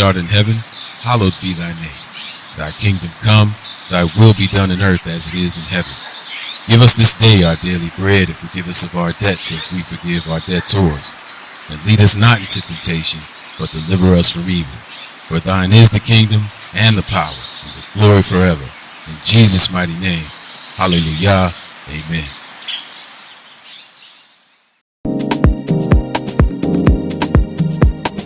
art in heaven, hallowed be thy name. Thy kingdom come, thy will be done in earth as it is in heaven. Give us this day our daily bread, and forgive us of our debts as we forgive our debtors. And lead us not into temptation, but deliver us from evil. For thine is the kingdom, and the power, and the glory forever. In Jesus' mighty name, hallelujah, amen.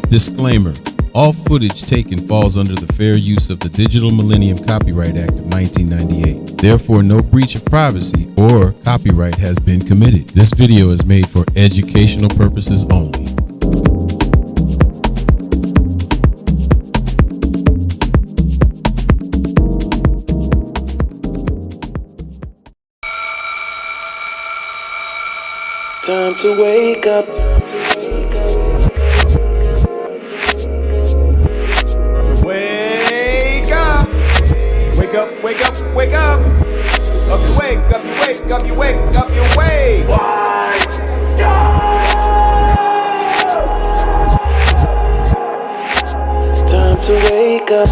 Disclaimer. All footage taken falls under the Fair Use of the Digital Millennium Copyright Act of 1998. Therefore, no breach of privacy or copyright has been committed. This video is made for educational purposes only. Time to wake up. Wake up, wake up, wake up. Up you wake, up you wake, up you wake, up you wake. Wake up!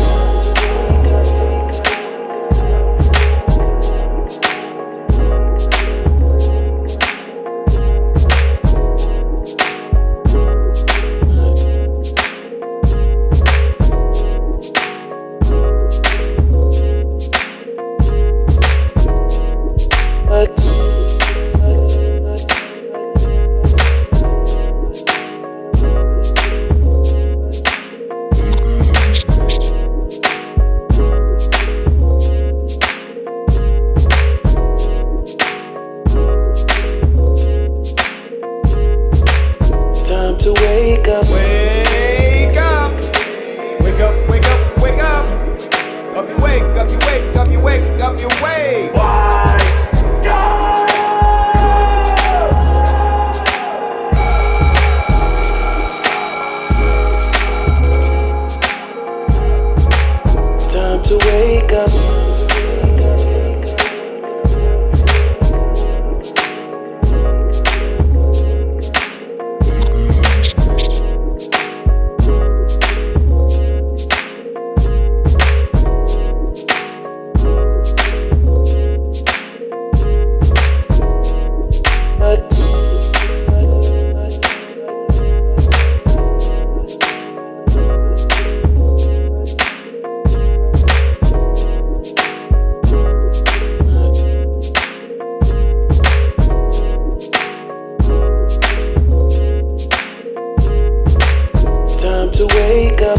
Time to wake up.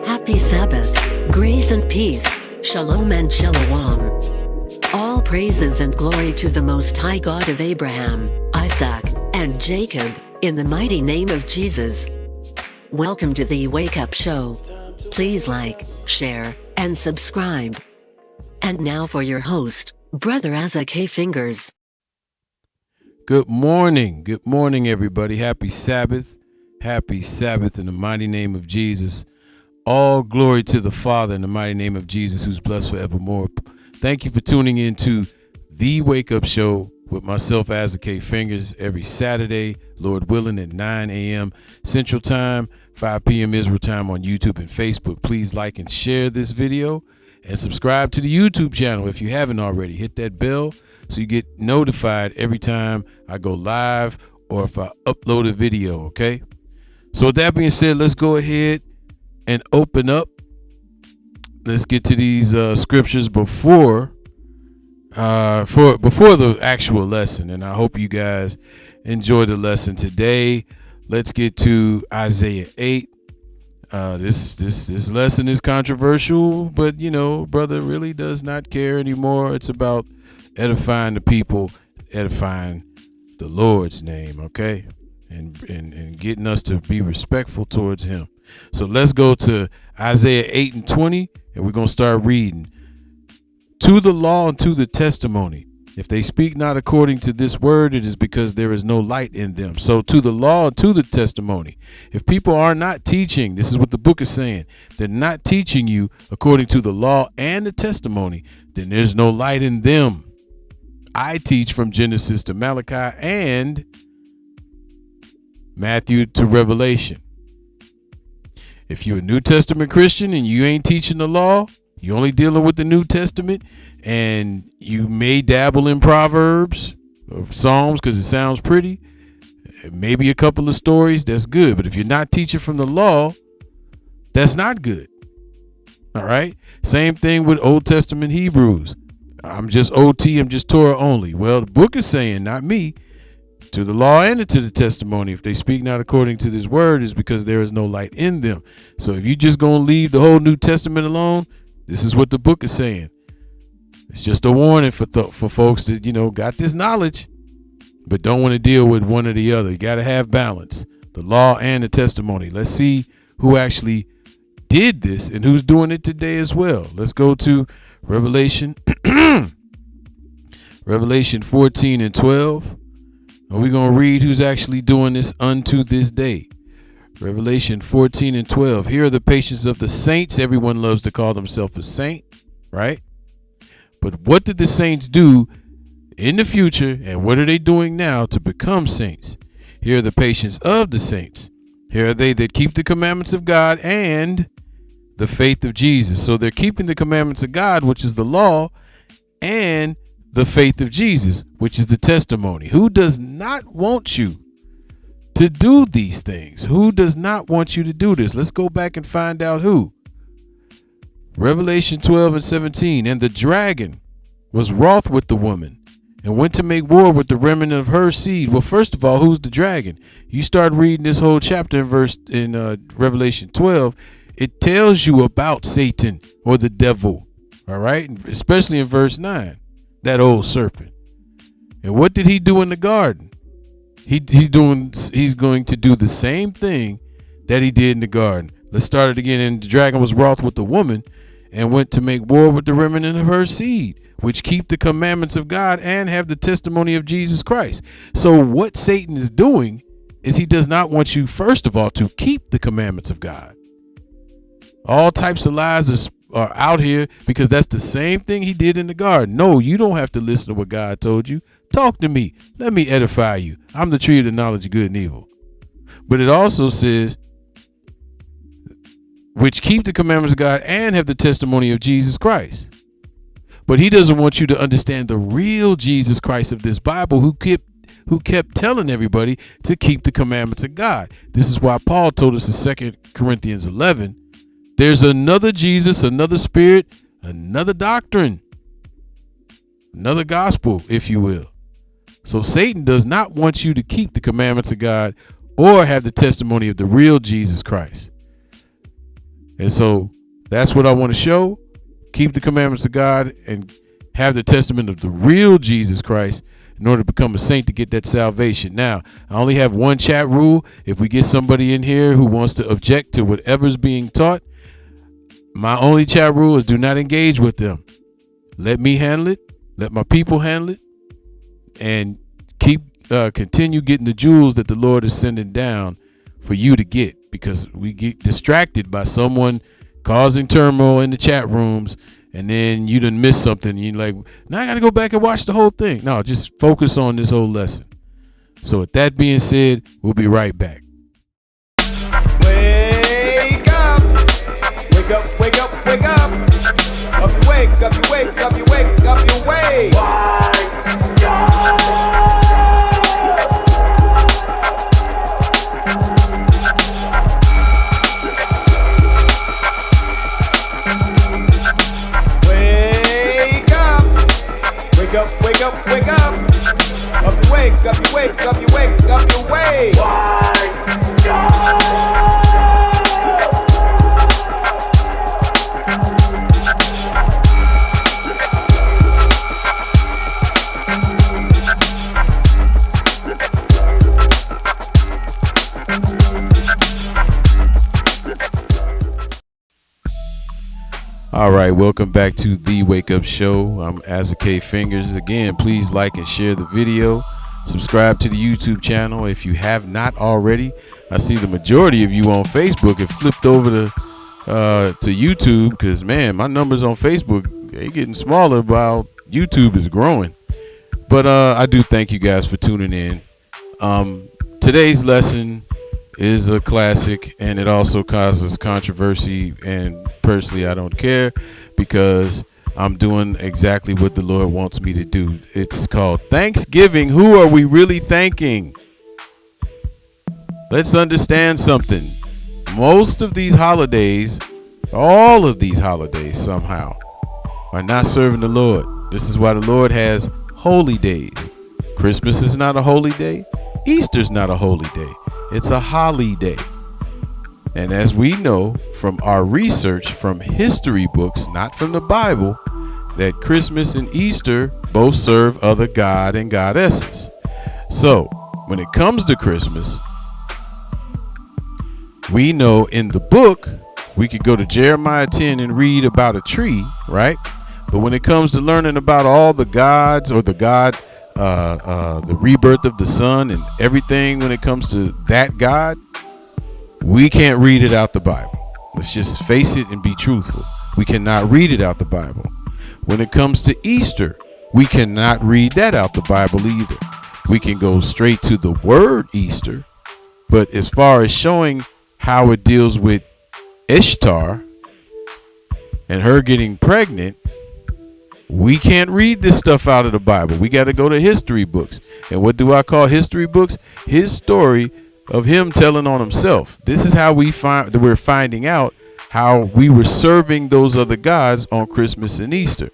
Happy Sabbath, grace and peace, shalom and shalom. All praises and glory to the Most High God of Abraham, Isaac, and Jacob, in the mighty name of Jesus. Welcome to the Wake Up Show. Please like, share, and subscribe. And now for your host, Brother AzzaKFingers. Good morning, everybody. Happy Sabbath in the mighty name of Jesus. All glory to the Father in the mighty name of Jesus, who's blessed forevermore. Thank you for tuning in to The Wake Up Show with myself, AzzaKFingers, every Saturday, Lord willing, at 9 a.m. Central Time, 5 p.m. Israel Time on YouTube and Facebook. Please like and share this video and subscribe to the YouTube channel if you haven't already. Hit that bell so you get notified every time I go live or if I upload a video, okay? So with that being said, let's go ahead and open up. Let's get to these scriptures before the actual lesson, and I hope you guys enjoy the lesson today. Let's get to Isaiah 8. This lesson is controversial, but brother really does not care anymore. It's about edifying the people, edifying the Lord's name, okay, and getting us to be respectful towards him. So let's go to Isaiah 8 and 20, and we're going to start reading. To the law and to the testimony, if they speak not according to this word, it is because there is no light in them. So to the law and to the testimony, if people are not teaching, this is what the book is saying, they're not teaching you according to the law and the testimony, then there's no light in them. I teach from Genesis to Malachi and Matthew to Revelation. If you're a New Testament Christian and you ain't teaching the law, you only dealing with the New Testament, and you may dabble in Proverbs or Psalms because it sounds pretty, maybe a couple of stories, that's good. But if you're not teaching from the law, that's not good. All right. Same thing with Old Testament Hebrews. I'm just OT, I'm just Torah only. Well, the book is saying, not me, to the law and to the testimony, if they speak not according to this word, is because there is no light in them. So if you just gonna leave the whole New Testament alone, this is what the book is saying. It's just a warning for folks that, got this knowledge, but don't want to deal with one or the other. You got to have balance, the law and the testimony. Let's see who actually did this and who's doing it today as well. Let's go to Revelation, Revelation 14 and 12. And we're going to read who's actually doing this unto this day. Revelation 14 and 12. Here are the patience of the saints. Everyone loves to call themselves a saint, right? But what did the saints do in the future, and what are they doing now to become saints? Here are the patience of the saints. Here are they that keep the commandments of God and the faith of Jesus. So they're keeping the commandments of God, which is the law, and the faith of Jesus, which is the testimony. Who does not want you to do these things? Who does not want you to do this? Let's go back and find out who. Revelation 12 and 17. And the dragon was wroth with the woman and went to make war with the remnant of her seed. Well, first of all, who's the dragon? You start reading this whole chapter in Revelation 12. It tells you about Satan or the devil. All right. Especially in verse 9. That old serpent. And what did he do in the garden? He's going to do the same thing that he did in the garden. Let's start it again. And the dragon was wroth with the woman and went to make war with the remnant of her seed, which keep the commandments of God and have the testimony of Jesus Christ. So what Satan is doing is he does not want you, first of all, to keep the commandments of God. All types of lies are out here because that's the same thing he did in the garden. No, you don't have to listen to what God told you. Talk to me. Let me edify you. I'm the tree of the knowledge of good and evil. But it also says, which keep the commandments of God and have the testimony of Jesus Christ. But he doesn't want you to understand the real Jesus Christ of this Bible, who kept telling everybody to keep the commandments of God. This is why Paul told us in 2 Corinthians 11, there's another Jesus, another spirit, another doctrine, another gospel, if you will. So Satan does not want you to keep the commandments of God or have the testimony of the real Jesus Christ. And so that's what I want to show. Keep the commandments of God and have the testament of the real Jesus Christ in order to become a saint to get that salvation. Now, I only have one chat rule. If we get somebody in here who wants to object to whatever's being taught, my only chat rule is do not engage with them. Let me handle it. Let my people handle it. And continue getting the jewels that the Lord is sending down for you to get, because we get distracted by someone causing turmoil in the chat rooms, and then you done miss something. You're like, now I got to go back and watch the whole thing. No, just focus on this whole lesson. So with that being said, we'll be right back. Wake up! Wake up, wake up, wake up! Up you wake, up you wake, up you wake, up you wake! Wake up, wake up, wake up! Up you wake, up you wake, up you wake, up you wake! All right, welcome back to the Wake Up Show. I'm AzzaKFingers. Again, please like and share the video. Subscribe to the YouTube channel if you have not already. I see the majority of you on Facebook have flipped over to YouTube because, man, my numbers on Facebook, they're getting smaller while YouTube is growing. But I do thank you guys for tuning in. Today's lesson is a classic, and it also causes controversy, and personally I don't care because I'm doing exactly what the Lord wants me to do. It's called Thanksgiving. Who are we really thanking? Let's understand something. Most of these holidays, all of these holidays somehow, are not serving the Lord. This is why the Lord has holy days. Christmas is not a holy day. Easter's not a holy day. It's a holiday. And as we know from our research from history books, not from the Bible, that Christmas and Easter both serve other god and goddesses. So when it comes to Christmas, we know in the book, we could go to Jeremiah 10 and read about a tree, right? But when it comes to learning about all the gods or the god, the rebirth of the sun and everything when it comes to that God, we can't read it out the Bible. Let's just face it and be truthful. We cannot read it out the Bible. When it comes to Easter, we cannot read that out the Bible either. We can go straight to the word Easter, but as far as showing how it deals with Ishtar and her getting pregnant, we can't read this stuff out of the Bible. We got to go to history books. And what do I call history books? His story of him telling on himself. This is how we're finding out how we were serving those other gods on Christmas and Easter.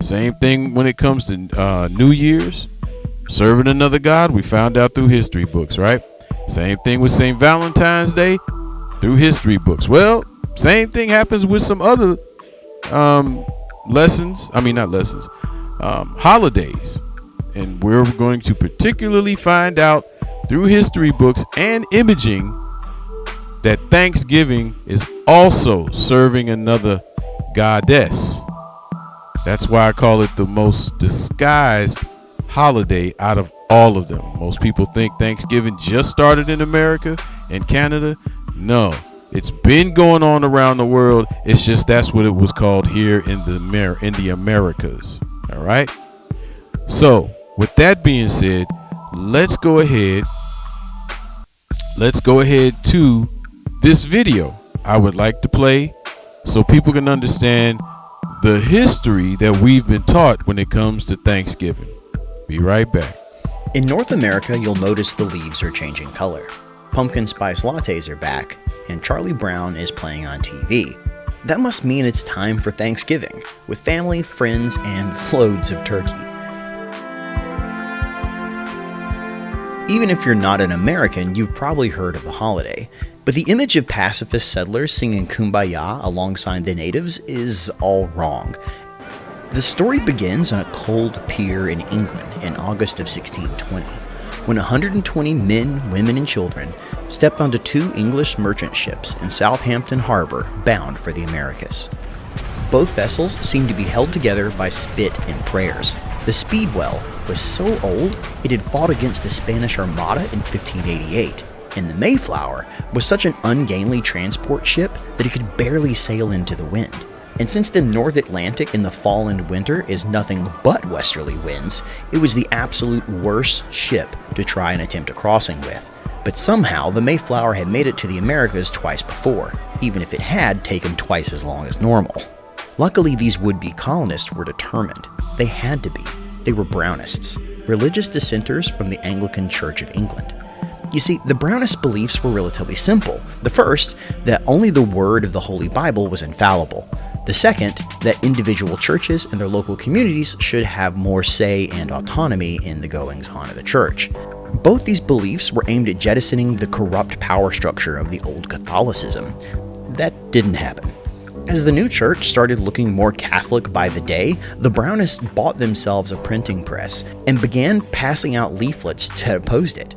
Same thing when it comes to New Year's, serving another god. We found out through history books, right? Same thing with St. Valentine's Day, through history books. Well, same thing happens with some other holidays. And we're going to particularly find out through history books and imaging that Thanksgiving is also serving another goddess. That's why I call it the most disguised holiday out of all of them. Most people think Thanksgiving just started in America and Canada. No, it's been going on around the world. It's just that's what it was called here in the Americas. All right. So with that being said, let's go ahead to this video I would like to play so people can understand the history that we've been taught when it comes to Thanksgiving. Be right back. In North America, you'll notice the leaves are changing color. Pumpkin spice lattes are back, and Charlie Brown is playing on TV. That must mean it's time for Thanksgiving, with family, friends, and loads of turkey. Even if you're not an American, you've probably heard of the holiday. But the image of pacifist settlers singing Kumbaya alongside the natives is all wrong. The story begins on a cold pier in England in August of 1620, when 120 men, women, and children stepped onto two English merchant ships in Southampton Harbor bound for the Americas. Both vessels seemed to be held together by spit and prayers. The Speedwell was so old it had fought against the Spanish Armada in 1588, and the Mayflower was such an ungainly transport ship that it could barely sail into the wind. And since the North Atlantic in the fall and winter is nothing but westerly winds, it was the absolute worst ship to try and attempt a crossing with. But somehow the Mayflower had made it to the Americas twice before, even if it had taken twice as long as normal. Luckily, these would-be colonists were determined. They had to be. They were Brownists, religious dissenters from the Anglican Church of England. You see, the Brownist beliefs were relatively simple. The first, that only the word of the Holy Bible was infallible. The second, that individual churches and their local communities should have more say and autonomy in the goings-on of the church. Both these beliefs were aimed at jettisoning the corrupt power structure of the old Catholicism. That didn't happen. As the new church started looking more Catholic by the day, the Brownists bought themselves a printing press and began passing out leaflets that opposed it,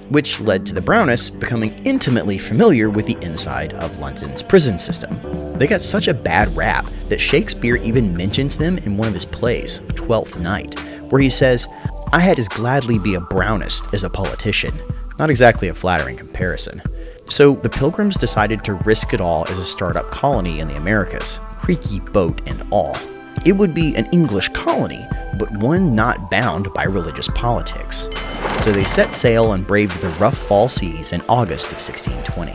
which led to the Brownists becoming intimately familiar with the inside of London's prison system. They got such a bad rap that Shakespeare even mentions them in one of his plays, Twelfth Night, where he says, "I had as gladly be a Brownist as a politician." Not exactly a flattering comparison. So the Pilgrims decided to risk it all as a startup colony in the Americas, creaky boat and all. It would be an English colony, but one not bound by religious politics. So they set sail and braved the rough fall seas in August of 1620.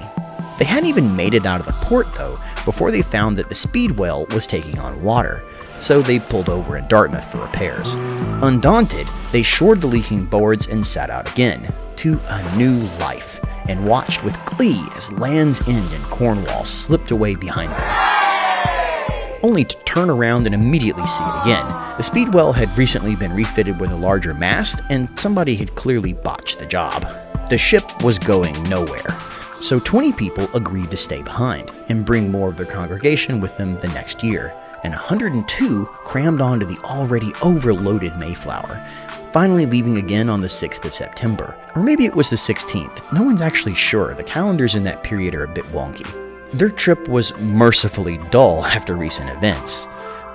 They hadn't even made it out of the port, though, before they found that the Speedwell was taking on water, so they pulled over in Dartmouth for repairs. Undaunted, they shored the leaking boards and set out again, to a new life, and watched with glee as Land's End and Cornwall slipped away behind them, only to turn around and immediately see it again. The Speedwell had recently been refitted with a larger mast, and somebody had clearly botched the job. The ship was going nowhere, so 20 people agreed to stay behind and bring more of their congregation with them the next year, and 102 crammed onto the already overloaded Mayflower, finally leaving again on the 6th of September. Or maybe it was the 16th, no one's actually sure, the calendars in that period are a bit wonky. Their trip was mercifully dull after recent events,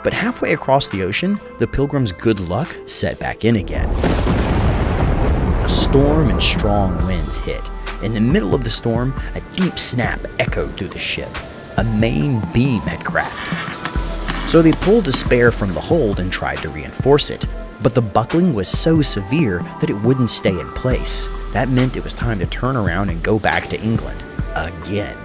but halfway across the ocean, the Pilgrims' good luck set back in again. A storm and strong winds hit. In the middle of the storm, a deep snap echoed through the ship. A main beam had cracked. So they pulled a spare from the hold and tried to reinforce it, but the buckling was so severe that it wouldn't stay in place. That meant it was time to turn around and go back to England. Again.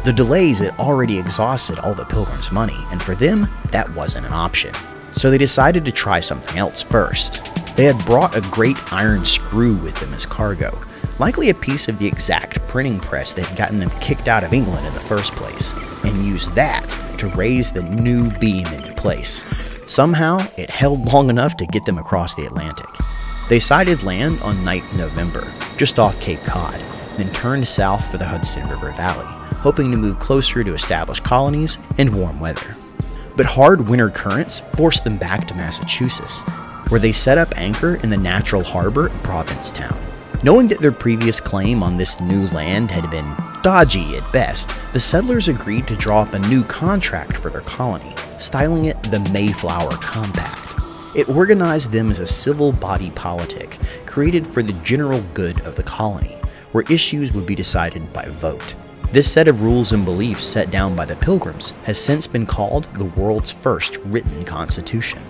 The delays had already exhausted all the Pilgrims' money, and for them, that wasn't an option. So they decided to try something else first. They had brought a great iron screw with them as cargo, likely a piece of the exact printing press that had gotten them kicked out of England in the first place, and used that to raise the new beam into place. Somehow, it held long enough to get them across the Atlantic. They sighted land on 9th November, just off Cape Cod, then turned south for the Hudson River Valley, hoping to move closer to established colonies and warm weather. But hard winter currents forced them back to Massachusetts, where they set up anchor in the natural harbor of Provincetown. Knowing that their previous claim on this new land had been dodgy at best, the settlers agreed to draw up a new contract for their colony, styling it the Mayflower Compact. It organized them as a civil body politic created for the general good of the colony, where issues would be decided by vote. This set of rules and beliefs set down by the Pilgrims has since been called the world's first written constitution.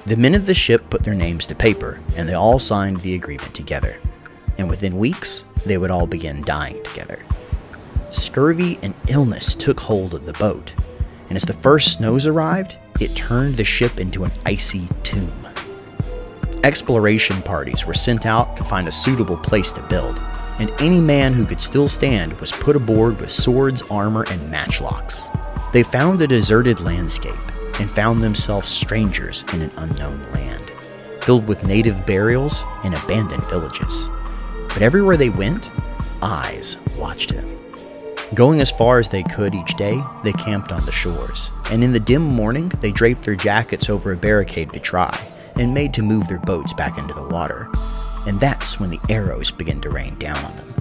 The men of the ship put their names to paper, and they all signed the agreement together. And within weeks, they would all begin dying together. Scurvy and illness took hold of the boat, and as the first snows arrived, it turned the ship into an icy tomb. Exploration parties were sent out to find a suitable place to build, and any man who could still stand was put aboard with swords, armor, and matchlocks. They found a deserted landscape and found themselves strangers in an unknown land, filled with native burials and abandoned villages. But everywhere they went, eyes watched them. Going as far as they could each day, they camped on the shores, and in the dim morning, they draped their jackets over a barricade to dry, and made to move their boats back into the water. And that's when the arrows began to rain down on them.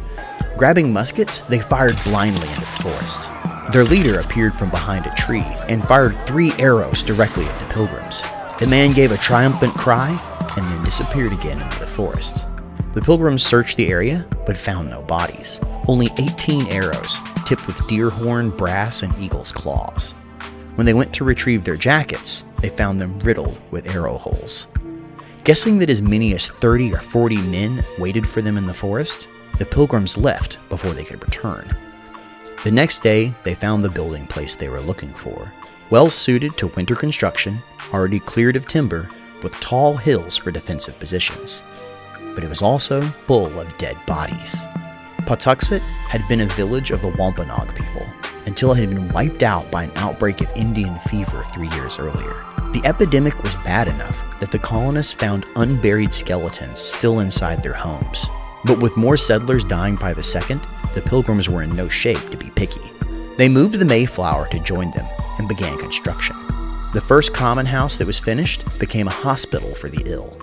Grabbing muskets, they fired blindly into the forest. Their leader appeared from behind a tree and fired 3 arrows directly at the Pilgrims. The man gave a triumphant cry and then disappeared again into the forest. The Pilgrims searched the area, but found no bodies. Only 18 arrows, tipped with deer horn, brass, and eagle's claws. When they went to retrieve their jackets, they found them riddled with arrow holes. Guessing that as many as 30 or 40 men waited for them in the forest, the Pilgrims left before they could return. The next day, they found the building place they were looking for, well suited to winter construction, already cleared of timber, with tall hills for defensive positions. But it was also full of dead bodies. Patuxet had been a village of the Wampanoag people, until it had been wiped out by an outbreak of Indian fever 3 years earlier. The epidemic was bad enough that the colonists found unburied skeletons still inside their homes. But with more settlers dying by the second, the Pilgrims were in no shape to be picky. They moved the Mayflower to join them and began construction. The first common house that was finished became a hospital for the ill,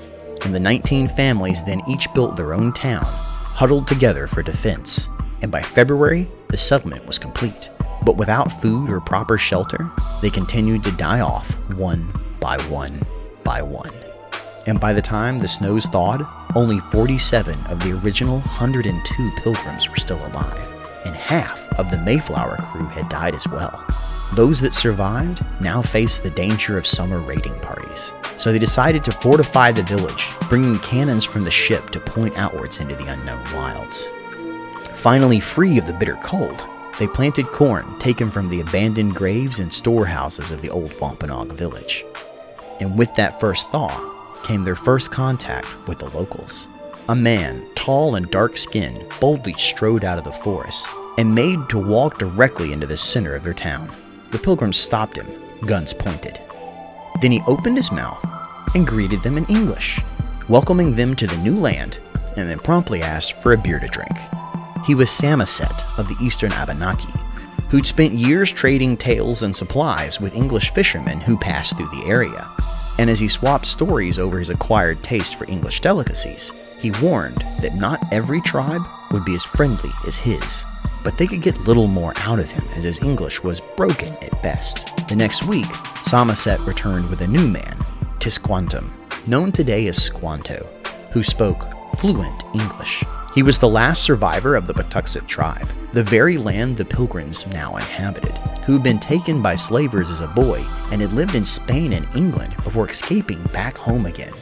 and the 19 families then each built their own town, huddled together for defense, and by February, the settlement was complete. But without food or proper shelter, they continued to die off one by one by one. And by the time the snows thawed, only 47 of the original 102 Pilgrims were still alive, and half of the Mayflower crew had died as well. Those that survived now faced the danger of summer raiding parties, so they decided to fortify the village, bringing cannons from the ship to point outwards into the unknown wilds. Finally free of the bitter cold, they planted corn taken from the abandoned graves and storehouses of the old Wampanoag village. And with that first thaw came their first contact with the locals. A man, tall and dark-skinned, boldly strode out of the forest and made to walk directly into the center of their town. The pilgrims stopped him, guns pointed. Then he opened his mouth and greeted them in English, welcoming them to the new land, and then promptly asked for a beer to drink. He was Samoset of the eastern Abenaki, who'd spent years trading tales and supplies with English fishermen who passed through the area. And as he swapped stories over his acquired taste for English delicacies, he warned that not every tribe would be as friendly as his, but they could get little more out of him as his English was broken at best. The next week, Samoset returned with a new man, Tisquantum, known today as Squanto, who spoke fluent English. He was the last survivor of the Patuxet tribe, the very land the pilgrims now inhabited, who had been taken by slavers as a boy and had lived in Spain and England before escaping back home again,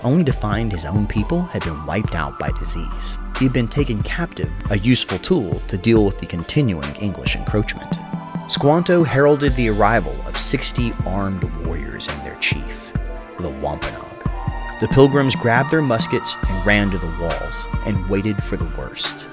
only to find his own people had been wiped out by disease. He had been taken captive, a useful tool to deal with the continuing English encroachment. Squanto heralded the arrival of 60 armed warriors and their chief, the Wampanoag. The pilgrims grabbed their muskets and ran to the walls and waited for the worst.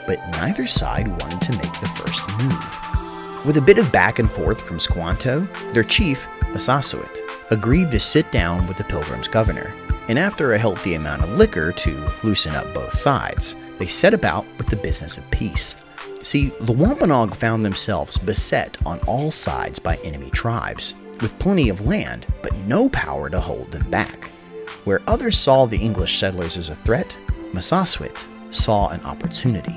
But neither side wanted to make the first move. With a bit of back and forth from Squanto, their chief, Massasoit, agreed to sit down with the pilgrims' governor, and after a healthy amount of liquor to loosen up both sides, they set about with the business of peace. See, the Wampanoag found themselves beset on all sides by enemy tribes, with plenty of land, but no power to hold them back. Where others saw the English settlers as a threat, Massasoit saw an opportunity.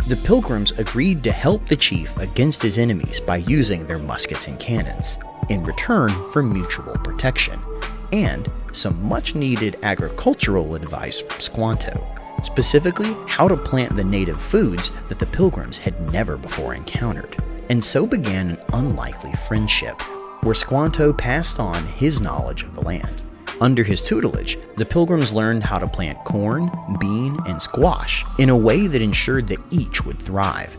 The pilgrims agreed to help the chief against his enemies by using their muskets and cannons, in return for mutual protection, and some much-needed agricultural advice from Squanto, specifically how to plant the native foods that the pilgrims had never before encountered. And so began an unlikely friendship, where Squanto passed on his knowledge of the land. Under his tutelage, the pilgrims learned how to plant corn, bean, and squash in a way that ensured that each would thrive.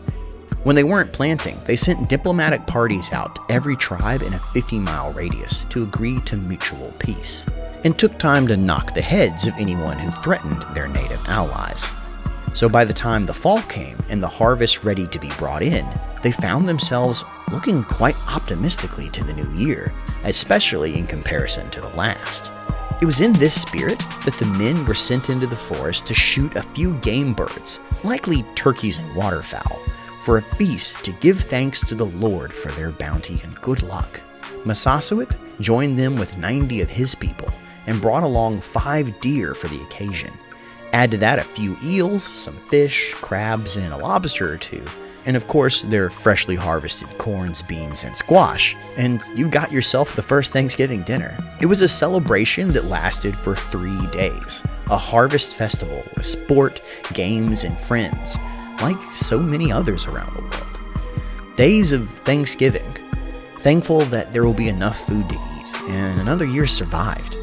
When they weren't planting, they sent diplomatic parties out to every tribe in a 50-mile radius to agree to mutual peace, and took time to knock the heads of anyone who threatened their native allies. So by the time the fall came and the harvest ready to be brought in, they found themselves looking quite optimistically to the new year, especially in comparison to the last. It was in this spirit that the men were sent into the forest to shoot a few game birds, likely turkeys and waterfowl, for a feast to give thanks to the Lord for their bounty and good luck. Massasoit joined them with 90 of his people and brought along 5 deer for the occasion. Add to that a few eels, some fish, crabs, and a lobster or two, and of course their freshly harvested corns, beans, and squash, and you got yourself the first Thanksgiving dinner. It was a celebration that lasted for 3 days, a harvest festival with sport, games, and friends, like so many others around the world. Days of Thanksgiving, thankful that there will be enough food to eat, and another year survived.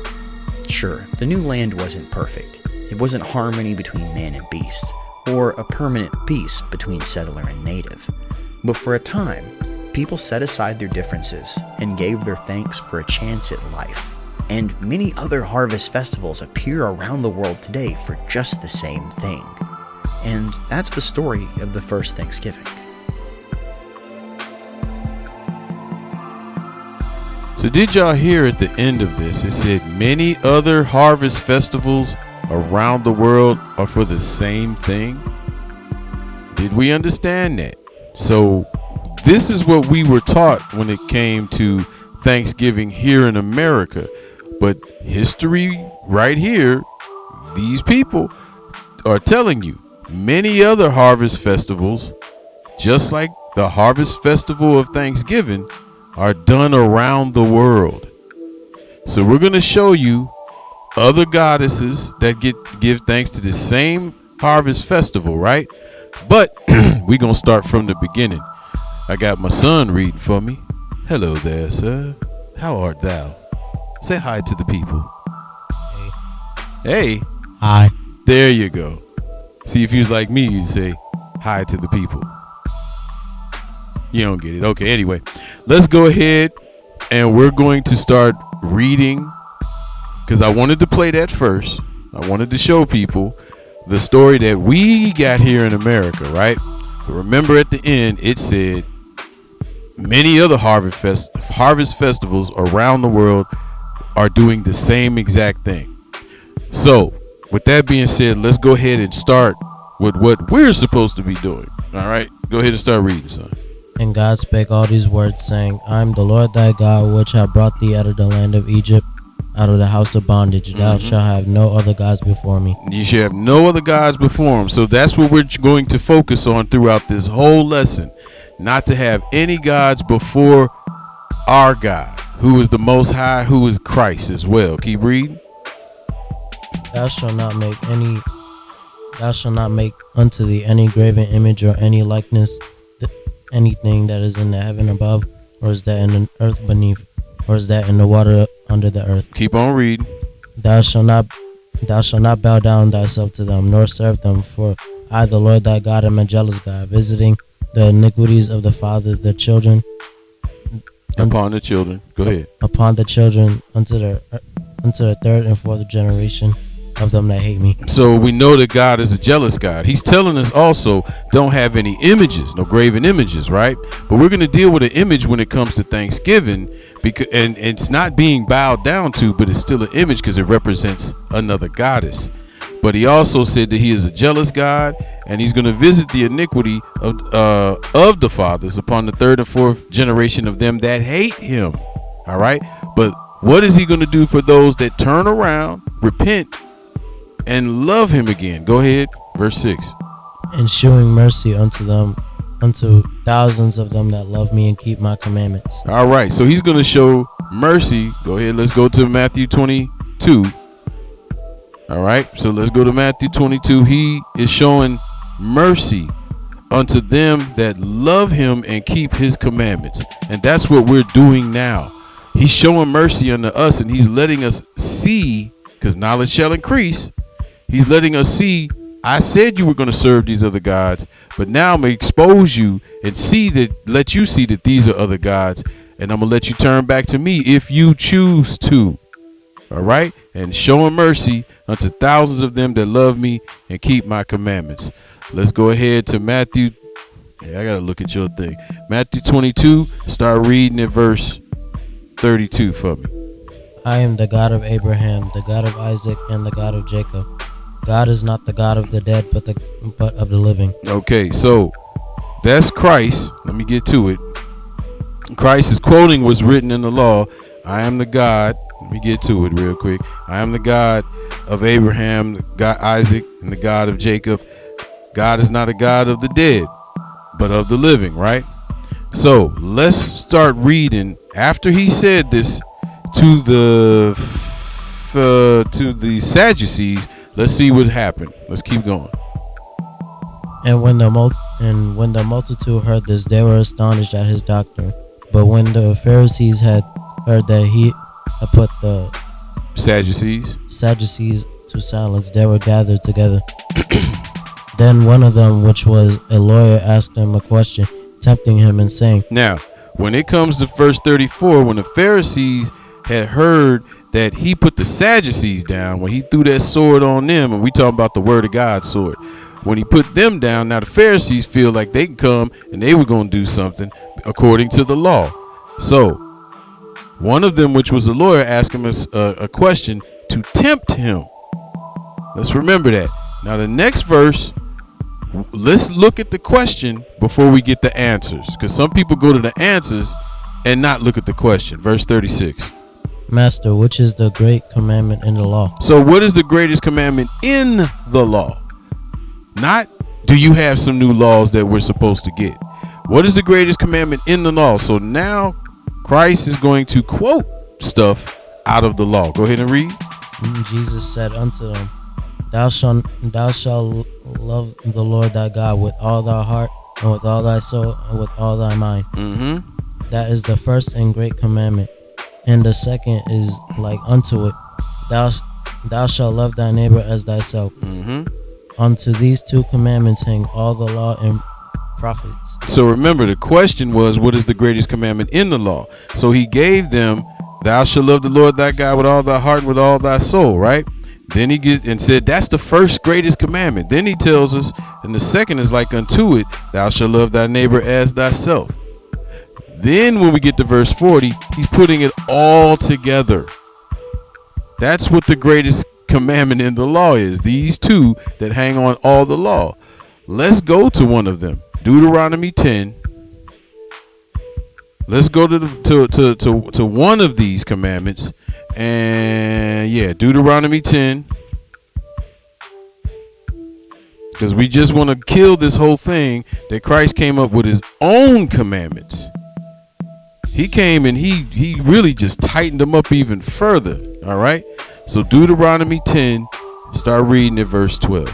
Sure, the new land wasn't perfect. It wasn't harmony between man and beast, or a permanent peace between settler and native. But for a time, people set aside their differences and gave their thanks for a chance at life. And many other harvest festivals appear around the world today for just the same thing. And that's the story of the first Thanksgiving. So did y'all hear at the end of this, it said many other harvest festivals around the world are for the same thing? Did we understand that? So this is what we were taught when it came to Thanksgiving here in America. But history right here, these people are telling you many other harvest festivals, just like the harvest festival of Thanksgiving, are done around the world. So we're going to show you other goddesses that give thanks to the same harvest festival, right? But we're going to start from the beginning. I got my son reading for me. Hello there, sir. How art thou? Say hi to the people. Hey. Hi. There you go. See, if you was like me, you'd say hi to the people. You don't get it. Okay, anyway. Let's go ahead and we're going to start reading, because I wanted to play that first. I wanted to show people the story that we got here in America, right? But remember at the end, it said many other harvest festivals around the world are doing the same exact thing. So, with that being said, let's go ahead and start with what we're supposed to be doing. All right? Go ahead and start reading, son. And God spake all these words, saying, I am the Lord thy God, which have brought thee out of the land of Egypt, out of the house of bondage. Thou shalt have no other gods before me. You shall have no other gods before him. So that's what we're going to focus on throughout this whole lesson. Not to have any gods before our God, who is the Most High, who is Christ as well. Keep reading. Thou shalt not make unto thee any graven image or any likeness, anything that is in the heaven above, or is that in the earth beneath, or is that in the water under the earth. Keep on reading. Thou shalt not bow down thyself to them, nor serve them, for I, the Lord thy God, am a jealous God, visiting the iniquities of the father, the children, upon the children. Go ahead. Upon the children unto the third and fourth generation of them that hate me. So we know that God is a jealous God. He's telling us also, don't have any images, no graven images, right? But we're going to deal with an image when it comes to Thanksgiving, because and it's not being bowed down to, but it's still an image because it represents another goddess. But he also said that he is a jealous God, and he's going to visit the iniquity of the fathers upon the third and fourth generation of them that hate him. All right. But what is he going to do for those that turn around, repent, and love him again? Go ahead. Verse 6. And shewing mercy unto them, unto thousands of them that love me and keep my commandments. All right. So he's going to show mercy. Go ahead. Let's go to Matthew 22. All right. So let's go to Matthew 22. He is showing mercy unto them that love him and keep his commandments. And that's what we're doing now. He's showing mercy unto us, and he's letting us see, because knowledge shall increase. He's letting us see, I said you were going to serve these other gods, but now I'm going to expose you and let you see that these are other gods, and I'm going to let you turn back to me if you choose to. All right? And showing mercy unto thousands of them that love me and keep my commandments. Let's go ahead to Matthew. Yeah, I got to look at your thing. Matthew 22, start reading at verse 32 for me. I am the God of Abraham, the God of Isaac, and the God of Jacob. God is not the God of the dead, but of the living. Okay, so that's Christ. Let me get to it. Christ is quoting what's written in the law. I am the God. Let me get to it real quick. I am the God of Abraham, the God Isaac, and the God of Jacob. God is not a God of the dead, but of the living, right? So let's start reading. After he said this to the Sadducees, let's see what happened. Let's keep going. And when the multitude heard this, they were astonished at his doctrine. But when the Pharisees had heard that he had put the Sadducees to silence, they were gathered together. Then one of them, which was a lawyer, asked him a question, tempting him and saying, now, when it comes to verse 34, when the Pharisees had heard that he put the Sadducees down, when he threw that sword on them, and we talking about the word of God sword, when he put them down, now the Pharisees feel like they can come and they were going to do something according to the law. So one of them, which was a lawyer, asked him a question to tempt him. Let's remember that. Now the next verse, let's look at the question before we get the answers, because some people go to the answers and not look at the question. Verse 36. Master, which is the great commandment in the law? So what is the greatest commandment in the law? Not, do you have some new laws that we're supposed to get? What is the greatest commandment in the law? So now Christ is going to quote stuff out of the law. Go ahead and read. Jesus said unto them, Thou shalt love the Lord thy God with all thy heart, and with all thy soul, and with all thy mind. Mm-hmm. That is the first and great commandment. And the second is like unto it. Thou shalt love thy neighbor as thyself. Unto these two commandments hang all the law and prophets. So remember, the question was, what is the greatest commandment in the law? So he gave them, thou shalt love the Lord thy God with all thy heart and with all thy soul, right? Then he gets and said, that's the first greatest commandment. Then he tells us, and the second is like unto it, thou shalt love thy neighbor as thyself. Then when we get to verse 40, he's putting it all together. That's what the greatest commandment in the law is. These two that hang on all the law. Let's go to one of them. Deuteronomy 10. Let's go to one of these commandments. And yeah, Deuteronomy 10. Because we just want to kill this whole thing that Christ came up with his own commandments. He came and he really just tightened them up even further. All right. So Deuteronomy 10, start reading at verse 12.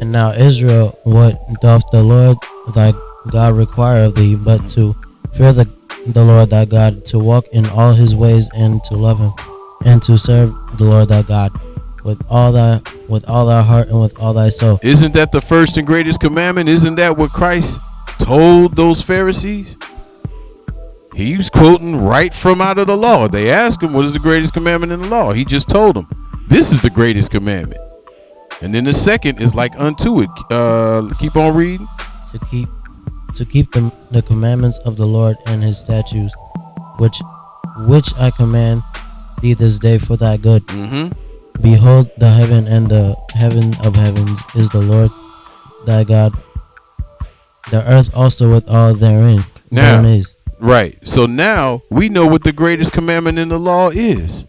And now Israel, what doth the Lord thy God require of thee, but to fear the Lord thy God, to walk in all his ways, and to love him, and to serve the Lord thy God with all thy heart and with all thy soul. Isn't that the first and greatest commandment? Isn't that what Christ told those Pharisees? He was quoting right from out of the law. They asked him, what is the greatest commandment in the law? He just told them, this is the greatest commandment. And then the second is like unto it. Keep on reading. To keep the commandments of the Lord and his statutes, which I command thee this day for thy good. Behold, the heaven and the heaven of heavens is the Lord thy God. The earth also with all therein is. Right. So now we know what the greatest commandment in the law is.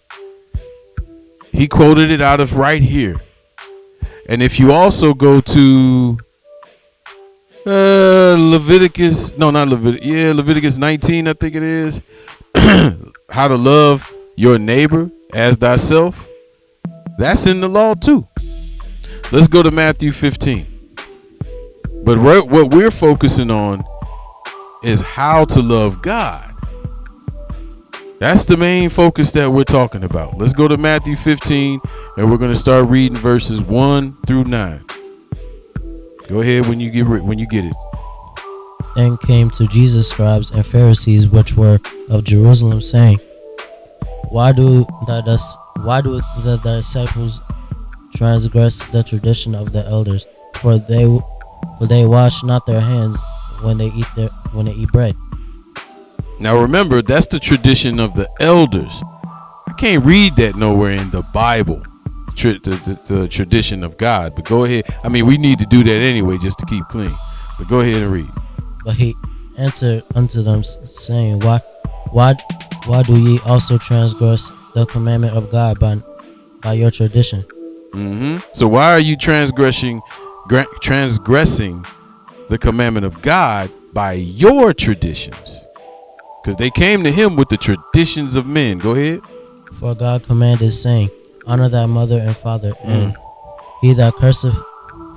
He quoted it out of right here. And if you also go to Leviticus 19, I think it is, how to love your neighbor as thyself, that's in the law too. Let's go to Matthew 15. But what we're focusing on is how to love God. That's the main focus that we're talking about. Let's go to Matthew 15, and we're going to start reading verses 1 through 9. Go ahead when you get it. Then came to Jesus scribes and Pharisees which were of Jerusalem, saying, Why do the disciples transgress the tradition of the elders? For they wash not their hands when they eat bread. Now remember, that's the tradition of the elders. I can't read that nowhere in the Bible, the tradition of God. But go ahead. I mean, we need to do that anyway, just to keep clean. But go ahead and read. But he answered unto them, saying, Why do ye also transgress the commandment of God by your tradition? So why are you transgressing the commandment of God by your traditions? Because they came to him with the traditions of men. Go ahead. For God commanded, saying, Honor thy mother and father, and he that curseth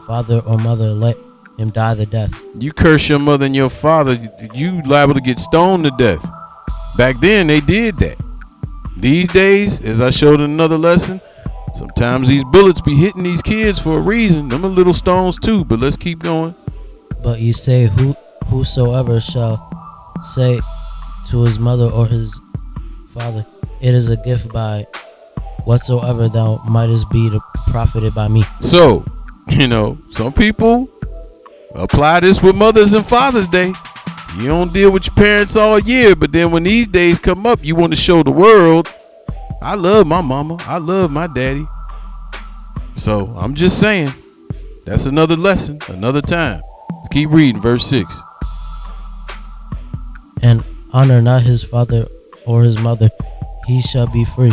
father or mother, let him die the death. You curse your mother and your father, you liable to get stoned to death. Back then they did that. These days, as I showed in another lesson, sometimes these bullets be hitting these kids for a reason. Them are little stones too, but let's keep going. But ye say, whosoever shall say to his mother or his father, It is a gift by whatsoever thou mightest be profited by me. So, some people apply this with Mother's and Father's Day. You don't deal with your parents all year, but then when these days come up, you want to show the world, I love my mama, I love my daddy. So I'm just saying, that's another lesson, another time. Keep reading, verse 6. And honor not his father or his mother, he shall be free.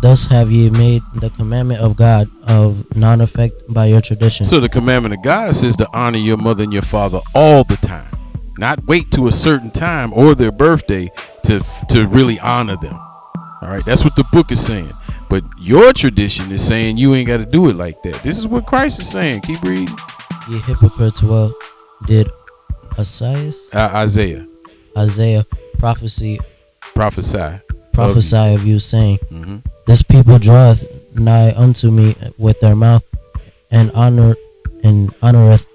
Thus have ye made the commandment of God of none effect by your tradition. So the commandment of God says to honor your mother and your father all the time. Not wait to a certain time or their birthday to really honor them. All right, that's what the book is saying. But your tradition is saying you ain't got to do it like that. This is what Christ is saying. Keep reading. Ye hypocrites, well did Isaiah prophesy Prophesy. of you, saying, Mm-hmm. This people draweth nigh unto me with their mouth, and honoreth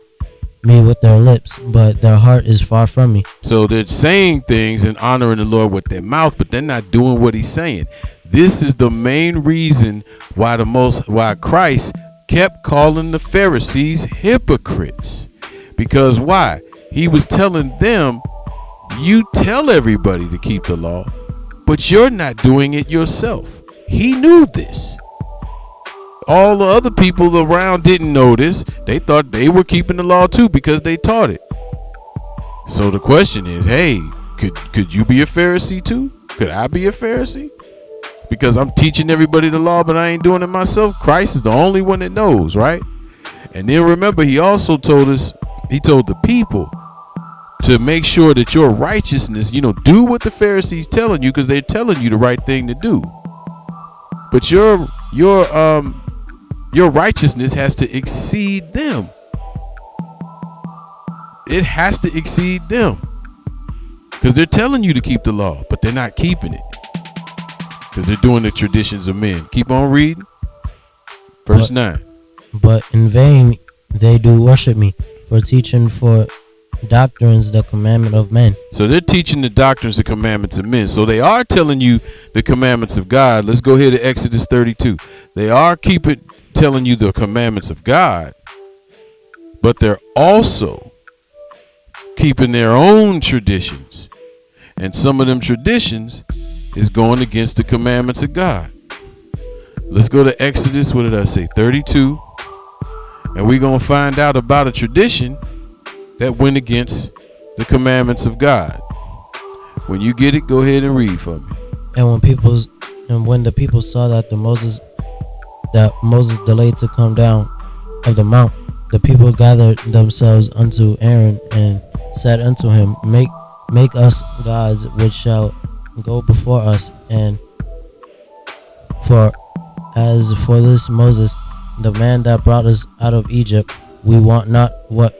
me with their lips, but their heart is far from me. So they're saying things and honoring the Lord with their mouth, but they're not doing what he's saying. This is the main reason why Christ kept calling the Pharisees hypocrites. Because why? He was telling them, you tell everybody to keep the law, but you're not doing it yourself. He knew this. All the other people around didn't know this. They thought they were keeping the law too because they taught it. So the question is, hey, could you be a Pharisee too? Could I be a Pharisee? Because I'm teaching everybody the law, but I ain't doing it myself. Christ is the only one that knows, right? And then remember, he also told the people to make sure that your righteousness, do what the Pharisees telling you, because they're telling you the right thing to do. But your righteousness has to exceed them. It has to exceed them. Because they're telling you to keep the law, but they're not keeping it. Because they're doing the traditions of men. Keep on reading. Verse 9. But in vain they do worship me, for teaching for doctrines the commandment of men. So they're teaching the doctrines, the commandments of men. So they are telling you the commandments of God. Let's go here to Exodus 32. They are telling you the commandments of God, but they're also keeping their own traditions. And some of them traditions is going against the commandments of God. Let's go to Exodus, 32. And we're going to find out about a tradition that went against the commandments of God. When you get it, go ahead and read for me. And when the people saw that Moses delayed to come down of the mount, the people gathered themselves unto Aaron and said unto him, Make us gods which shall go before us, and as for this Moses, the man that brought us out of Egypt, we want not what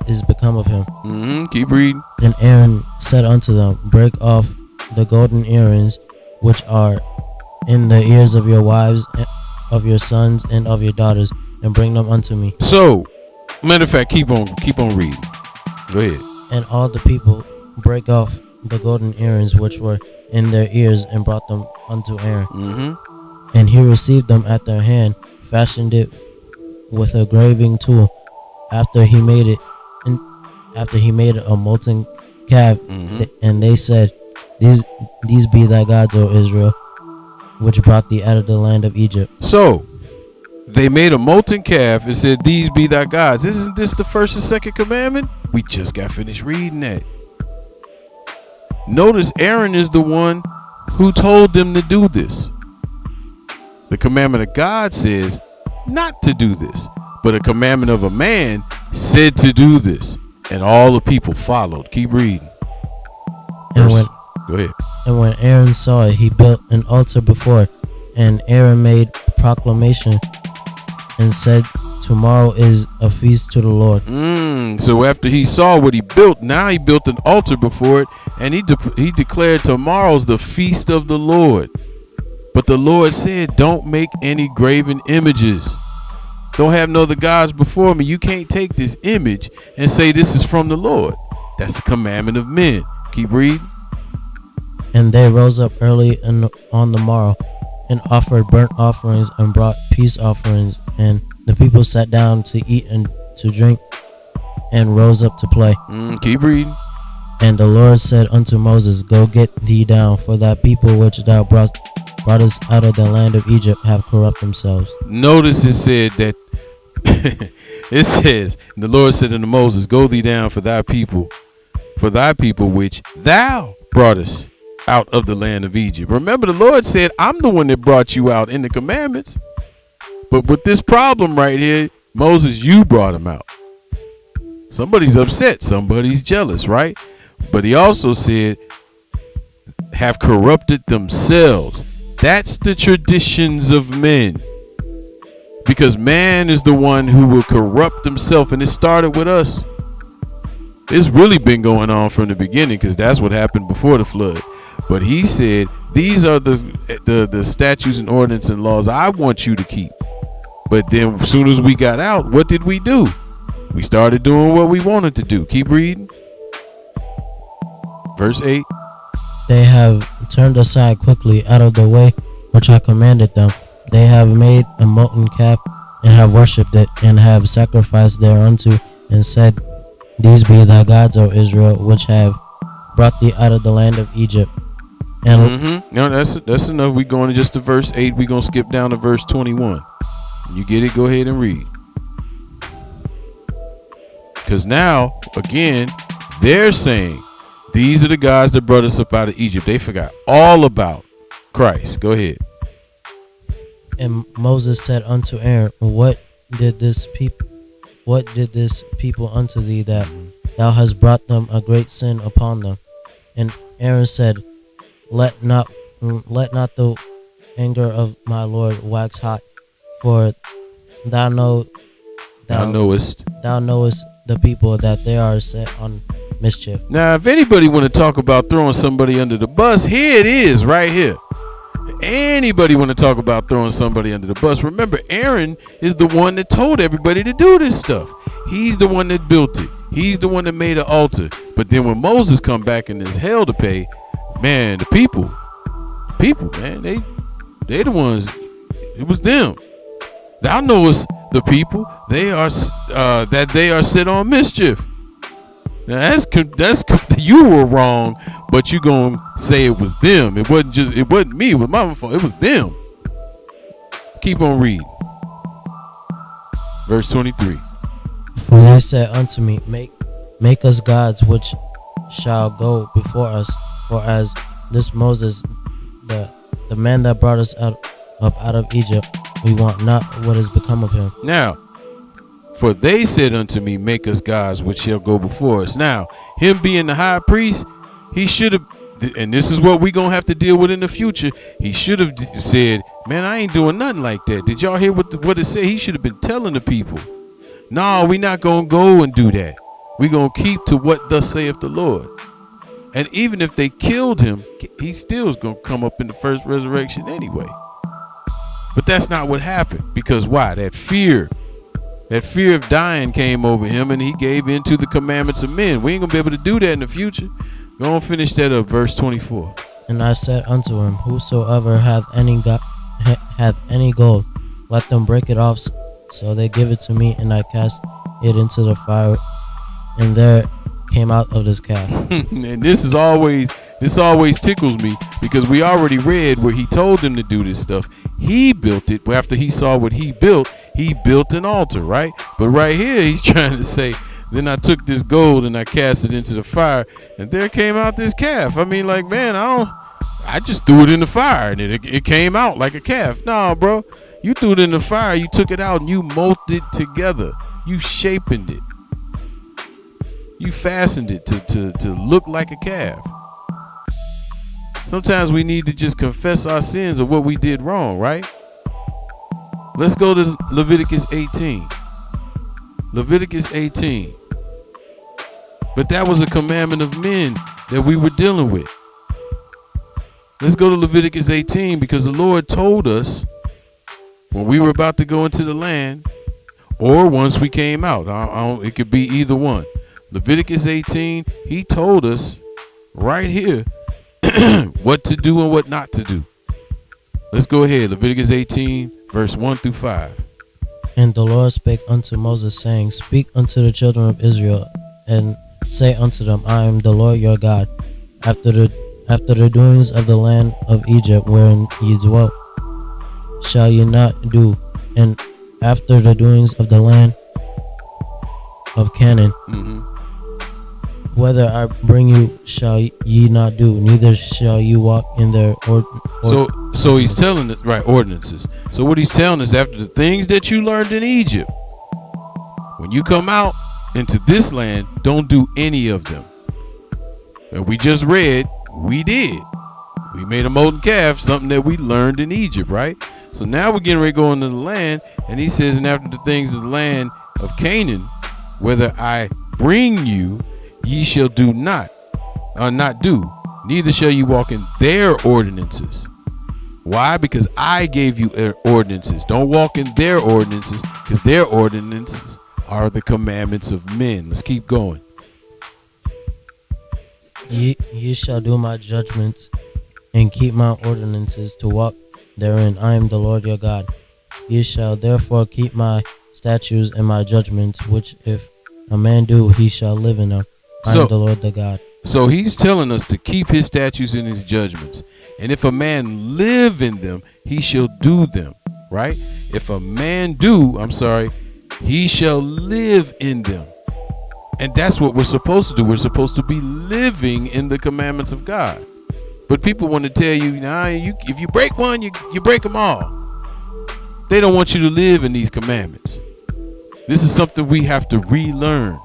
is become of him. Keep reading. And Aaron said unto them, Break off the golden earrings which are in the ears of your wives, of your sons, and of your daughters, and bring them unto me. So, matter of fact, keep on reading. Go ahead. And all the people break off the golden earrings which were in their ears, and brought them unto Aaron. And he received them at their hand, fashioned it with a graving tool. After he made a molten calf, and they said, These be thy gods, O Israel, which brought thee out of the land of Egypt. So they made a molten calf and said, These be thy gods. Isn't this the first and second commandment? We just got finished reading that. Notice Aaron is the one who told them to do this. The commandment of God says not to do this, but a commandment of a man said to do this, and all the people followed. Keep reading. Go ahead. And when Aaron saw it, he built an altar before it, and Aaron made proclamation and said, Tomorrow is a feast to the Lord. So after he saw what he built, now he built an altar before it, and he declared tomorrow's the feast of the Lord. But the Lord said, don't make any graven images. Don't have no other gods before me. You can't take this image and say this is from the Lord. That's the commandment of men. Keep reading. And they rose up early on the morrow, and offered burnt offerings, and brought peace offerings. And the people sat down to eat and to drink, and rose up to play. Keep reading. And the Lord said unto Moses, Go get thee down, for that people which thou brought us out of the land of Egypt have corrupt themselves. Notice it said that it says, and the Lord said unto Moses, Go thee down for thy people which thou broughtest out of the land of Egypt. Remember, the Lord said, I'm the one that brought you out in the commandments. But with this problem right here, Moses, you brought him out. Somebody's upset. Somebody's jealous, right? But he also said, have corrupted themselves. That's the traditions of men. Because man is the one who will corrupt himself. And it started with us. It's really been going on from the beginning, because that's what happened before the flood. But he said, these are the statutes and ordinances and laws I want you to keep. But then as soon as we got out, what did we do? We started doing what we wanted to do. Keep reading. Verse 8. They have turned aside quickly out of the way which I commanded them. They have made a molten calf and have worshipped it, and have sacrificed thereunto, and said, These be thy gods, O Israel, which have brought thee out of the land of Egypt. And No, that's enough. We going to just to verse 8. We're going to skip down to verse 21. You get it? Go ahead and read. Because now, again, they're saying, these are the guys that brought us up out of Egypt. They forgot all about Christ. Go ahead. And Moses said unto Aaron, What did this people unto thee, that thou hast brought them a great sin upon them? And Aaron said, Let not the anger of my Lord wax hot, for thou knowest the people, that they are set on mischief. Now, if anybody want to talk about throwing somebody under the bus, here it is right here. Anybody want to talk about throwing somebody under the bus? Remember, Aaron is the one that told everybody to do this stuff. He's the one that built it. He's the one that made an altar. But then when Moses come back and there's hell to pay, man, the people, man, they the ones. It was them. Thou knowest the people. They are that they are set on mischief. Now that's you were wrong, but you gonna say it was them. It wasn't me. It was my fault. It was them. Keep on reading. Verse 23. For they said unto me, Make us gods which shall go before us. For as this Moses, the man that brought us up out of Egypt, we want not what is become of him. Now, for they said unto me, Make us gods which shall go before us. Now, him being the high priest, he should have, and this is what we gonna have to deal with in the future. He should have said, man, I ain't doing nothing like that. Did y'all hear what it said? He should have been telling the people, no, we not gonna go and do that. We gonna keep to what thus saith the Lord. And even if they killed him, he still is gonna come up in the first resurrection anyway. But that's not what happened. Because why? That fear of dying came over him, and he gave in to the commandments of men. We ain't gonna be able to do that in the future. Go on, finish that up, verse 24. And I said unto him, Whosoever hath any gold, let them break it off. So they give it to me, and I cast it into the fire, and there came out of this calf. And this always tickles me, because we already read where he told them to do this stuff. He built it. After he saw what he built an altar, right? But right here he's trying to say, then I took this gold and I cast it into the fire, and there came out this calf. I mean, like, man, I just threw it in the fire and it came out like a calf. No, bro, you threw it in the fire, you took it out and you molded it together. You shapened it. You fastened it to look like a calf. Sometimes we need to just confess our sins of what we did wrong, right? Let's go to Leviticus 18. Leviticus 18. But that was a commandment of men that we were dealing with. Let's go to Leviticus 18, because the Lord told us when we were about to go into the land, or once we came out. It could be either one. Leviticus 18, he told us right here what to do and what not to do. Let's go ahead. Leviticus 18, verse 1 through 5. And the Lord spake unto Moses, saying, Speak unto the children of Israel, and say unto them, I am the Lord your God. After the doings of the land of Egypt wherein ye dwelt, shall ye not do, and after the doings of the land of Canaan, whether I bring you, shall ye not do, neither shall you walk in their So he's telling it, right, ordinances. So what he's telling us, after the things that you learned in Egypt, when you come out into this land, don't do any of them. And we just read, we did. We made a molten calf, something that we learned in Egypt, right? So now we're getting ready to go into the land, and he says, and after the things of the land of Canaan, whether I bring you, ye shall not do, neither shall you walk in their ordinances. Why? Because I gave you ordinances. Don't walk in their ordinances, because their ordinances are the commandments of men. Let's keep going. Ye shall do my judgments and keep my ordinances to walk therein. I am the Lord your God. Ye shall therefore keep my statutes and my judgments, which if a man do, he shall live in them. I am the Lord the God. So he's telling us to keep his statutes and his judgments. And if a man live in them, he shall do them. Right? If a man he shall live in them. And that's what we're supposed to do. We're supposed to be living in the commandments of God. But people want to tell you, if you break one, you break them all. They don't want you to live in these commandments. This is something we have to relearn.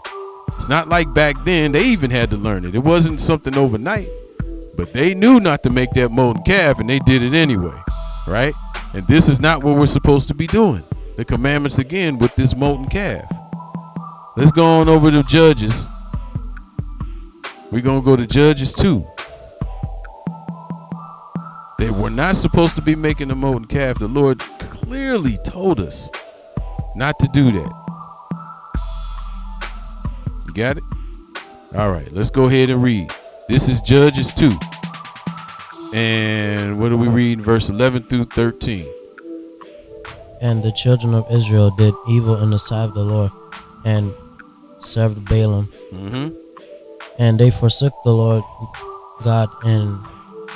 It's not like back then. They even had to learn it. It wasn't something overnight. But they knew not to make that molten calf, and they did it anyway. Right? And this is not what we're supposed to be doing. The commandments again with this molten calf. Let's go on over to Judges. We're going to go to Judges 2. They were not supposed to be making a molten calf. The Lord clearly told us not to do that. You got it? All right, let's go ahead and read. This is Judges 2. And what do we read in verse 11 through 13? And the children of Israel did evil in the sight of the Lord and served Balaam. Mm-hmm. And they forsook the Lord God and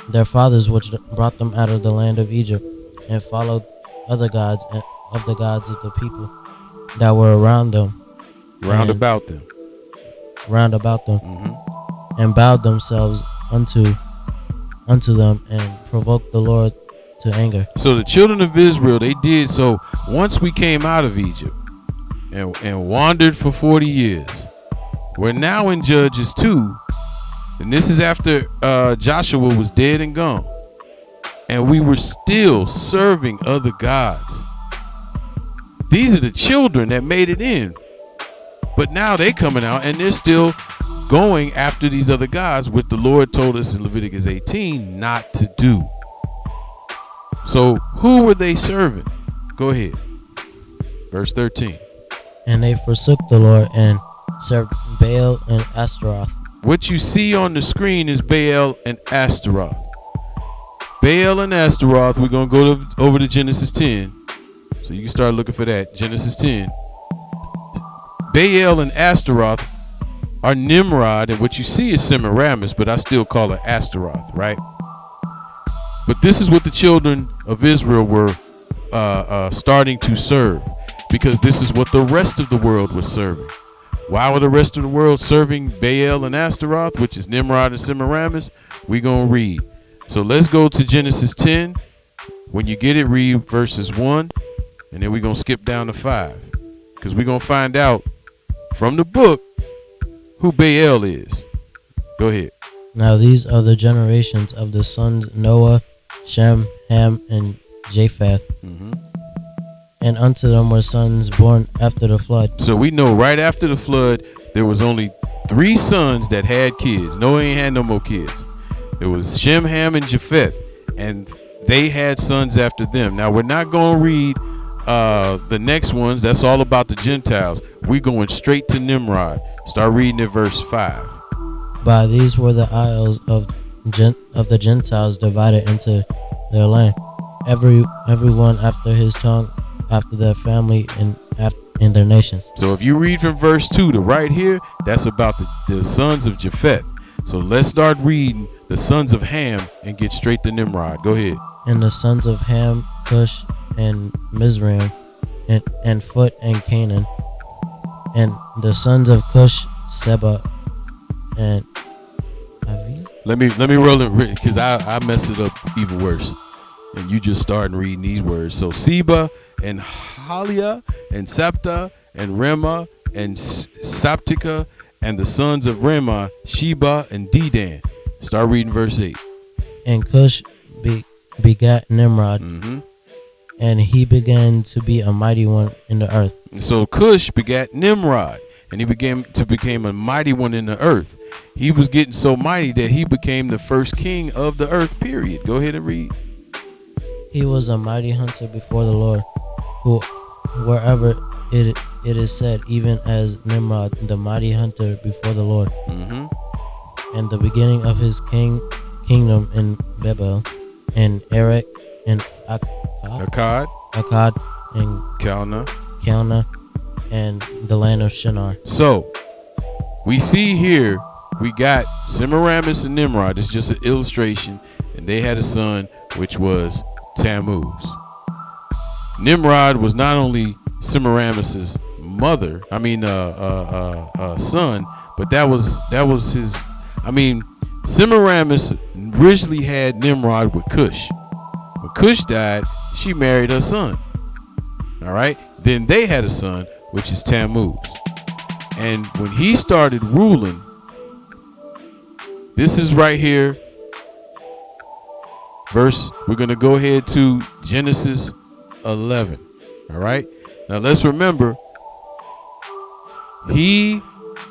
their fathers, which brought them out of the land of Egypt, and followed other gods of the gods of the people that were around them. Round about them. Mm-hmm. And bowed themselves unto them and provoked the Lord to anger. So the children of Israel, they did so once we came out of Egypt and wandered for 40 years. We're now in Judges 2, and this is after Joshua was dead and gone, and we were still serving other gods. These are the children that made it in, but now they coming out and they're still going after these other gods, which the Lord told us in Leviticus 18 not to do. So who were they serving? Go ahead. Verse 13. And they forsook the Lord and served Baal and Ashtaroth. What you see on the screen is Baal and Ashtaroth. Baal and Ashtaroth, we're going to go over to Genesis 10. So you can start looking for that. Genesis 10. Baal and Ashtaroth are Nimrod, and what you see is Semiramis, but I still call it Ashtaroth, right? But this is what the children of Israel were starting to serve, because this is what the rest of the world was serving. Why were the rest of the world serving Baal and Ashtaroth, which is Nimrod and Semiramis? We're going to read. So let's go to Genesis 10. When you get it, read verses 1, and then we're going to skip down to 5, because we're going to find out from the book who Baal is. Go ahead. Now these are the generations of the sons Noah, Shem, Ham, and Japheth. Mm-hmm. And unto them were sons born after the flood. So we know right after the flood, there was only 3 sons that had kids. Noah ain't had no more kids. It was Shem, Ham, and Japheth, and they had sons after them. Now we're not going to read the next ones. That's all about the Gentiles. We're going straight to Nimrod. Start reading at verse 5. By these were the isles of the Gentiles divided into their land, everyone after his tongue, after their family, and in their nations. So if you read from verse 2 to right here, that's about the sons of Japheth. So let's start reading the sons of Ham and get straight to Nimrod. Go ahead. And the sons of Ham, Cush, and Mizraim, and Phut, and Canaan. And the sons of Cush, Seba, and Let me roll it, because I mess it up even worse. And you just starting reading these words. So Seba and Halia and Sapta and Rema and Saptika, and the sons of Rema, Sheba and Dedan. Start reading verse 8. And Cush begat Nimrod, and he began to be a mighty one in the earth. So Cush begat Nimrod, and he became a mighty one in the earth. He was getting so mighty that he became the first king of the earth, period. Go ahead and read. He was a mighty hunter before the Lord, who wherever it is said, even as Nimrod, the mighty hunter before the Lord. And the beginning of his kingdom in Babel, and Erech, and Akkad, and Calneh, and the land of Shinar. So we see here we got Semiramis and Nimrod. It's just an illustration, and they had a son which was Tammuz. Nimrod was not only Semiramis's son, but that was his. Semiramis originally had Nimrod with Cush. When Cush died, she married her son. All right. Then they had a son, which is Tammuz. And when he started ruling, this is right here. We're going to go ahead to Genesis 11. All right. Now let's remember, he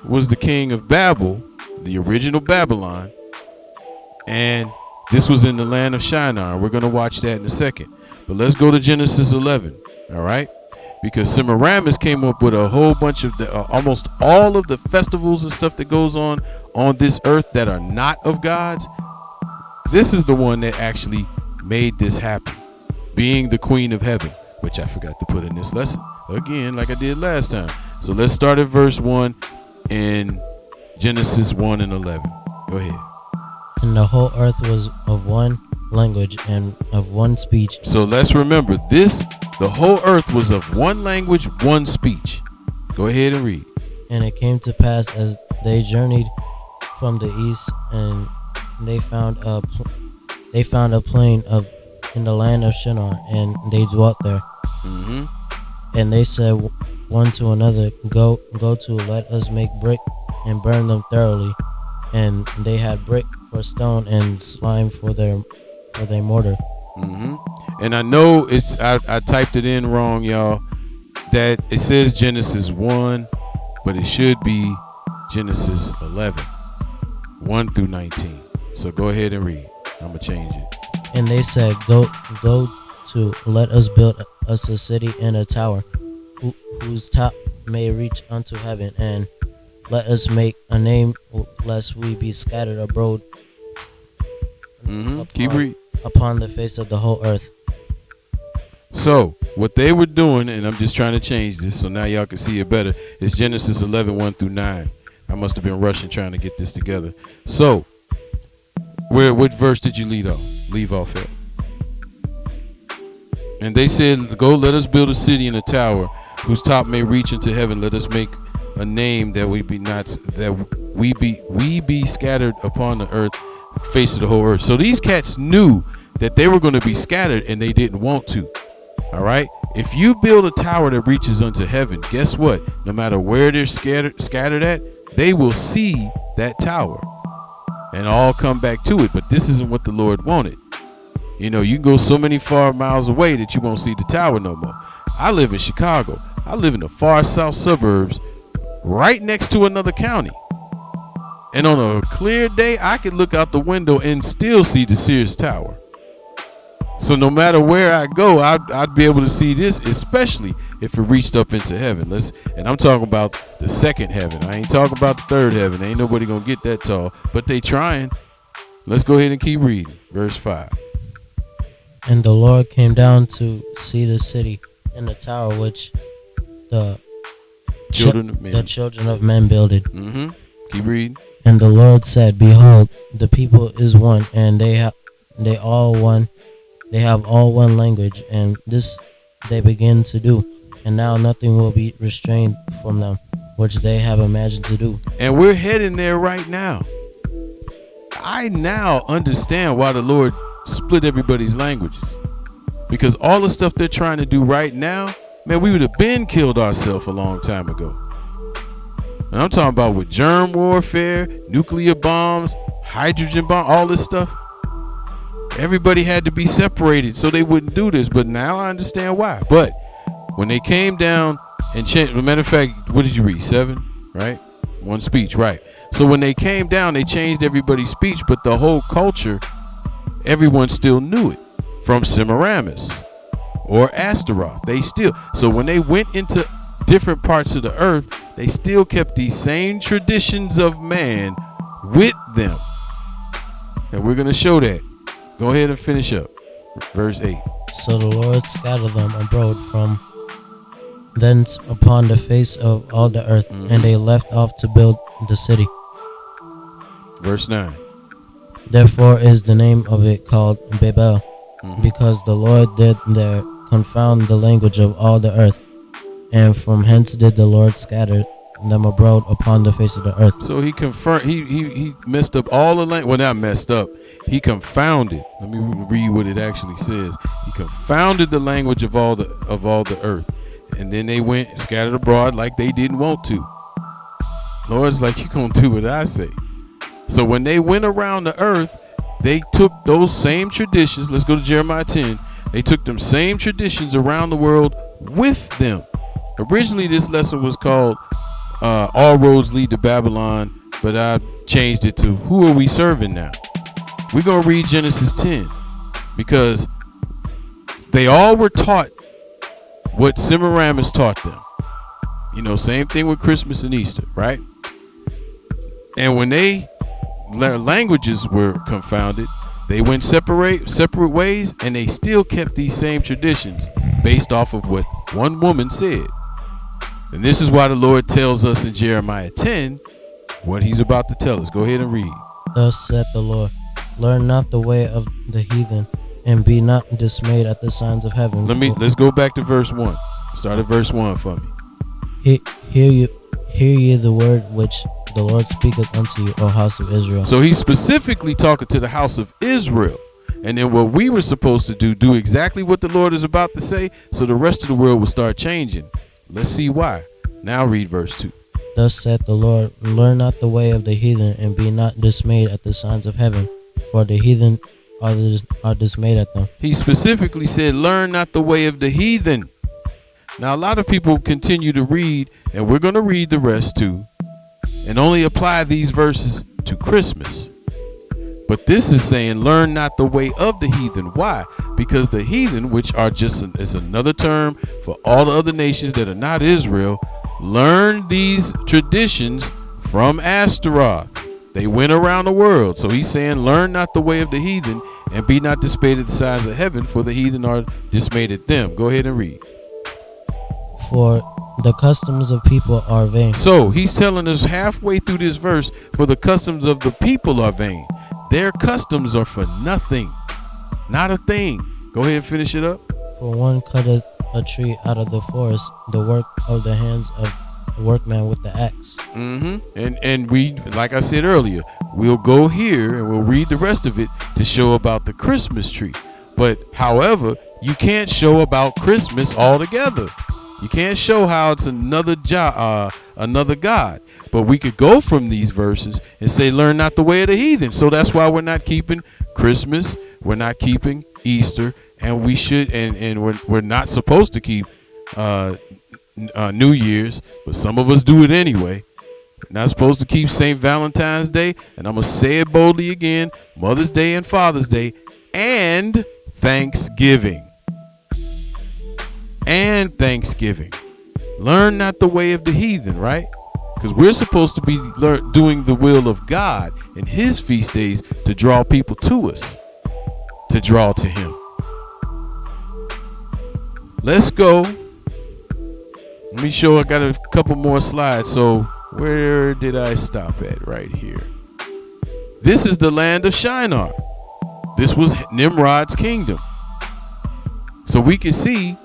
was the king of Babel, the original Babylon. And this was in the land of Shinar. We're going to watch that in a second. But let's go to Genesis 11. All right. Because Semiramis came up with a whole bunch of almost all of the festivals and stuff that goes on this earth that are not of God's. This is the one that actually made this happen, being the queen of heaven, which I forgot to put in this lesson again, like I did last time. So let's start at verse 1 in Genesis 1 and 11. Go ahead. And the whole earth was of one language and of one speech. So let's remember this. The whole earth was of one language, one speech. Go ahead and read. And it came to pass as they journeyed from the east, and they found a plain in the land of Shinar, and they dwelt there. And they said one to another, Go to, let us make brick and burn them thoroughly. And they had brick for stone and slime for their mortar. And I know I typed it in wrong, y'all, that it says Genesis 1, but it should be Genesis 11, 1 through 19. So go ahead and read. I'm going to change it. And they said, Go to, let us build us a city and a tower, whose top may reach unto heaven, and let us make a name, lest we be scattered abroad upon the face of the whole earth. So what they were doing, and I'm just trying to change this so now y'all can see it better, is Genesis 11, 1 through 9. I must have been rushing trying to get this together. So what verse did you leave off at? And they said, Go, let us build a city and a tower, whose top may reach into heaven. Let us make a name that we be scattered upon the earth, face of the whole earth. So these cats knew that they were going to be scattered, and they didn't want to. All right. If you build a tower that reaches unto heaven, guess what? No matter where they're scattered at, they will see that tower and all come back to it. But this isn't what the Lord wanted. You know, you can go so many far miles away that you won't see the tower no more. I live in Chicago. I live in the far south suburbs, right next to another county. And on a clear day, I could look out the window and still see the Sears Tower. So no matter where I go, I'd be able to see this, especially if it reached up into heaven. And I'm talking about the second heaven. I ain't talking about the third heaven. Ain't nobody gonna get that tall, but they trying. Let's go ahead and keep reading. Verse 5. And the Lord came down to see the city and the tower which the children of men builded. Keep reading. And the Lord said, Behold, the people is one, and they have all one language, and this they begin to do, and now nothing will be restrained from them, which they have imagined to do. And we're heading there right now. I now understand why the Lord split everybody's languages, because all the stuff they're trying to do right now, man, we would have been killed ourselves a long time ago. And I'm talking about with germ warfare, nuclear bombs, hydrogen bomb, all this stuff. Everybody had to be separated so they wouldn't do this. But now I understand why. But when they came down and changed, as a matter of fact, what did you read? 7? right? One speech, right? So when they came down, they changed everybody's speech, but the whole culture, everyone still knew it from Semiramis or Astaroth. They still, so when they went into different parts of the earth, they still kept these same traditions of man with them. And we're going to show that. Go ahead and finish up. Verse 8. So the Lord scattered them abroad from thence upon the face of all the earth, and they left off to build the city. Verse 9. Therefore is the name of it called Babel, because the Lord did there confound the language of all the earth, and from hence did the Lord scatter them abroad upon the face of the earth. So he confirmed, he messed up all the language. Well, not messed up. He confounded. Let me read what it actually says. He confounded the language of all the earth. And then they went and scattered abroad like they didn't want to. Lord's like, you gonna do what I say. So when they went around the earth, they took those same traditions. Let's go to Jeremiah 10. They took them same traditions around the world with them. Originally, this lesson was called All Roads Lead to Babylon, but I changed it to Who Are We Serving Now? We're going to read Genesis 10 because they all were taught what Semiramis taught them. You know, same thing with Christmas and Easter, right? And when their languages were confounded, they went separate ways, and they still kept these same traditions based off of what one woman said. And this is why the Lord tells us in Jeremiah 10 what he's about to tell us. Go ahead and read. Thus saith the Lord, learn not the way of the heathen, and be not dismayed at the signs of heaven. Let's go back to verse 1. Start at verse 1 for me. Hear ye the word which the Lord speaketh unto you, O house of Israel. So he's specifically talking to the house of Israel. And then what we were supposed to do exactly what the Lord is about to say, so the rest of the world will start changing. Let's see why. Now read verse 2. Thus saith the Lord, learn not the way of the heathen, and be not dismayed at the signs of heaven, for the heathen are dismayed at them. He specifically said, learn not the way of the heathen. Now, a lot of people continue to read, and we're going to read the rest too, and only apply these verses to Christmas. But this is saying, learn not the way of the heathen. Why? Because the heathen, which are is another term for all the other nations that are not Israel, learned these traditions from Astaroth. They went around the world. So he's saying, learn not the way of the heathen, and be not dismayed at the signs of heaven, for the heathen are dismayed at them. Go ahead and read. For the customs of people are vain. So he's telling us halfway through this verse, for the customs of the people are vain. Their customs are for nothing, not a thing. Go ahead and finish it up. For one cutteth a tree out of the forest, the work of the hands of the workman with the axe. And we, like I said earlier, we'll go here and we'll read the rest of it to show about the Christmas tree. But however, you can't show about Christmas altogether. You can't show how it's another God. But we could go from these verses and say, learn not the way of the heathen. So that's why we're not keeping Christmas. We're not keeping Easter. And we should, and we're not supposed to keep New Year's. But some of us do it anyway. We're not supposed to keep St. Valentine's Day. And I'm going to say it boldly again. Mother's Day and Father's Day. And Thanksgiving. And Thanksgiving. Learn not the way of the heathen, right? Because we're supposed to be doing the will of God in his feast days to draw people to us, to draw to him. Let's go. Let me show. I got a couple more slides. So where did I stop at? Right here. This is the land of Shinar. This was Nimrod's kingdom. So we can see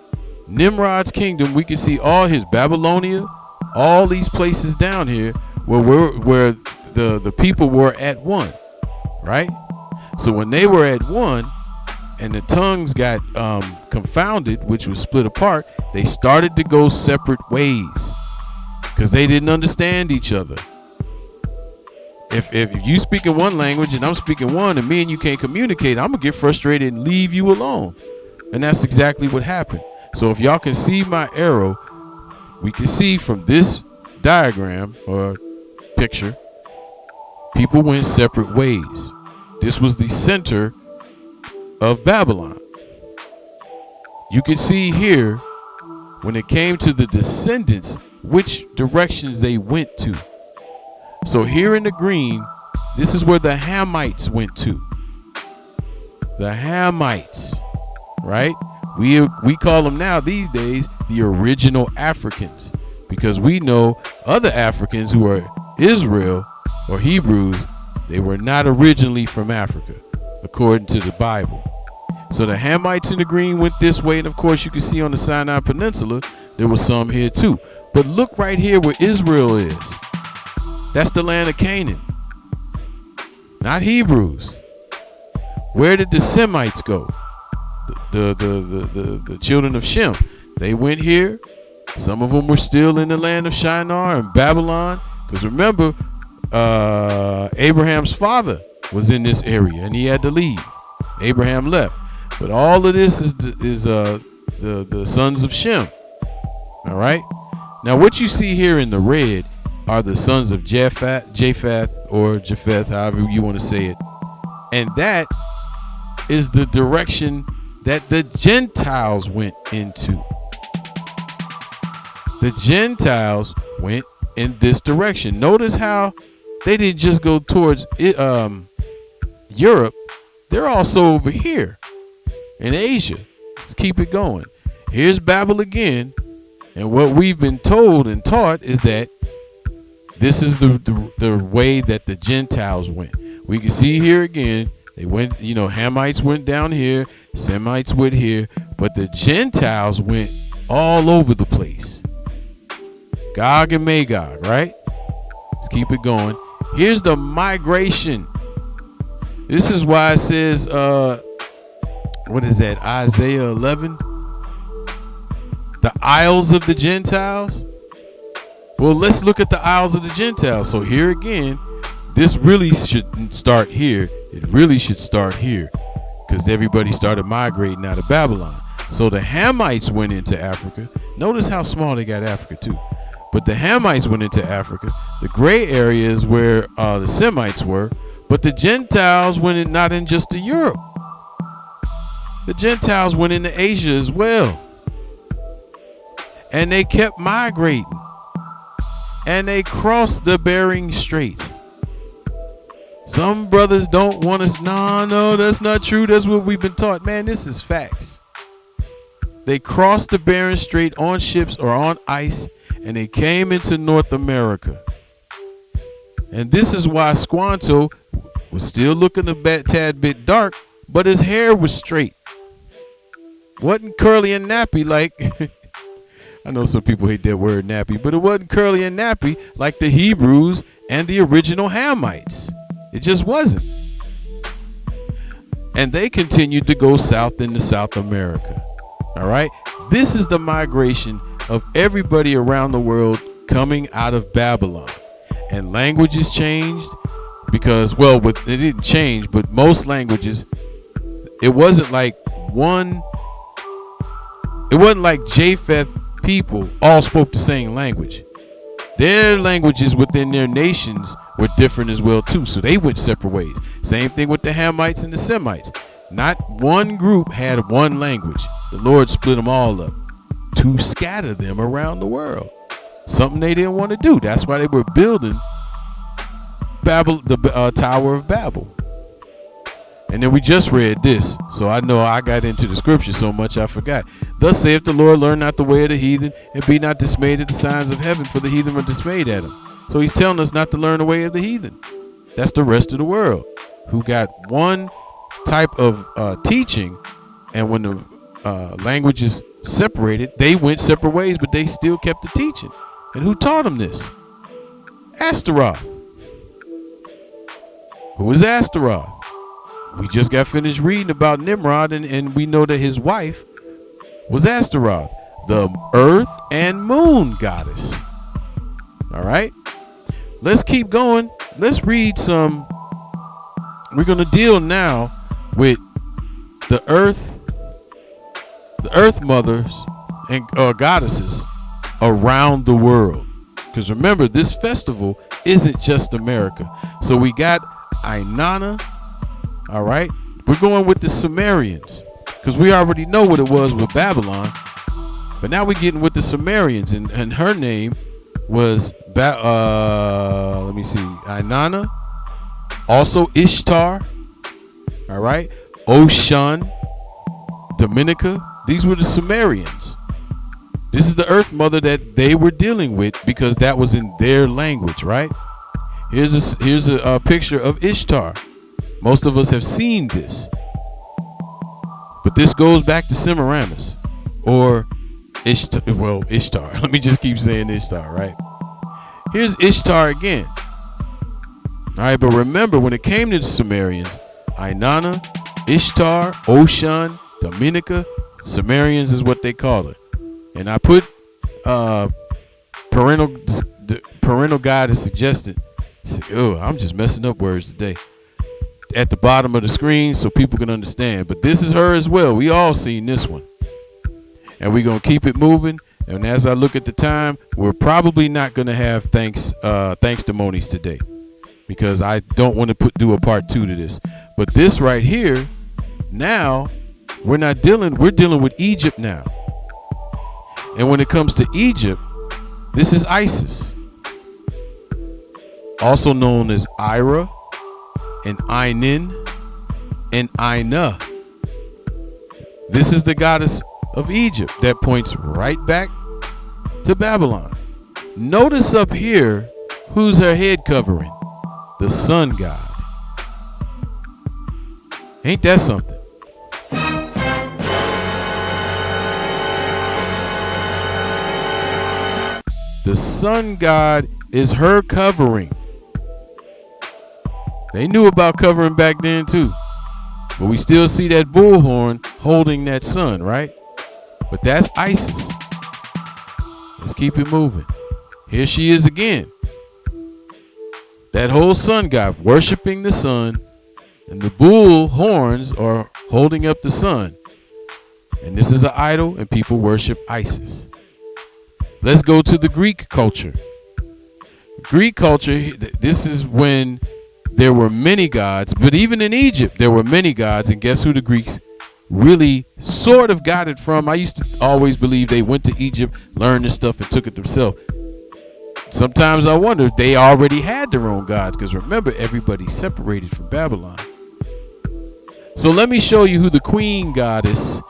Nimrod's kingdom. We can see all his Babylonia, all these places down here where the people were at one, right? So when they were at one and the tongues got confounded, which was split apart, they started to go separate ways because they didn't understand each other. If you speak in one language and I'm speaking one and me and you can't communicate, I'm gonna get frustrated and leave you alone. And that's exactly what happened. So if y'all can see my arrow, we can see from this diagram or picture, people went separate ways. This was the center of Babylon. You can see here when it came to the descendants, which directions they went to. So here in the green, this is where the Hamites went to. The Hamites, right? We call them now these days the original Africans, because we know other Africans who are Israel or Hebrews, they were not originally from Africa, according to the Bible. So the Hamites in the green went this way, and of course you can see on the Sinai Peninsula, there was some here too. But look right here where Israel is. That's the land of Canaan, not Hebrews. Where did the Semites go? The children of Shem. They went here. Some of them were still in the land of Shinar and Babylon. Because remember, Abraham's father was in this area and he had to leave. Abraham left. But all of this is the sons of Shem. All right. Now what you see here in the red are the sons of Japheth, or Japheth, however you want to say it. And that is the direction that the Gentiles went into. The Gentiles went in this direction. Notice how they didn't just go towards Europe. They're also over here in Asia. Let's keep it going. Here's Babel again. And what we've been told and taught is that this is the way that the Gentiles went. We can see here again, they went, Hamites went down here, Semites went here, but the Gentiles went all over the place. Gog and Magog, right? Let's keep it going. Here's the migration. This is why it says, what is that? Isaiah 11? The Isles of the Gentiles. Well, let's look at the Isles of the Gentiles. So here again, this really shouldn't start here. It really should start here, because everybody started migrating out of Babylon. So the Hamites went into Africa. Notice how small they got Africa too. But the Hamites went into Africa. The gray area is where the Semites were. But the Gentiles went in, not in just to Europe. The Gentiles went into Asia as well. And they kept migrating. And they crossed the Bering Straits. Some brothers don't want us. No, that's not true. That's what we've been taught. Man, this is facts. They crossed the Bering Strait on ships or on ice, and they came into North America. And this is why Squanto was still looking a tad bit dark, but his hair was straight. Wasn't curly and nappy like... I know some people hate that word nappy, but it wasn't curly and nappy like the Hebrews and the original Hamites. It just wasn't. And they continued to go south into South America. All right. This is the migration of everybody around the world coming out of Babylon. And languages changed because, well, it didn't change, but most languages, it wasn't like Japheth people all spoke the same language. Their languages within their nations were different as well too, so they went separate ways. Same thing with the Hamites and the Semites. Not one group had one language. The Lord split them all up to scatter them around the world. Something they didn't want to do. That's why they were building the Tower of Babel. And then we just read this, so I know I got into the scripture so much I forgot. Thus saith the Lord, learn not the way of the heathen, and be not dismayed at the signs of heaven, for the heathen are dismayed at him. So he's telling us not to learn the way of the heathen. That's the rest of the world, who got one type of teaching, and when the languages separated, they went separate ways, but they still kept the teaching. And who taught them this? Astaroth. Who is Astaroth? We just got finished reading about Nimrod, and we know that his wife was Astaroth, the earth and moon goddess. All right, let's keep going. Let's read some. We're going to deal now with the earth mothers and goddesses around the world. Because remember, this festival isn't just America. So we got Inanna. All right. We're going with the Sumerians because we already know what it was with Babylon. But now we're getting with the Sumerians. And her name was, let me see, Inanna. Also Ishtar. All right. Oshun. Dominica. These were the Sumerians. This is the earth mother that they were dealing with because that was in their language, right? Here's a picture of Ishtar. Most of us have seen this. But this goes back to Semiramis or Ishtar. Well, Ishtar. Let me just keep saying Ishtar, right? Here's Ishtar again. All right, but remember when it came to the Sumerians, Inanna, Ishtar, Oshun, Dominica, Sumerians is what they call it. And I put parental guide is suggested. Oh, I'm just messing up words today. At the bottom of the screen so people can understand. But this is her as well. We all seen this one. And we're going to keep it moving. And as I look at the time, we're probably not going to have testimonies today. Because I don't want to do a part 2 to this. But this right here, now, we're dealing with Egypt now. And when it comes to Egypt, this is Isis, also known as Ira and Inin and Ina. This is the goddess of Egypt that points right back to Babylon. Notice up here, who's her head covering? The sun god. Ain't that something? The sun god is her covering. They knew about covering back then too. But we still see that bullhorn holding that sun, right? But that's Isis. Let's keep it moving. Here she is again. That whole sun god worshiping the sun. And the bull horns are holding up the sun. And this is an idol and people worship Isis. Let's go to the Greek culture. Greek culture, this is when there were many gods, but even in Egypt, there were many gods. And guess who the Greeks really sort of got it from? I used to always believe they went to Egypt, learned this stuff, and took it themselves. Sometimes I wonder if they already had their own gods, because remember, everybody separated from Babylon. So let me show you who the queen goddess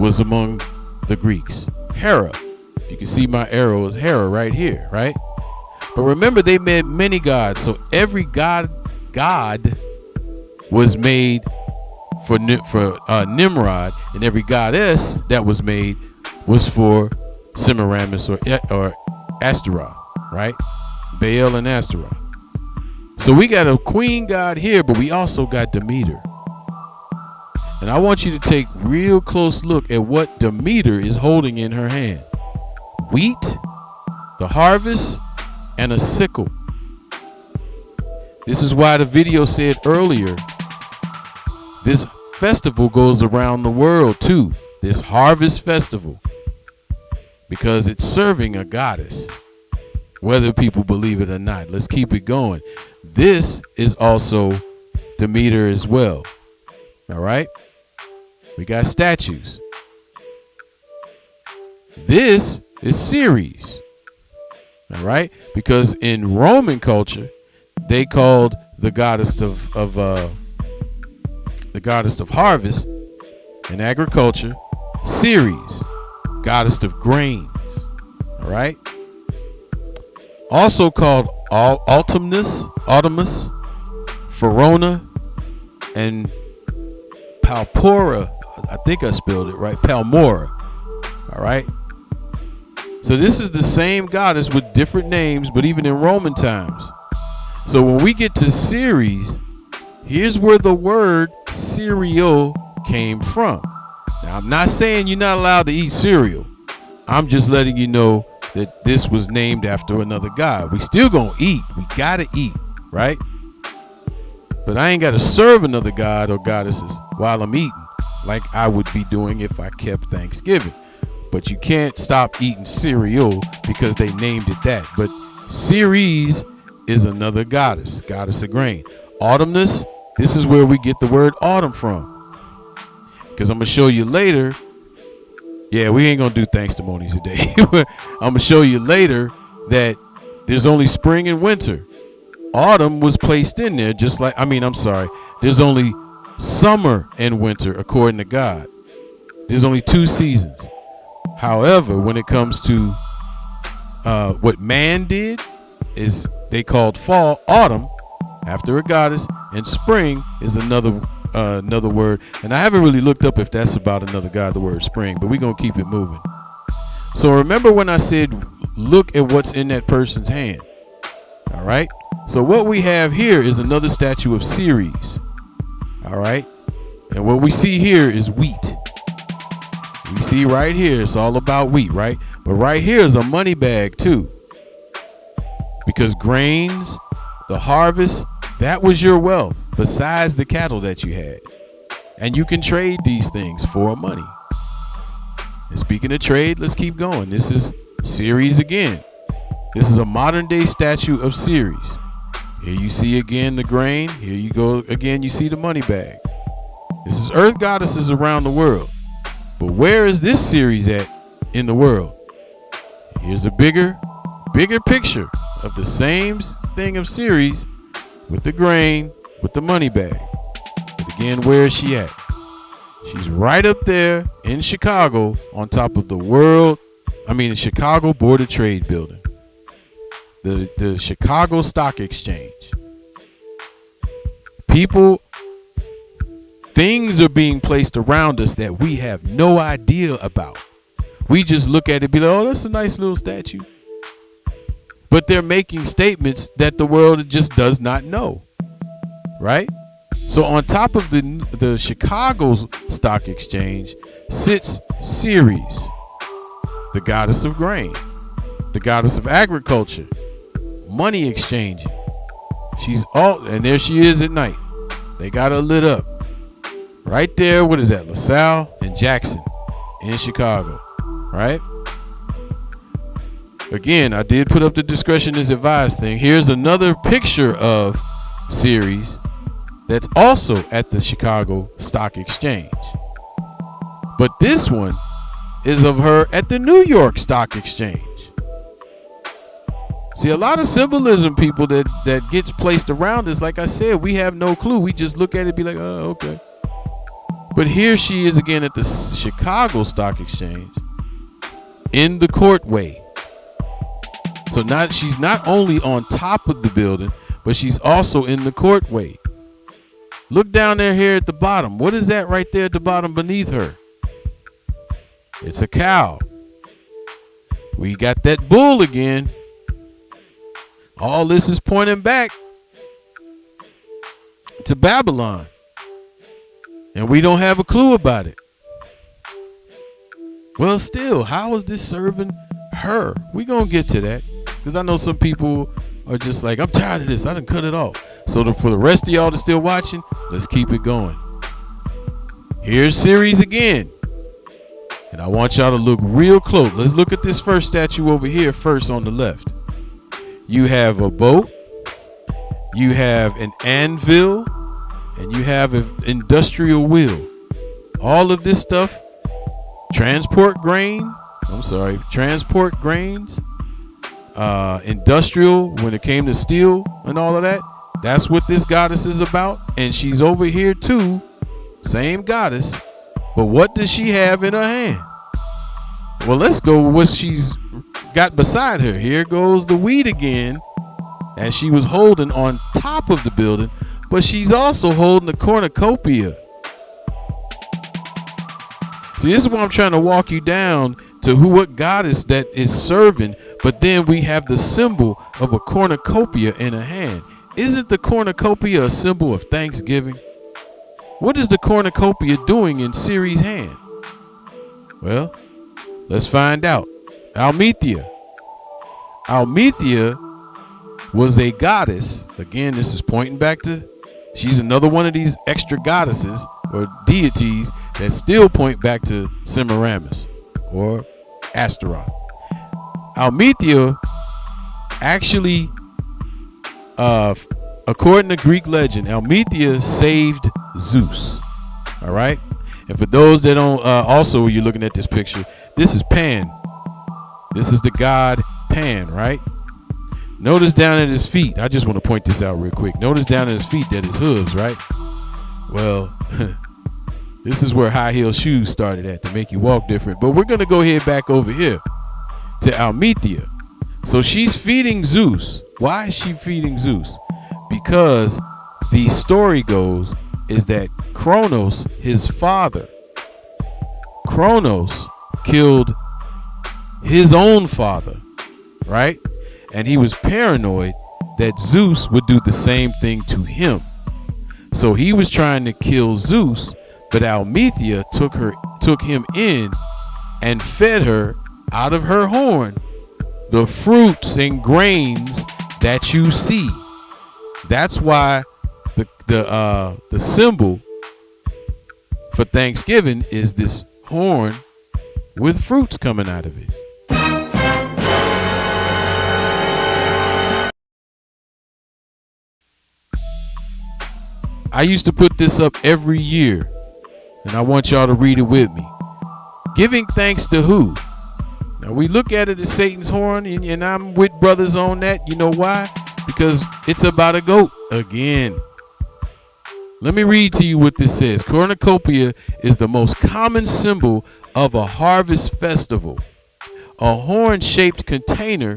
was among the Greeks. Hera. You can see my arrow is Hera right here, right? But remember, they made many gods. So every god was made for Nimrod, and every goddess that was made was for Semiramis or Astaroth, right? Baal and Astaroth. So we got a queen god here, but we also got Demeter. And I want you to take real close look at what Demeter is holding in her hand. Wheat, the harvest, and a sickle. This is why the video said earlier, this festival goes around the world too. This harvest festival. Because it's serving a goddess. Whether people believe it or not. Let's keep it going. This is also Demeter as well. All right. We got statues. This is Ceres. All right, because in Roman culture, they called the goddess of harvest and agriculture Ceres, goddess of grains. All right, also called Artemis, Verona, and Palmora. I think I spelled it right. Palmora. All right. So this is the same goddess with different names, but even in Roman times. So when we get to Ceres, here's where the word cereal came from. Now, I'm not saying you're not allowed to eat cereal. I'm just letting you know that this was named after another god. We still gonna eat. We gotta eat, right? But I ain't gotta serve another god or goddesses while I'm eating, like I would be doing if I kept Thanksgiving. But you can't stop eating cereal because they named it that. But Ceres is another goddess of grain. Autumnus, this is where we get the word autumn from. Because I'm going to show you later. Yeah, we ain't going to do testimonies today. I'm going to show you later that there's only spring and winter. Autumn was placed in there just like, there's only summer and winter according to God. There's only 2 seasons. However, when it comes to what man did, is they called fall autumn after a goddess, and spring is another word. And I haven't really looked up if that's about another god, the word spring, but we're going to keep it moving. So remember when I said, look at what's in that person's hand. All right. So what we have here is another statue of Ceres. All right. And what we see here is wheat. We see right here, it's all about wheat, right? But right here is a money bag too. Because grains, the harvest, that was your wealth besides the cattle that you had. And you can trade these things for money. And speaking of trade, let's keep going. This is Ceres again. This is a modern day statue of Ceres. Here you see again the grain. Here you go again, you see the money bag. This is earth goddesses around the world. But where is this Ceres at in the world? Here's a bigger picture of the same thing of Ceres with the grain, with the money bag. But again, where is she at? She's right up there in Chicago on top of the Chicago Board of Trade building. The Chicago Stock Exchange. Things are being placed around us that we have no idea about. We just look at it and be like, oh, that's a nice little statue. But they're making statements that the world just does not know. Right? So on top of the Chicago Stock Exchange sits Ceres, the goddess of grain, the goddess of agriculture, money exchanging. And there she is at night. They got her lit up. Right there, what is that? LaSalle and Jackson in Chicago, right? Again, I did put up the discretion is advised thing. Here's another picture of Ceres that's also at the Chicago Stock Exchange. But this one is of her at the New York Stock Exchange. See, a lot of symbolism, people, that gets placed around us, like I said, we have no clue. We just look at it and be like, oh, okay. But here she is again at the Chicago Stock Exchange in the courtway. So she's not only on top of the building, but she's also in the courtway. Look down there here at the bottom. What is that right there at the bottom beneath her? It's a cow. We got that bull again. All this is pointing back to Babylon. And we don't have a clue about it. Well, still, how is this serving her? We're going to get to that. Because I know some people are just like, I'm tired of this. I done cut it off. So for the rest of y'all that's still watching, let's keep it going. Here's Ceres again. And I want y'all to look real close. Let's look at this first statue over here first on the left. You have a boat. You have an anvil. And you have an industrial wheel. All of this stuff, transport grains, industrial, when it came to steel and all of that, that's what this goddess is about. And she's over here too, same goddess, but what does she have in her hand? Well, let's go with what she's got beside her. Here goes the wheat again, and she was holding on top of the building. But she's also holding the cornucopia. See, this is why I'm trying to walk you down to what goddess that is serving. But then we have the symbol of a cornucopia in a hand. Isn't the cornucopia a symbol of thanksgiving? What is the cornucopia doing in Ceres' hand? Well, let's find out. Almethea was a goddess. Again, this is pointing back to, she's another one of these extra goddesses or deities that still point back to Semiramis or Astaroth. Almethea actually, according to Greek legend, Almethea saved Zeus. All right. And for those that don't, also, you're looking at this picture, this is Pan. This is the god Pan, right? Notice down at his feet. I just want to point this out real quick. Notice down at his feet that his hooves, right? Well, this is where high heel shoes started at to make you walk different. But we're going to go ahead back over here to Almethea. So she's feeding Zeus. Why is she feeding Zeus? Because the story goes is that Kronos, his father, Kronos killed his own father, right? And he was paranoid that Zeus would do the same thing to him. So he was trying to kill Zeus, but Almethea took him in and fed her out of her horn the fruits and grains that you see. That's why the symbol for Thanksgiving is this horn with fruits coming out of it. I used to put this up every year, and I want y'all to read it with me. Giving thanks to who? Now we look at it as Satan's horn, and I'm with brothers on that. You know why? Because it's about a goat again. Let me read to you what this says. Cornucopia is the most common symbol of a harvest festival. A horn-shaped container,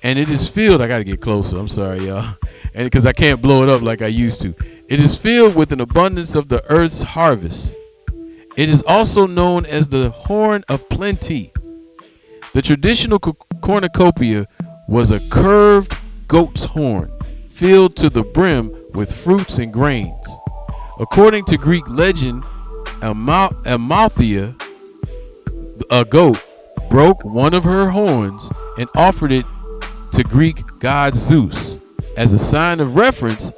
and it is filled. I got to get closer. I'm sorry, y'all. And because I can't blow it up like I used to. It is filled with an abundance of the earth's harvest. It is also known as the horn of plenty. The traditional cornucopia was a curved goat's horn filled to the brim with fruits and grains. According to Greek legend, Amalthea, a goat, broke one of her horns and offered it to Greek god Zeus as a sign of reference.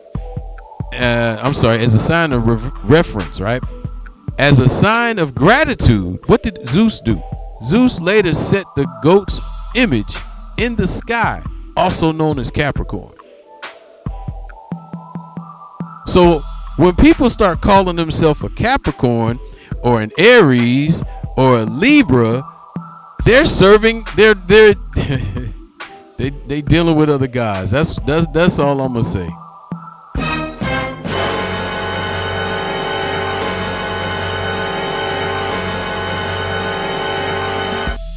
As a sign of reference, right? As a sign of gratitude, what did Zeus do? Zeus later set the goat's image in the sky, also known as Capricorn. So when people start calling themselves a Capricorn or an Aries or a Libra, they're serving they dealing with other guys. That's all I'm gonna say.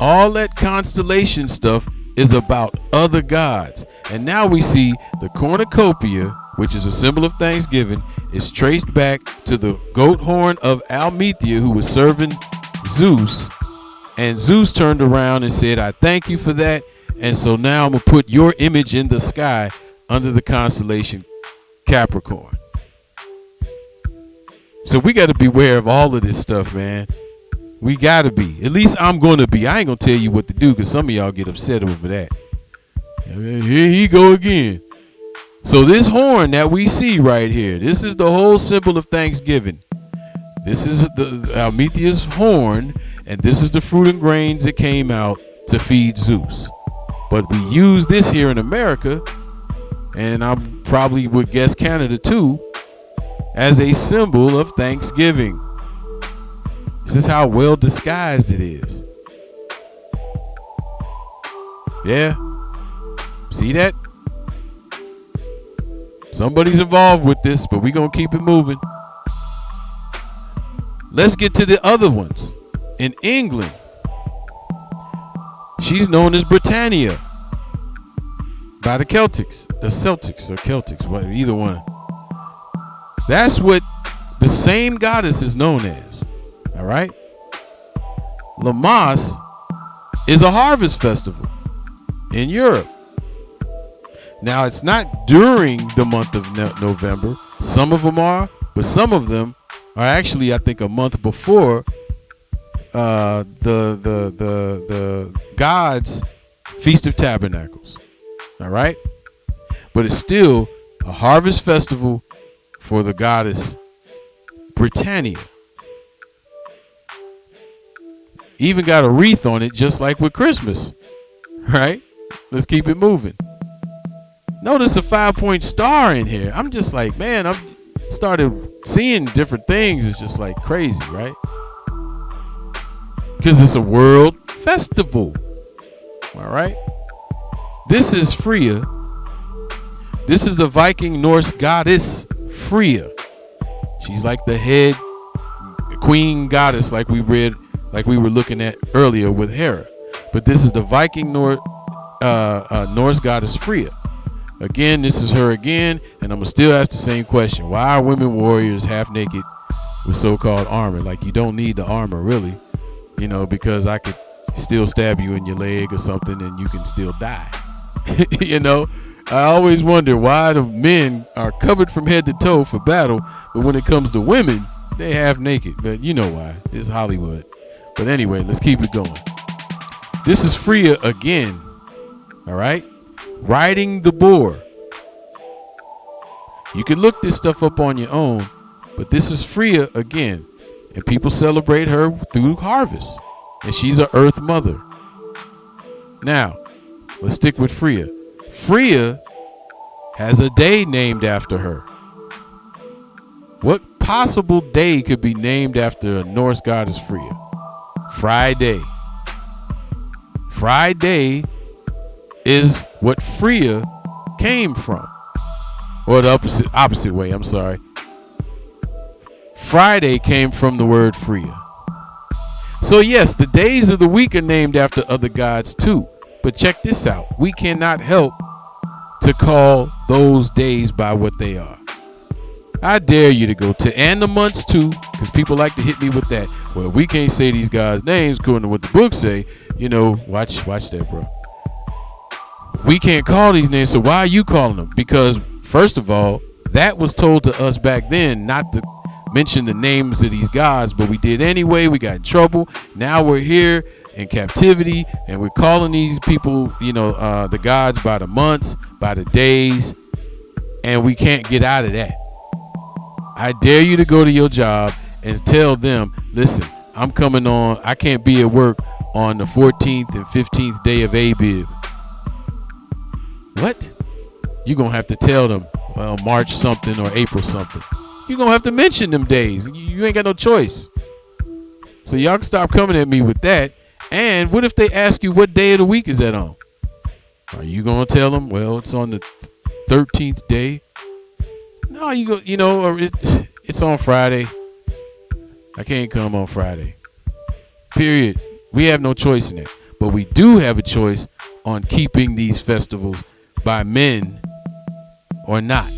All that constellation stuff is about other gods. And now we see the cornucopia, which is a symbol of Thanksgiving, is traced back to the goat horn of Almethea, who was serving Zeus. And Zeus turned around and said, I thank you for that. And so now I'm going to put your image in the sky under the constellation Capricorn. So we got to beware of all of this stuff, man. We got to be. At least I'm going to be. I ain't going to tell you what to do because some of y'all get upset over that. Here he go again. So this horn that we see right here, this is the whole symbol of Thanksgiving. This is the Almethea's horn, and this is the fruit and grains that came out to feed Zeus. But we use this here in America, and I probably would guess Canada too, as a symbol of Thanksgiving. This is how well disguised it is. Yeah. See that? Somebody's involved with this, but we're going to keep it moving. Let's get to the other ones. In England, she's known as Britannia by the Celtics. The Celtics or Celtics, either one. That's what the same goddess is known as. All right. Lammas is a harvest festival in Europe. Now, it's not during the month of November. Some of them are, but some of them are actually, I think, a month before the God's Feast of Tabernacles. All right. But it's still a harvest festival for the goddess Britannia. Even got a wreath on it, just like with Christmas. Right? Let's keep it moving. Notice a 5-point star in here. I'm just like, man, I'm started seeing different things. It's just like crazy, right? Because it's a world festival. All right. This is Freya. This is the Viking Norse goddess Freya. She's like the head queen goddess, like we were looking at earlier with Hera. But this is the Viking Norse goddess Freya. Again, this is her again, and I'm gonna still ask the same question: why are women warriors half naked with so-called armor? Like, you don't need the armor, really, because I could still stab you in your leg or something, and you can still die. I always wonder why the men are covered from head to toe for battle, but when it comes to women, they half naked. But you know why? It's Hollywood. But anyway, let's keep it going. This is Freya again. All right. Riding the boar. You can look this stuff up on your own, but this is Freya again, and people celebrate her through harvest, and she's an earth mother. Now, let's stick with Freya. Freya has a day named after her. What possible day could be named after a Norse goddess Freya? Friday. Friday is what Freya came from. Or the opposite way, I'm sorry. Friday came from the word Freya. So yes, the days of the week are named after other gods too. But check this out. We cannot help to call those days by what they are. I dare you to go to, and the months too, because people like to hit me with that. Well, we can't say these guys' names according to what the books say. Watch that, bro. We can't call these names, so why are you calling them? Because, first of all, that was told to us back then not to mention the names of these gods, but we did anyway. We got in trouble. Now we're here in captivity, and we're calling these people, the gods by the months, by the days, and we can't get out of that. I dare you to go to your job and tell them, listen, I'm coming on. I can't be at work on the 14th and 15th day of Abib. What? You're going to have to tell them, well, March something or April something. You're going to have to mention them days. You ain't got no choice. So y'all can stop coming at me with that. And what if they ask you what day of the week is that on? Are you going to tell them, well, it's on the 13th day? No, you go, or it's on Friday. I can't come on Friday. Period. We have no choice in that. But we do have a choice on keeping these festivals by men or not.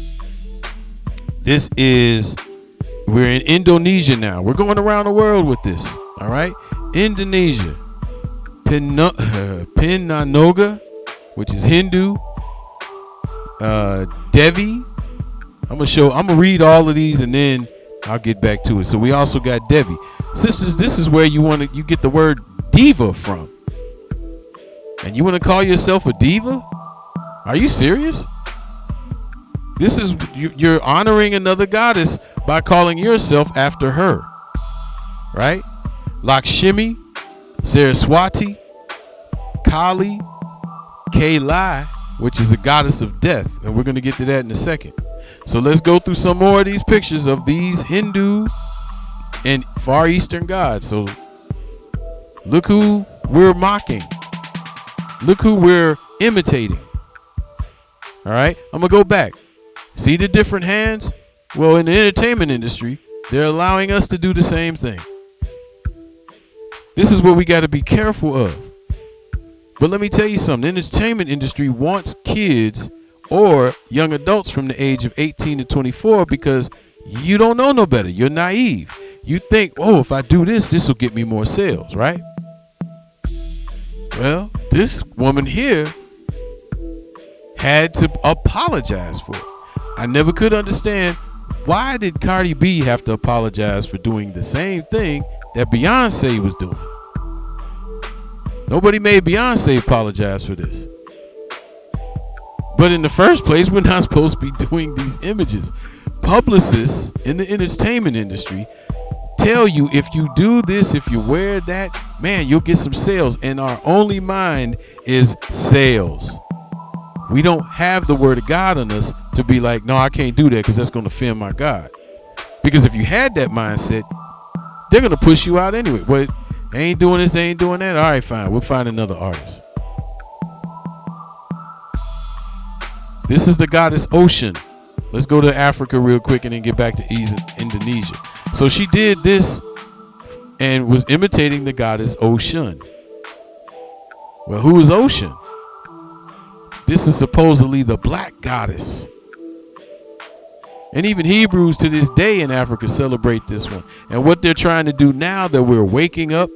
We're in Indonesia now. We're going around the world with this. All right. Indonesia. Pinanoga, which is Hindu. Devi. I'm gonna read all of these and then I'll get back to it. So we also got Devi. Sisters, this is where you get the word diva from. And you want to call yourself a diva? Are you serious? This is, you're honoring another goddess by calling yourself after her. Right? Lakshmi, Saraswati, Kali, Kali, which is a goddess of death. And we're going to get to that in a second. So let's go through some more of these pictures of these Hindu and Far Eastern gods. So look who we're mocking. Look who we're imitating. All right, I'm going to go back. See the different hands? Well, in the entertainment industry, they're allowing us to do the same thing. This is what we got to be careful of. But let me tell you something. The entertainment industry wants kids or young adults from the age of 18 to 24 because you don't know no better. You're naive. You think, oh, if I do this will get me more sales, right? Well, this woman here had to apologize for it. I never could understand, why did Cardi B have to apologize for doing the same thing that Beyonce was doing? Nobody made Beyonce apologize for this. But in the first place, we're not supposed to be doing these images. Publicists in the entertainment industry tell you if you do this, if you wear that, man, you'll get some sales. And our only mind is sales. We don't have the word of God in us to be like, no, I can't do that because that's going to offend my God. Because if you had that mindset, they're going to push you out anyway. But they ain't doing this, they ain't doing that. All right, fine. We'll find another artist. This is the goddess Ocean. Let's go to Africa real quick and then get back to Indonesia. So she did this and was imitating the goddess Ocean. Well, who is Ocean? This is supposedly the black goddess. And even Hebrews to this day in Africa celebrate this one. And what they're trying to do now that we're waking up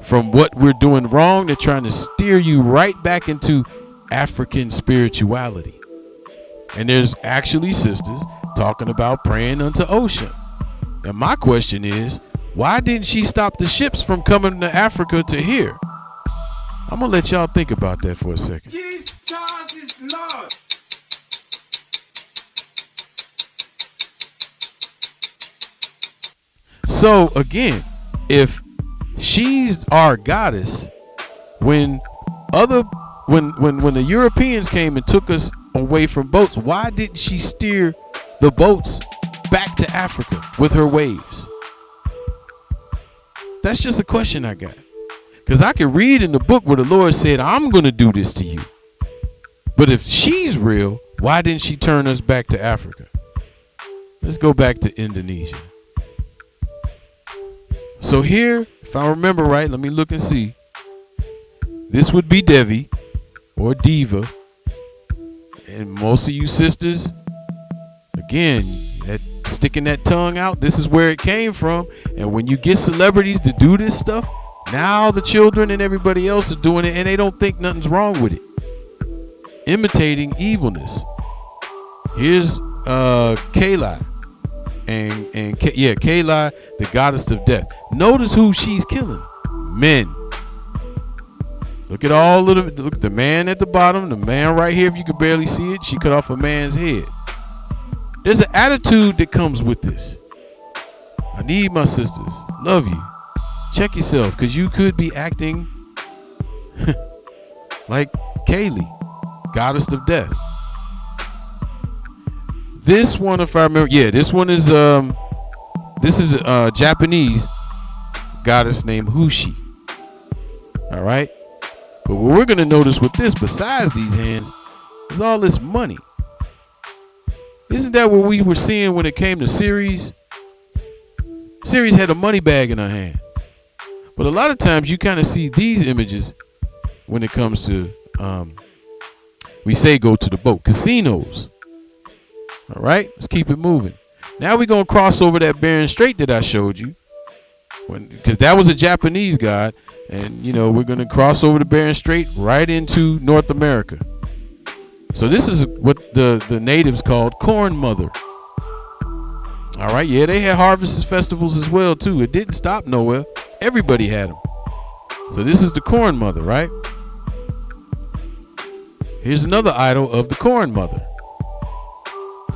from what we're doing wrong, they're trying to steer you right back into African spirituality. And there's actually sisters talking about praying unto Ocean. Now my question is, why didn't she stop the ships from coming to Africa to here? I'm gonna let y'all think about that for a second. Jesus is Lord. So again, if she's our goddess, when the Europeans came and took us away from boats, why didn't she steer the boats back to Africa with her waves? That's just a question I got. Because I can read in the book where the Lord said, I'm going to do this to you. But if she's real, why didn't she turn us back to Africa? Let's go back to Indonesia. So here, if I remember right, let me look and see. This would be Devi or Diva. And most of you sisters, again, that sticking that tongue out, this is where it came from. And when you get celebrities to do this stuff, now the children and everybody else are doing it and they don't think nothing's wrong with it. Imitating evilness. Here's Kayla. And Kayla, the goddess of death. Notice who she's killing. Men. Look at all of them. Look at the man at the bottom, the man right here. If you could barely see it, she cut off a man's head. There's an attitude that comes with this. I need my sisters. Love you. Check yourself, because you could be acting like Kaylee, goddess of death. This one, if I remember, this one is Japanese goddess named Hushi. All right. But what we're going to notice with this, besides these hands, is all this money. Isn't that what we were seeing when it came to Ceres? Ceres had a money bag in her hand. But a lot of times you kind of see these images when it comes to, we say go to the boat, casinos. All right, let's keep it moving. Now we're going to cross over that Bering Strait that I showed you. Because that was a Japanese god. And, we're going to cross over the Bering Strait right into North America. So this is what the natives called Corn Mother. All right, yeah, they had harvest festivals as well, too. It didn't stop nowhere. Everybody had them. So this is the Corn Mother, right? Here's another idol of the Corn Mother.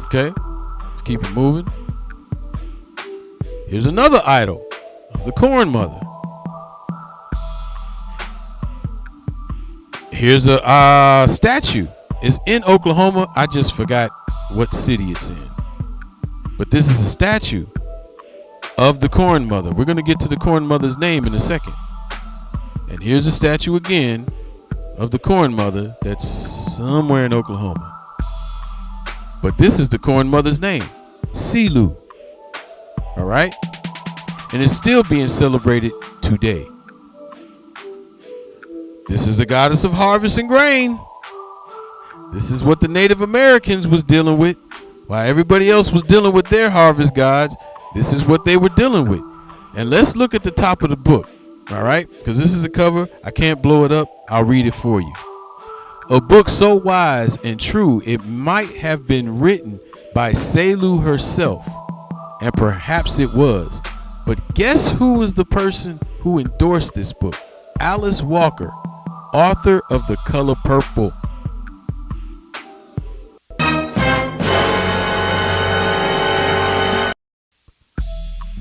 Okay, let's keep it moving. Here's another idol of the Corn Mother. Here's a statue. It's in Oklahoma. I just forgot what city it's in. But this is a statue of the Corn Mother. We're going to get to the Corn Mother's name in a second. And here's a statue again of the Corn Mother that's somewhere in Oklahoma. But this is the Corn Mother's name, Silu. All right? And it's still being celebrated today. This is the goddess of harvest and grain. This is what the Native Americans was dealing with. While everybody else was dealing with their harvest gods, this is what they were dealing with. And let's look at the top of the book. All right? Because this is a cover. I can't blow it up. I'll read it for you. A book so wise and true, it might have been written by Selu herself. And perhaps it was. But guess who was the person who endorsed this book? Alice Walker, author of The Color Purple.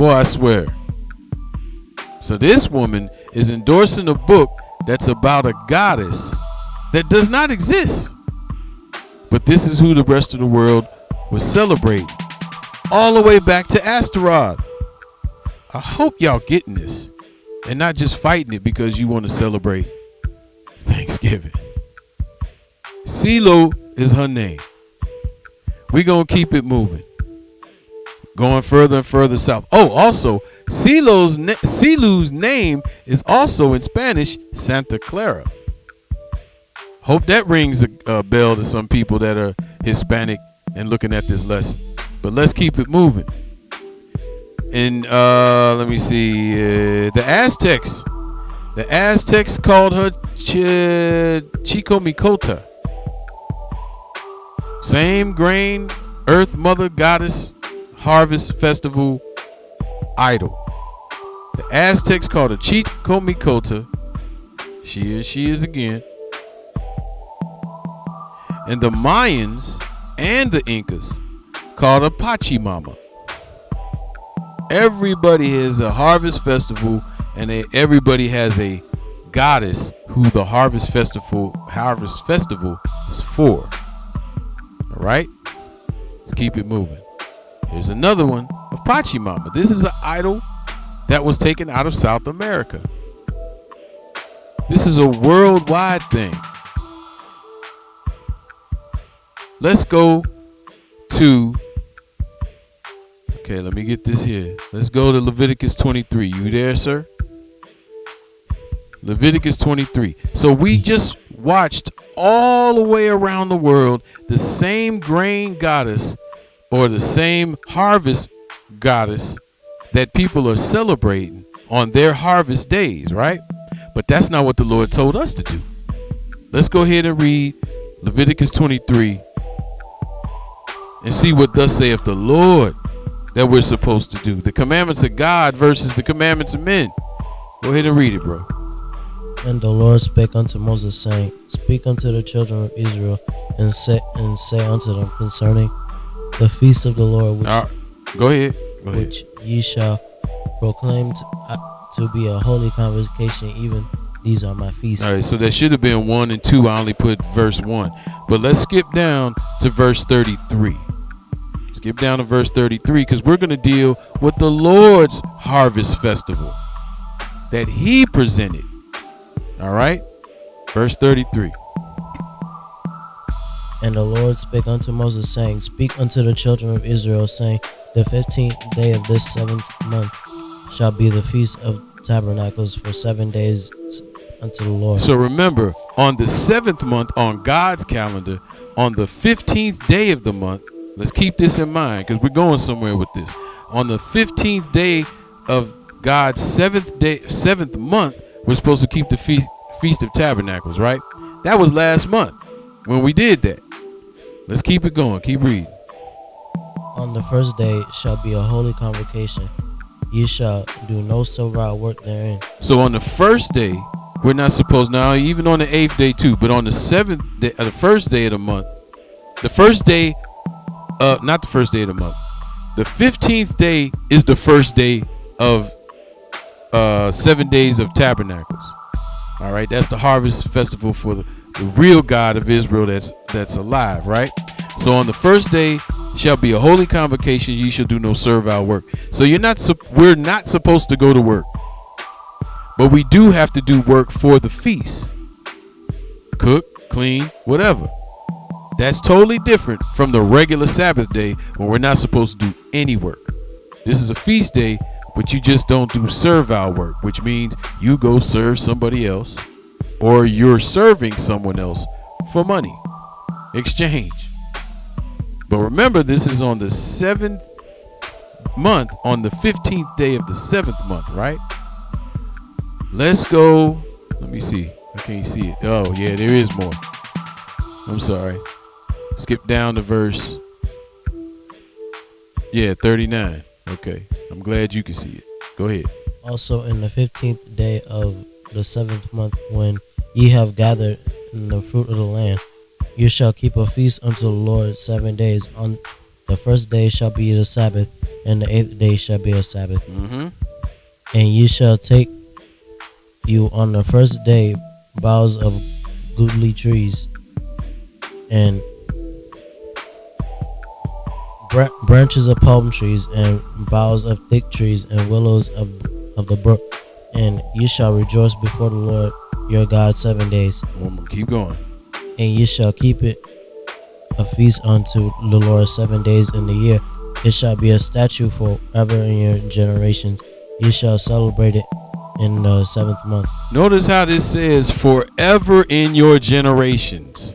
Boy, I swear. So this woman is endorsing a book that's about a goddess that does not exist. But this is who the rest of the world was celebrating. All the way back to Astaroth. I hope y'all getting this. And not just fighting it because you want to celebrate Thanksgiving. CeeLo is her name. We're going to keep it moving. Going further and further south. Oh, also, CeeLo's name is also in Spanish, Santa Clara. Hope that rings a bell to some people that are Hispanic and looking at this lesson. But let's keep it moving. And let me see. The Aztecs. The Aztecs called her Chicomicota. Same grain, earth mother goddess, harvest festival idol. The Aztecs called her Chicomicota. She is again. And the Mayans and the Incas called her Pachamama. Everybody has a harvest festival, and everybody has a goddess who the harvest festival is for. All right, let's keep it moving. There's another one of Pachamama. This is an idol that was taken out of South America. This is a worldwide thing. Let's go to, okay, let me get this here. Let's go to Leviticus 23. You there, sir? Leviticus 23. So we just watched all the way around the world the same grain goddess or the same harvest goddess that people are celebrating on their harvest days, right? But that's not what the Lord told us to do. Let's go ahead and read Leviticus 23 and see what thus saith the Lord that we're supposed to do. The commandments of God versus the commandments of men. Go ahead and read it, bro. And the Lord spake unto Moses, saying, Speak unto the children of Israel, and say unto them concerning the feast of the Lord, which, go ahead. which ye shall proclaim to be a holy convocation, even these are my feasts. All right, so that should have been 1 and 2. I only put verse 1. But let's skip down to verse 33. Skip down to verse 33 because we're going to deal with the Lord's harvest festival that he presented. All right, verse 33. And the Lord spake unto Moses, saying, Speak unto the children of Israel, saying, The 15th day of this 7th month shall be the feast of tabernacles for 7 days unto the Lord. So remember, on the 7th month on God's calendar, on the 15th day of the month, let's keep this in mind because we're going somewhere with this. On the 15th day of God's 7th month, we're supposed to keep the Feast of Tabernacles, right? That was last month when we did that. Let's keep it going. Keep reading. On the first day shall be a holy convocation. Ye shall do no servile work therein. So on the first day, we're not supposed, now even on the 8th day too, but on the 7th day, the first day of the month, the first day, not the first day of the month, the 15th day is the first day of 7 days of tabernacles. All right, that's the harvest festival for the real God of Israel that's alive, right? So on the first day shall be a holy convocation. Ye shall do no servile work. So we're not supposed to go to work, but we do have to do work for the feast. Cook, clean, whatever. That's totally different from the regular Sabbath day when we're not supposed to do any work. This is a feast day, but you just don't do servile work, which means you go serve somebody else or you're serving someone else for money. Exchange. But remember, this is on the 7th month, on the 15th day of the 7th month, right? Let's go. Let me see. I can't see it. Oh, yeah, there is more. I'm sorry. Skip down to verse. Yeah, 39. Okay. I'm glad you can see it. Go ahead. Also in the 15th day of the 7th month, when ye have gathered in the fruit of the land, you shall keep a feast unto the Lord 7 days. On the first day shall be the Sabbath, and the 8th day shall be a Sabbath. Mm-hmm. And ye shall take you on the first day boughs of goodly trees, and branches of palm trees, and boughs of thick trees, and willows of the brook, and ye shall rejoice before the Lord your God 7 days. Keep going. And ye shall keep it a feast unto the Lord 7 days in the year. It shall be a statute forever in your generations. Ye shall celebrate it in the 7th month. Notice how this says forever in your generations.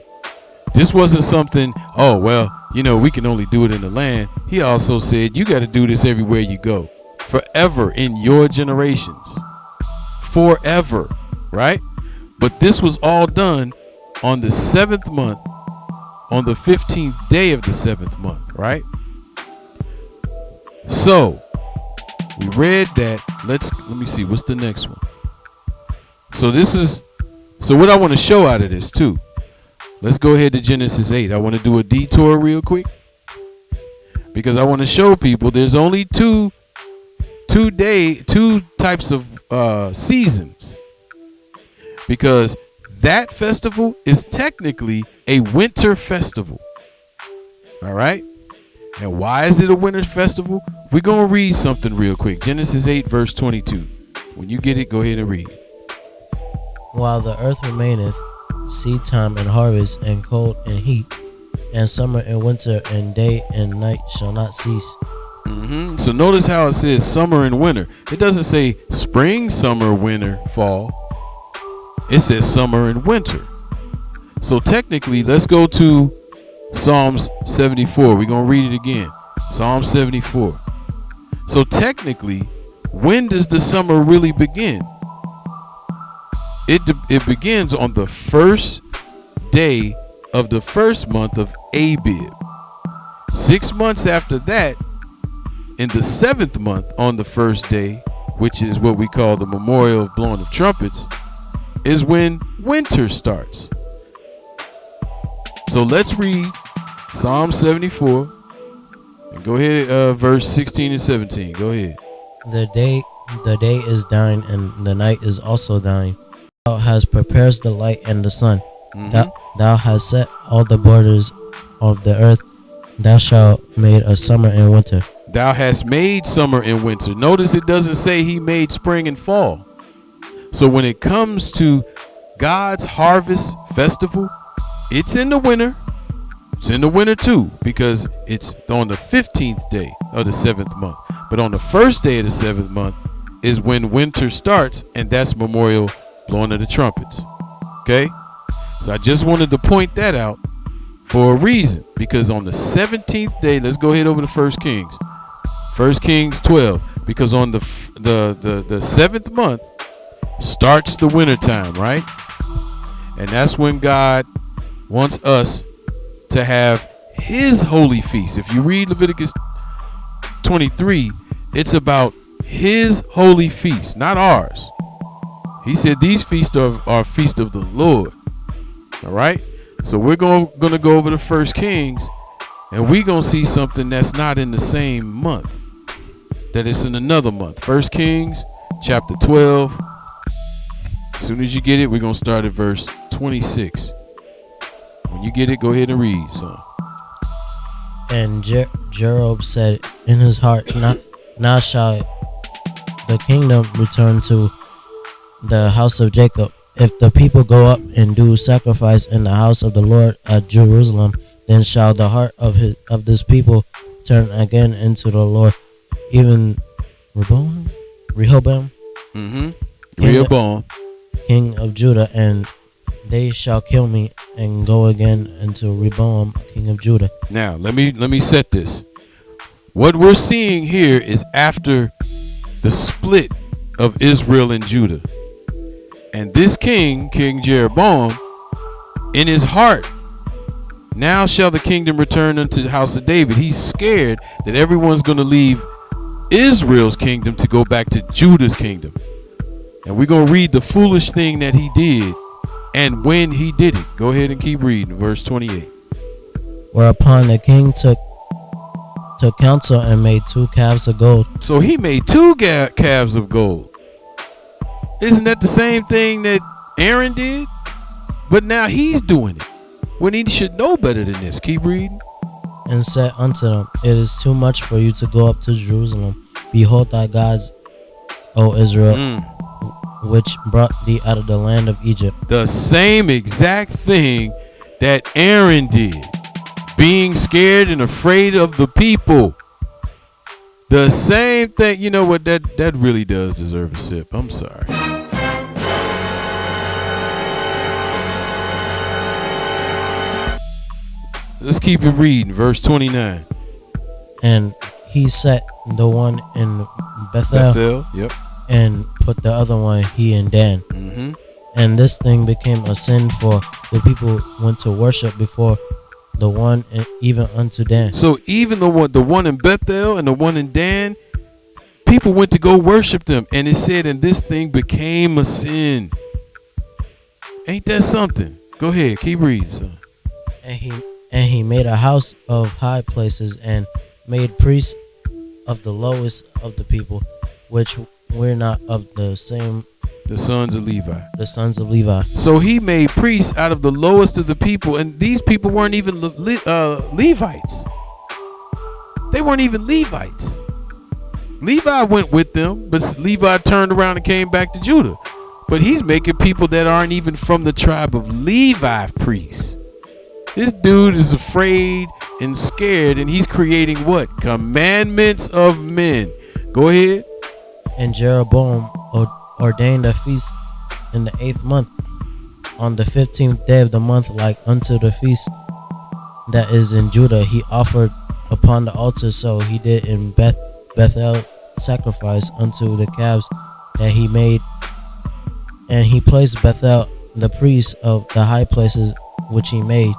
This wasn't something, oh, well, we can only do it in the land. He also said you got to do this everywhere you go. Forever in your generations. Forever, right? But this was all done on the 7th month, on the 15th day of the 7th month, right? So we read that. Let me see, what's the next one? So what I want to show out of this too. Let's go ahead to Genesis 8. I want to do a detour real quick, because I want to show people there's only two types of seasons, because that festival is technically a winter festival. All right. And why is it a winter festival? We're going to read something real quick. Genesis 8 verse 22. When you get it, go ahead and read. While the earth remaineth, seed time and harvest, and cold and heat, and summer and winter, and day and night shall not cease. Mm-hmm. So notice how it says summer and winter. It doesn't say spring, summer, winter, fall. It says summer and winter. So technically, let's go to Psalms 74. We're going to read it again. Psalm 74. So technically, when does the summer really begin? It begins on the first day of the first month of Abib. 6 months after that, in the 7th month, on the first day, which is what we call the memorial of blowing of trumpets, is when winter starts. So let's read Psalm 74 and go ahead, verse 16 and 17. Go ahead. The day is thine, and the night is also thine. Thou hast prepared the light and the sun. Mm-hmm. Thou hast set all the borders of the earth. Thou shalt made a summer and winter. Thou hast made summer and winter. Notice it doesn't say he made spring and fall. So when it comes to God's harvest festival, it's in the winter. It's in the winter too, because it's on the 15th day of the 7th month. But on the first day of the 7th month is when winter starts, and that's memorial blowing of the trumpets. Okay? So I just wanted to point that out for a reason, because on the 17th day, let's go ahead over to 1 Kings. 1 Kings 12, because on the 7th month starts the winter time, right? And that's when God wants us to have his holy feast. If you read Leviticus 23, it's about his holy feast, not ours. He said these feasts are feast of the Lord. All right. So we're going to go over to 1 Kings, and we're going to see something that's not in the same month, that it's in another month. 1 Kings chapter 12. As soon as you get it, we're going to start at verse 26. When you get it, go ahead and read, son. And Jeroboam said in his heart, now shall the kingdom return to the house of Jacob. If the people go up and do sacrifice in the house of the Lord at Jerusalem, then shall the heart of this people turn again into the Lord. Even Rehoboam, Rehoboam, king of Judah, and they shall kill me and go again into Rehoboam, king of Judah. Now let me set this. What we're seeing here is after the split of Israel and Judah. And this King Jeroboam, in his heart, now shall the kingdom return unto the house of David. He's scared that everyone's going to leave Israel's kingdom to go back to Judah's kingdom. And we're going to read the foolish thing that he did and when he did it. Go ahead and keep reading. Verse 28. Whereupon the king took took counsel and made 2 calves of gold. So he made 2 calves of gold. Isn't that the same thing that Aaron did? But now he's doing it when he should know better than this. Keep reading. And said unto them, It is too much for you to go up to Jerusalem. Behold thy gods, O Israel, which brought thee out of the land of Egypt. The same exact thing that Aaron did, being scared and afraid of the people. The same thing. You know what? That really does deserve a sip. I'm sorry. Let's keep it reading. Verse 29. And he set the one in Bethel, yep. and put the other one he in Dan. Mm-hmm. And this thing became a sin, for the people went to worship before the one even unto Dan. So even the one in Bethel and the one in Dan, people went to go worship them. And it said, and this thing became a sin. Ain't that something? Go ahead, keep reading, son. And he made a house of high places, and made priests of the lowest of the people, which were not of the same. The sons of Levi. The sons of Levi. So he made priests out of the lowest of the people, and these people weren't even Levites. They weren't even Levites. Levi went with them, but Levi turned around and came back to Judah. But he's making people that aren't even from the tribe of Levi priests. This dude is afraid and scared, and he's creating what? Commandments of men. Go ahead. And Jeroboam ordained a feast in the 8th month, on the 15th day of the month, like unto the feast that is in Judah. He offered upon the altar, so he did in Bethel sacrifice unto the calves that he made. And he placed Bethel the priests of the high places which he made.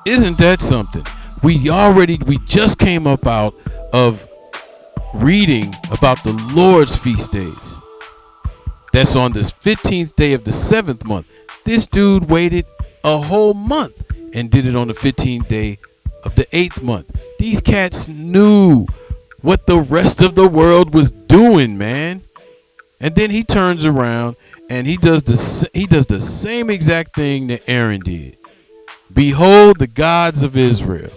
Isn't that something? We just came up out of reading about the Lord's feast days. That's on the 15th day of the 7th month. This dude waited a whole month and did it on the 15th day of the 8th month. These cats knew what the rest of the world was doing, man. And then he turns around and he does the same exact thing that Aaron did. Behold the gods of Israel.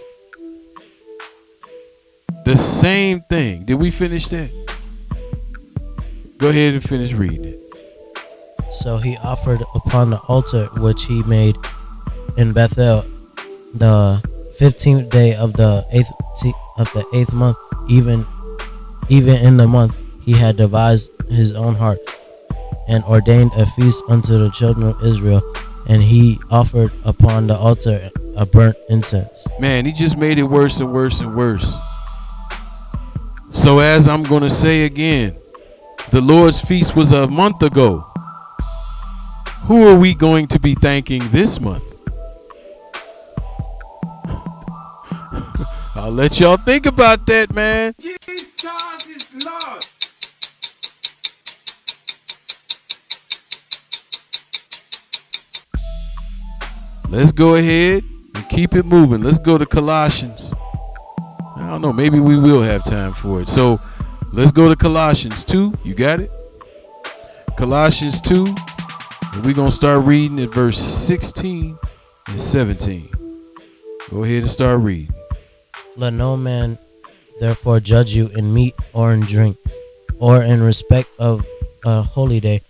The same thing. Did we finish that? Go ahead and finish reading it. So he offered upon the altar which he made in Bethel the 15th day of the 8th month, even in the month he had devised his own heart, and ordained a feast unto the children of Israel. And he offered upon the altar a burnt incense. Man, he just made it worse and worse and worse. So as I'm going to say again, the Lord's feast was a month ago. Who are we going to be thanking this month? I'll let y'all think about that, man. Jesus is Lord. Let's go ahead and keep it moving. Let's go to Colossians. I don't know. Maybe we will have time for it. So let's go to Colossians 2. You got it? Colossians 2. And we're going to start reading at verse 16 and 17. Go ahead and start reading. Let no man therefore judge you in meat or in drink, or in respect of a holy day,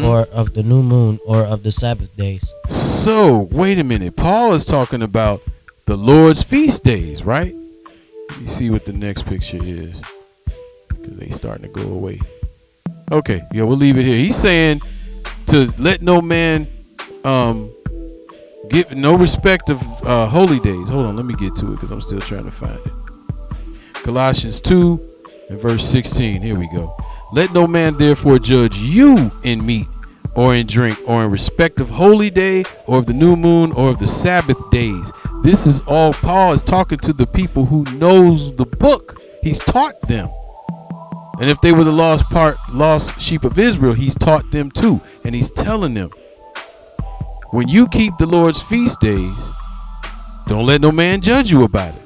or of the new moon, or of the Sabbath days. So, wait a minute. Paul is talking about the Lord's feast days, right? Let me see what the next picture is, because they starting to go away. Okay, yeah, we'll leave it here. He's saying to let no man give no respect of holy days. Hold on, let me get to it because I'm still trying to find it. Colossians 2 and verse 16. Here we go. Let no man therefore judge you in meat or in drink or in respect of holy day or of the new moon or of the Sabbath days. This is all Paul is talking to the people who knows the book. He's taught them. And if they were the lost sheep of Israel, he's taught them too. And he's telling them, when you keep the Lord's feast days, don't let no man judge you about it,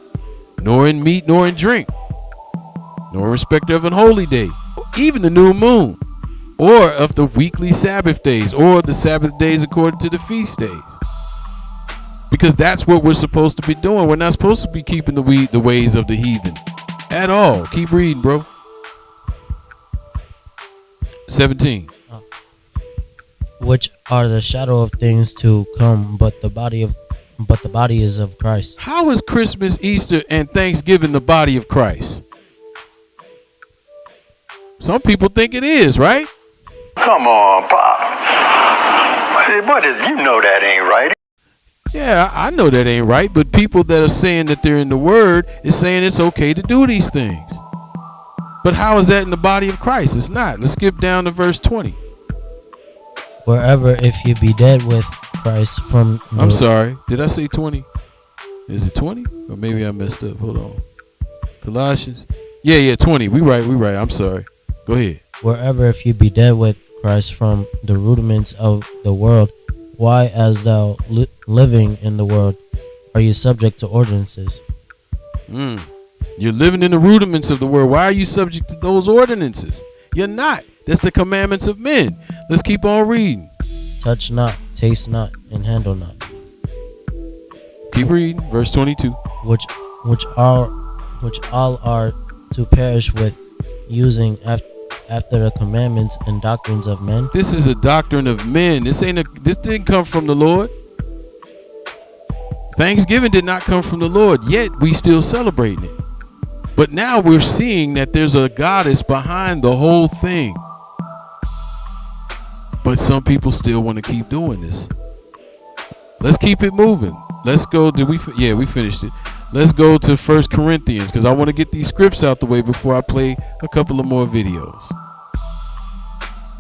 nor in meat, nor in drink, nor respecter of an holy day, even the new moon, or of the weekly Sabbath days, or the Sabbath days according to the feast days. Because that's what we're supposed to be doing. We're not supposed to be keeping the ways of the heathen at all. Keep reading, bro. 17. Which are the shadow of things to come, but the body is of Christ. How is Christmas, Easter, and Thanksgiving the body of Christ? Some people think it is, right? Come on, Pop. What is, you know that ain't right. Yeah, I know that ain't right, but people that are saying that they're in the Word is saying it's okay to do these things. But how is that in the body of Christ? It's not. Let's skip down to verse 20. Wherever if you be dead with Christ from... I'm sorry. Did I say 20? Is it 20? Or maybe I messed up. Hold on. Colossians. Yeah, 20. We right. I'm sorry. Go ahead. Wherever if you be dead with Christ from the rudiments of the world, why as thou living in the world are you subject to ordinances? You're living in the rudiments of the world. Why are you subject to those ordinances? You're not. That's the commandments of men. Let's keep on reading. Touch not, taste not, and handle not. Keep reading. Verse 22. Which all are to perish with using after the commandments and doctrines of men. This is a doctrine of men. This didn't come from the Lord. Thanksgiving did not come from the Lord, yet we still celebrating it. But now we're seeing that there's a goddess behind the whole thing. But some people still want to keep doing this. Let's keep it moving. Let's go. We finished it. Let's go to 1 Corinthians, because I want to get these scripts out the way before I play a couple of more videos.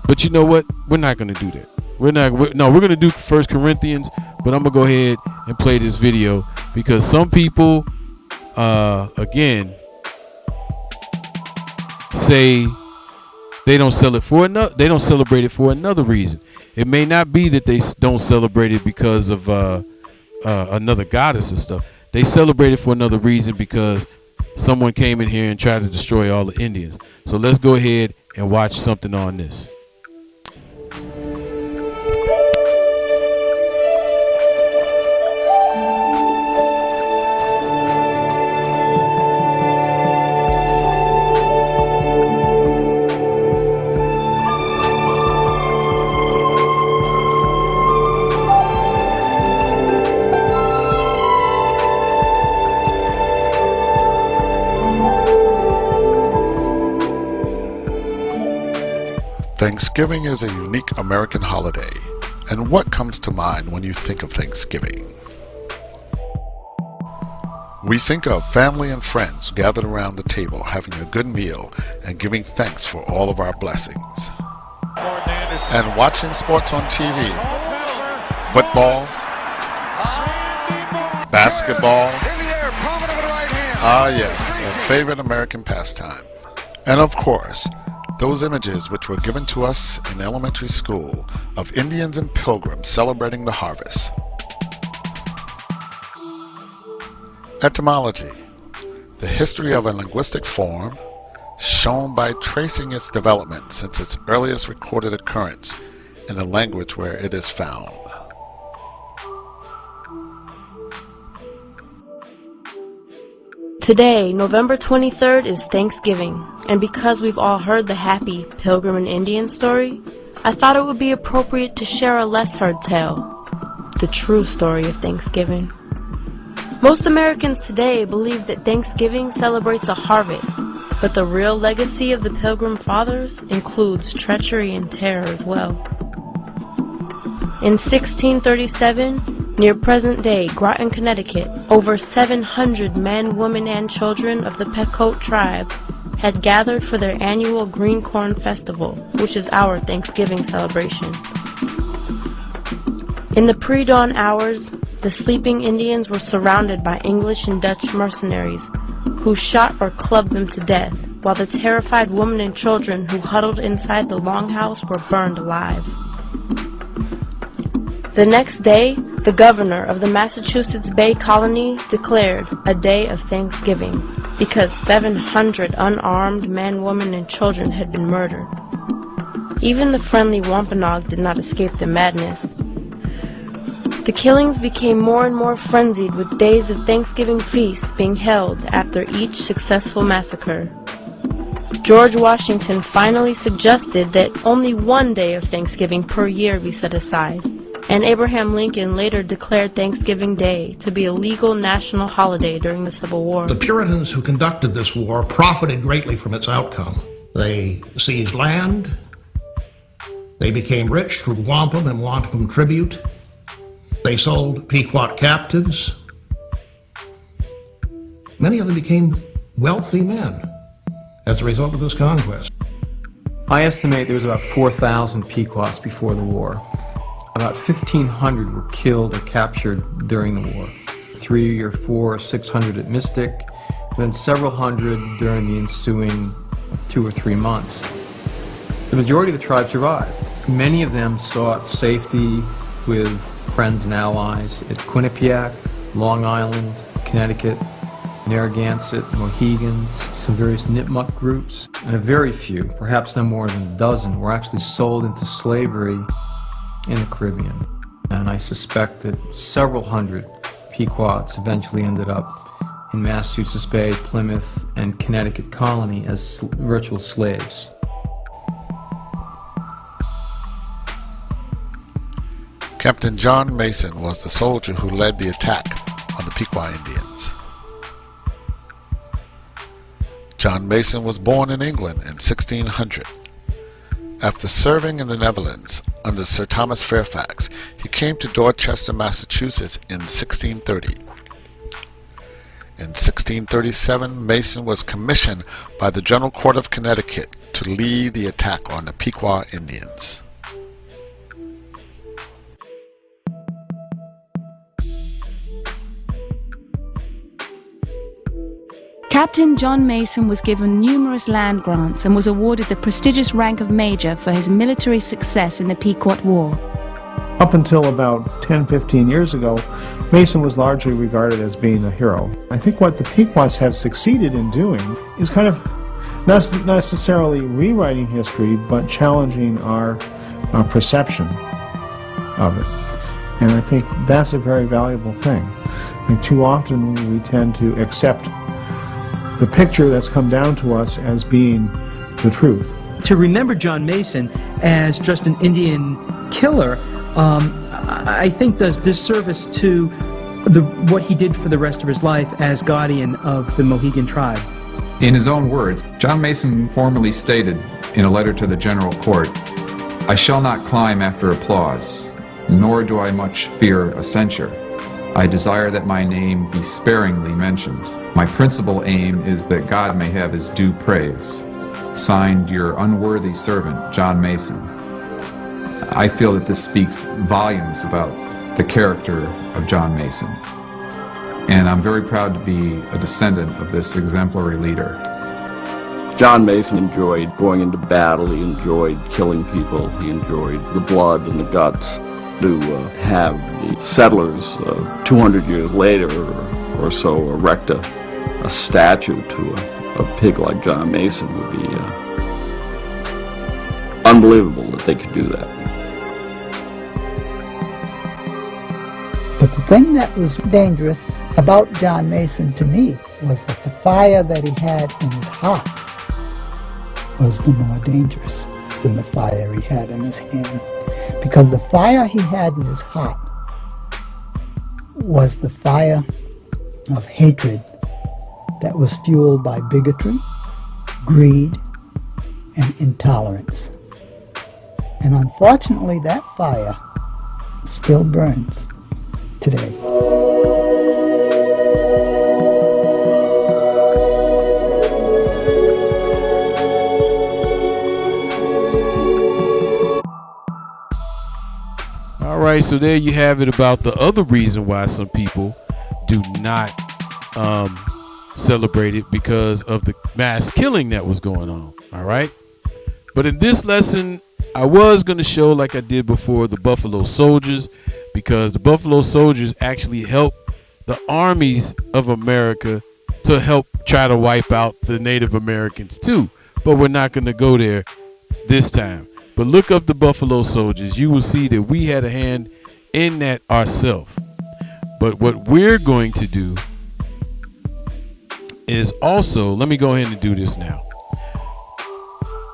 But you know what? We're not going to do that. We're going to do 1 Corinthians, but I'm going to go ahead and play this video because some people, again, say they don't celebrate it for another reason. It may not be that they don't celebrate it because of another goddess and stuff. They celebrate it for another reason because someone came in here and tried to destroy all the Indians. So let's go ahead and watch something on this. Thanksgiving is a unique American holiday. And what comes to mind when you think of Thanksgiving? We think of family and friends gathered around the table having a good meal and giving thanks for all of our blessings. And watching sports on TV. Football. Basketball. Ah yes, a favorite American pastime. And of course, those images which were given to us in elementary school of Indians and pilgrims celebrating the harvest. Etymology, the history of a linguistic form shown by tracing its development since its earliest recorded occurrence in the language where it is found. Today, November 23rd, is Thanksgiving, and because we've all heard the happy Pilgrim and Indian story, I thought it would be appropriate to share a less heard tale, the true story of Thanksgiving. Most Americans today believe that Thanksgiving celebrates a harvest, but the real legacy of the Pilgrim Fathers includes treachery and terror as well. In 1637, near present-day Groton, Connecticut, over 700 men, women, and children of the Pequot tribe had gathered for their annual Green Corn Festival, which is our Thanksgiving celebration. In the pre-dawn hours, the sleeping Indians were surrounded by English and Dutch mercenaries, who shot or clubbed them to death, while the terrified women and children who huddled inside the longhouse were burned alive. The next day, the governor of the Massachusetts Bay Colony declared a day of Thanksgiving because 700 unarmed men, women, and children had been murdered. Even the friendly Wampanoag did not escape the madness. The killings became more and more frenzied, with days of Thanksgiving feasts being held after each successful massacre. George Washington finally suggested that only one day of Thanksgiving per year be set aside, and Abraham Lincoln later declared Thanksgiving Day to be a legal national holiday during the Civil War. The Puritans who conducted this war profited greatly from its outcome. They seized land, they became rich through wampum and wampum tribute, they sold Pequot captives. Many of them became wealthy men as a result of this conquest. I estimate there was about 4,000 Pequots before the war. About 1,500 were killed or captured during the war. 300 or 400 or 600 at Mystic, then several hundred during the ensuing 2 or 3 months. The majority of the tribe survived. Many of them sought safety with friends and allies at Quinnipiac, Long Island, Connecticut, Narragansett, Mohegans, some various Nipmuc groups, and a very few, perhaps no more than a dozen, were actually sold into slavery in the Caribbean. And I suspect that several hundred Pequots eventually ended up in Massachusetts Bay, Plymouth, and Connecticut colony as virtual slaves. Captain John Mason was the soldier who led the attack on the Pequot Indians. John Mason was born in England in 1600. After serving in the Netherlands under Sir Thomas Fairfax, he came to Dorchester, Massachusetts in 1630. In 1637, Mason was commissioned by the General Court of Connecticut to lead the attack on the Pequot Indians. Captain John Mason was given numerous land grants and was awarded the prestigious rank of Major for his military success in the Pequot War. Up until about 10-15 years ago, Mason was largely regarded as being a hero. I think what the Pequots have succeeded in doing is kind of not necessarily rewriting history, but challenging our perception of it. And I think that's a very valuable thing. I think too often we tend to accept the picture that's come down to us as being the truth. To remember John Mason as just an Indian killer, I think does disservice to what he did for the rest of his life as guardian of the Mohegan tribe. In his own words, John Mason formally stated in a letter to the General Court, "I shall not climb after applause, nor do I much fear a censure. I desire that my name be sparingly mentioned. My principal aim is that God may have his due praise. Signed, your unworthy servant, John Mason." I feel that this speaks volumes about the character of John Mason. And I'm very proud to be a descendant of this exemplary leader. John Mason enjoyed going into battle. He enjoyed killing people. He enjoyed the blood and the guts. To have the settlers 200 years later or so erect a statue to a pig like John Mason would be unbelievable that they could do that. But the thing that was dangerous about John Mason to me was that the fire that he had in his heart was the more dangerous than the fire he had in his hand. Because the fire he had in his heart was the fire of hatred that was fueled by bigotry, greed, and intolerance. And unfortunately, that fire still burns today. All right, so there you have it about the other reason why some people do not celebrate it, because of the mass killing that was going on. All right, but in this lesson, I was going to show, like I did before, the Buffalo Soldiers, because the Buffalo Soldiers actually helped the armies of America to help try to wipe out the Native Americans too. But we're not going to go there this time. But look up the Buffalo Soldiers. You will see that we had a hand in that ourselves. But what we're going to do is also, let me go ahead and do this now.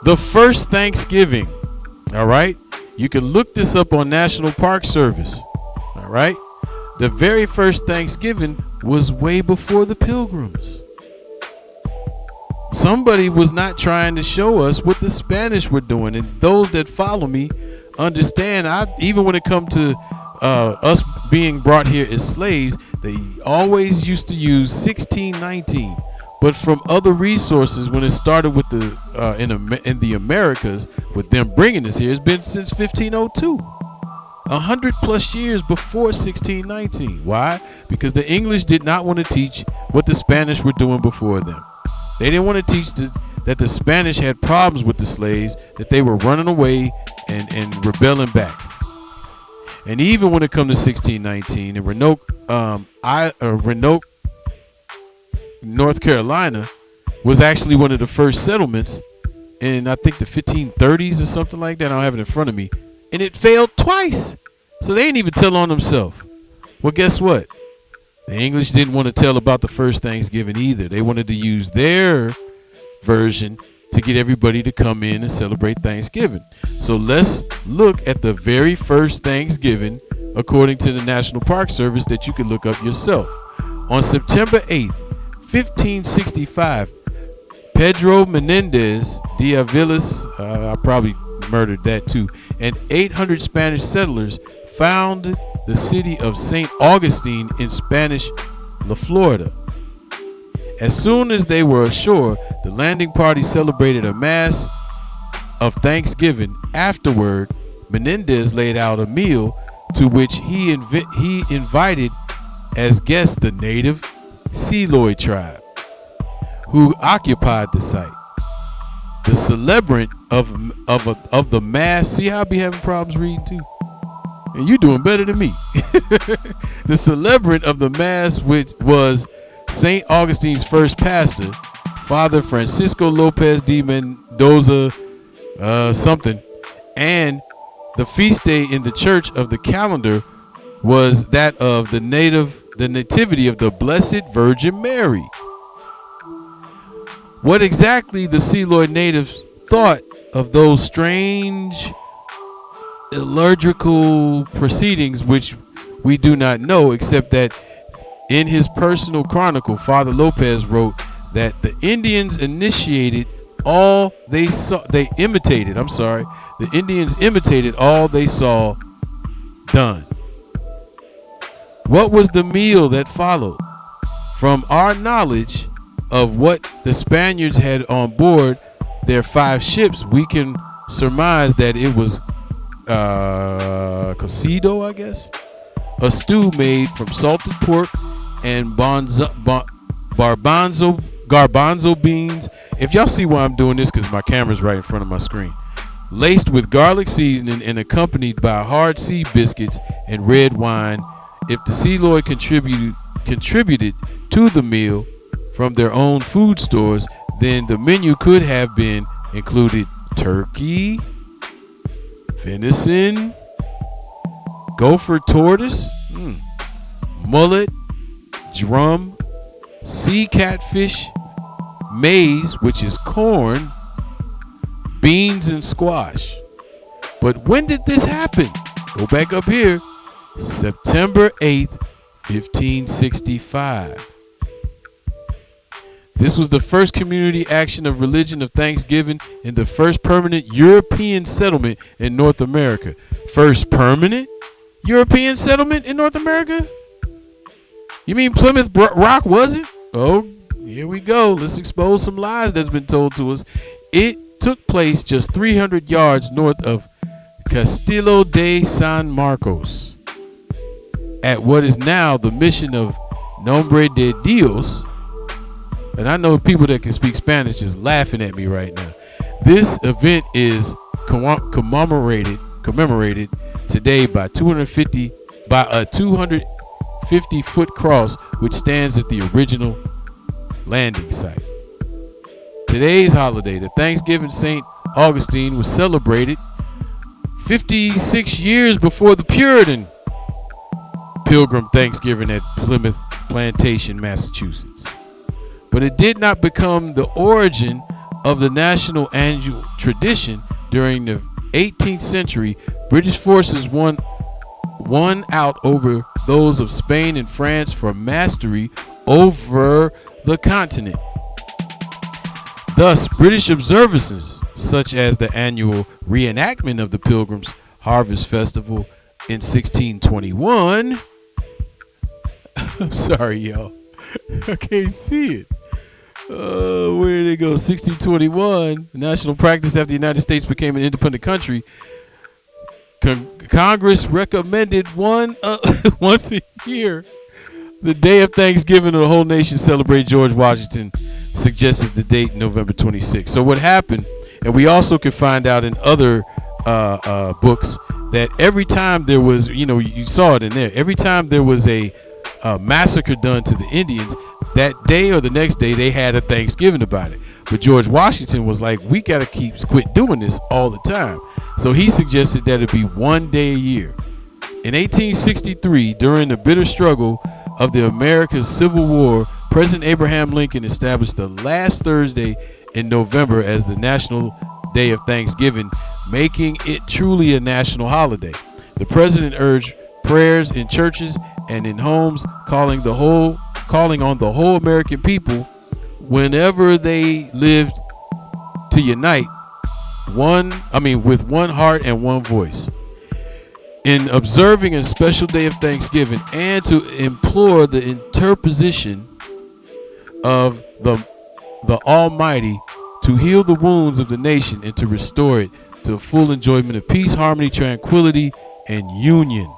The first Thanksgiving, all right? You can look this up on National Park Service, all right? The very first Thanksgiving was way before the Pilgrims. Somebody was not trying to show us what the Spanish were doing. And those that follow me understand, even when it comes to us being brought here as slaves, they always used to use 1619. But from other resources, when it started with the in the Americas, with them bringing us here, it's been since 1502. 100 plus years before 1619. Why? Because the English did not want to teach what the Spanish were doing before them. They didn't want to teach that the Spanish had problems with the slaves, that they were running away and rebelling back. And even when it comes to 1619, in Roanoke, North Carolina, was actually one of the first settlements in, I think, the 1530s or something like that. I don't have it in front of me. And it failed twice. So they didn't even tell on themselves. Well, guess what? The English didn't want to tell about the first Thanksgiving either. They wanted to use their version to get everybody to come in and celebrate Thanksgiving. So let's look at the very first Thanksgiving according to the National Park Service that you can look up yourself. On September 8th, 1565, Pedro Menendez de Aviles, I probably murdered that too, and 800 Spanish settlers founded the city of St. Augustine in Spanish La Florida. As soon as they were ashore, the landing party celebrated a mass of Thanksgiving. Afterward, Menendez laid out a meal to which he invited as guests the native Seloy tribe, who occupied the site. The celebrant of the mass, see how I be having problems reading too? And you doing better than me. The celebrant of the mass, which was St. Augustine's first pastor, Father Francisco Lopez de Mendoza, something, and the feast day in the church of the calendar was that of the nativity of the Blessed Virgin Mary. What exactly the Seloy natives thought of those strange liturgical proceedings, which we do not know, except that in his personal chronicle, Father Lopez wrote that the Indians imitated all they saw done. What was the meal that followed? From our knowledge of what the Spaniards had on board their 5 ships, we can surmise that it was cocido, I guess, a stew made from salted pork and garbanzo beans. If y'all see why I'm doing this, because my camera's right in front of my screen, laced with garlic seasoning and accompanied by hard sea biscuits and red wine. If the Seloy contributed to the meal from their own food stores, then the menu could have been included turkey, venison, gopher tortoise, mullet, drum, sea catfish, maize, which is corn, beans, and squash. But when did this happen? Go back up here. September 8th, 1565. This was the first community action of religion of Thanksgiving and the first permanent European settlement in North America. First permanent European settlement in North America? You mean Plymouth Rock wasn't? Oh, here we go. Let's expose some lies that's been told to us. It took place just 300 yards north of Castillo de San Marcos at what is now the mission of Nombre de Dios. And I know people that can speak Spanish is laughing at me right now. This event is commemorated today by 250 by a 250-foot cross which stands at the original landing site. Today's holiday, the Thanksgiving St. Augustine, was celebrated 56 years before the Puritan Pilgrim Thanksgiving at Plymouth Plantation, Massachusetts. But it did not become the origin of the national annual tradition. During the 18th century, British forces won out over those of Spain and France for mastery over the continent. Thus, British observances, such as the annual reenactment of the Pilgrims' Harvest Festival in 1621. I'm sorry, y'all. I can't see it. Where did it go? 1621, national practice after the United States became an independent country. Congress recommended once a year, the day of Thanksgiving of the whole nation celebrate. George Washington suggested the date November 26th. So what happened, and we also could find out in other books, that every time there was, you saw it in there, every time there was a massacre done to the Indians, that day or the next day they had a Thanksgiving about it. But George Washington was like, we got to quit doing this all the time. So he suggested that it be one day a year. In 1863, during the bitter struggle of the America's Civil War, President Abraham Lincoln established the last Thursday in November as the National Day of Thanksgiving, making it truly a national holiday. The president urged prayers in churches and in homes, calling on the whole American people, whenever they lived, to unite with one heart and one voice in observing a special day of Thanksgiving, and to implore the interposition of the Almighty to heal the wounds of the nation and to restore it to a full enjoyment of peace, harmony, tranquility, and union.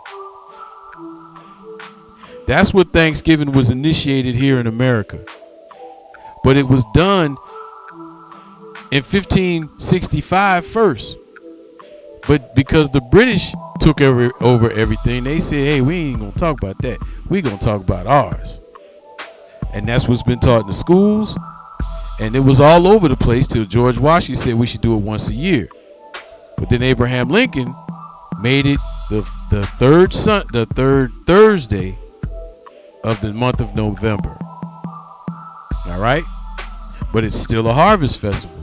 That's what Thanksgiving was initiated here in America. But it was done in 1565 first. But because the British took over everything, they said, hey, we ain't going to talk about that. We're going to talk about ours. And that's what's been taught in the schools. And it was all over the place till George Washington said we should do it once a year. But then Abraham Lincoln made it the third Thursday of the month of November. All right? But it's still a harvest festival.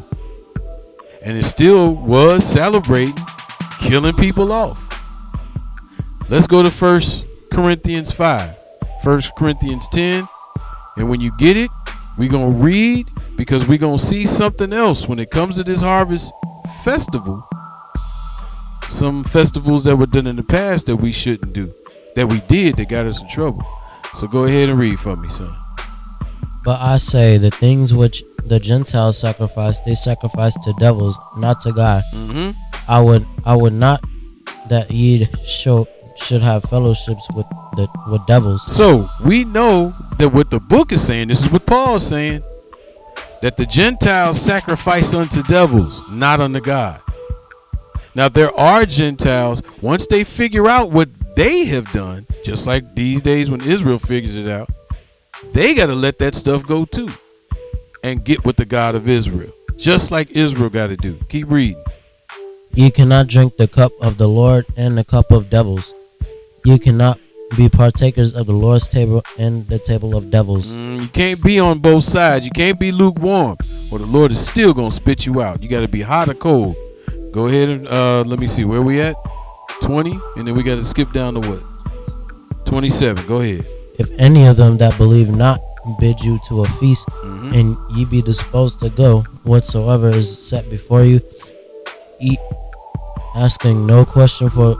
And it still was celebrating killing people off. Let's go to 1 Corinthians 5. 1 Corinthians 10. And when you get it, we're going to read, because we're going to see something else when it comes to this harvest festival. Some festivals that were done in the past that we shouldn't do, that we did, that got us in trouble. So go ahead and read for me, son. But I say, the things which the Gentiles sacrifice, they sacrifice to devils, not to God. Mm-hmm. I would not that ye should have fellowships with devils. So we know that what the book is saying, this is what Paul is saying, that the Gentiles sacrifice unto devils, not unto God. Now there are Gentiles, once they figure out what they have done, just like these days when Israel figures it out, they got to let that stuff go too and get with the God of Israel, just like Israel got to do. Keep reading. Ye cannot drink the cup of the Lord and the cup of devils. You cannot be partakers of the Lord's table and the table of devils. You can't be on both sides. You can't be lukewarm, or the Lord is still going to spit you out. You got to be hot or cold. Go ahead and let me see where we at. 20, and then we got to skip down to what? 27. Go ahead. If any of them that believe not bid you to a feast, and ye be disposed to go, whatsoever is set before you, eat, asking no question for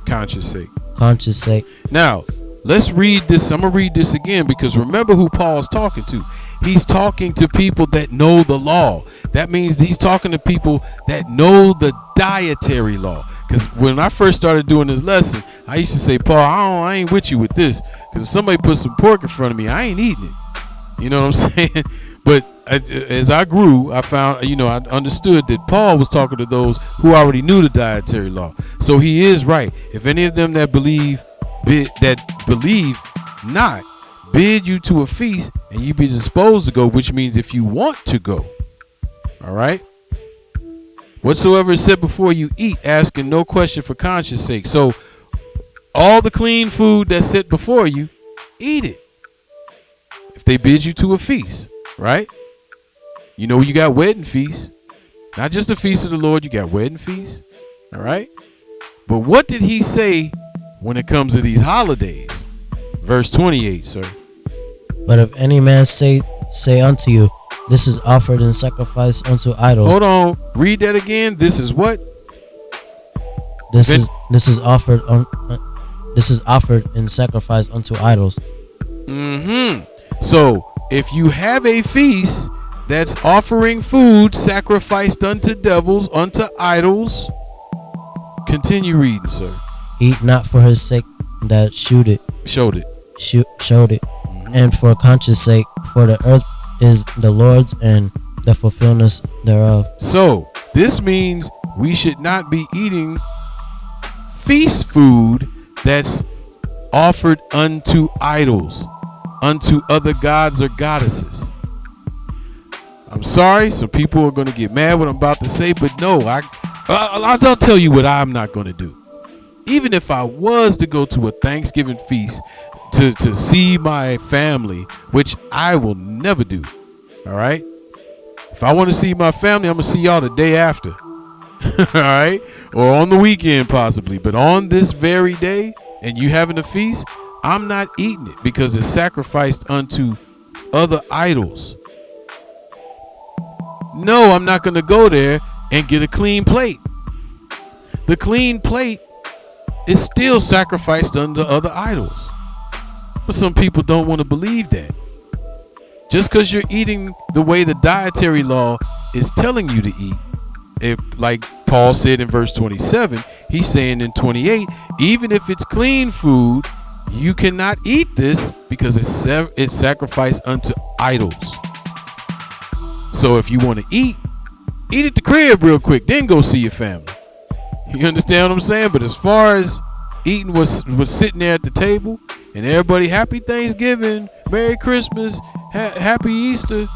conscience sake. Now, let's read this. I'm going to read this again, because remember who Paul's talking to. He's talking to people that know the law. That means he's talking to people that know the dietary law. Because when I first started doing this lesson, I used to say, Paul, I ain't with you with this. Because if somebody puts some pork in front of me, I ain't eating it. You know what I'm saying? But as I grew, I found, I understood that Paul was talking to those who already knew the dietary law. So he is right. If any of them that believe believe not bid you to a feast, and you be disposed to go, which means if you want to go. All right. Whatsoever is set before you, eat, asking no question for conscience sake. So all the clean food that's set before you, eat it. If they bid you to a feast, right? You know, you got wedding feasts, not just the feast of the Lord, you got wedding feasts. All right. But what did he say when it comes to these holidays? Verse 28, sir. But if any man say unto you, this is offered in sacrifice unto idols. Hold on, read that again. This is what? This is offered in sacrifice unto idols. So if you have a feast that's offering food sacrificed unto devils, unto idols, continue reading, sir. Eat not for his sake that showed it, and for conscience sake, for the earth is the Lord's and the fulfillment thereof. So this means we should not be eating feast food that's offered unto idols, unto other gods or goddesses. I'm sorry, some people are going to get mad what I'm about to say, but no, I'll tell you what I'm not going to do. Even if I was to go to a Thanksgiving feast to see my family, which I will never do. All right. If I want to see my family, I'm going to see y'all the day after. All right. Or on the weekend possibly. But on this very day, and you having a feast, I'm not eating it because it's sacrificed unto other idols. No, I'm not going to go there and get a clean plate. The clean plate is still sacrificed unto other idols. But some people don't want to believe that. Just because you're eating the way the dietary law is telling you to eat, if, like Paul said in verse 27, he's saying in 28, even if it's clean food, you cannot eat this because it's sacrificed unto idols. So if you want to eat at the crib real quick, then go see your family. You understand what I'm saying? But as far as eating was sitting there at the table and everybody, happy Thanksgiving, Merry Christmas, Happy Easter,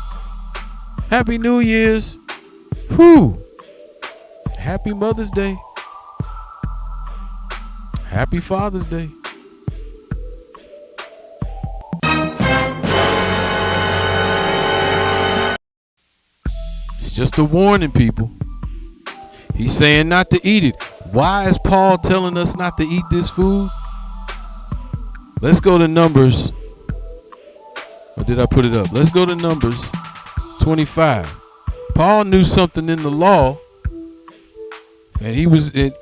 Happy New Year's, Happy Mother's Day, Happy Father's Day. It's just a warning, people. He's saying not to eat it. Why is Paul telling us not to eat this food? Let's go to Numbers. Or did I put it up? Let's go to Numbers 25. Paul knew something in the law. And he was in.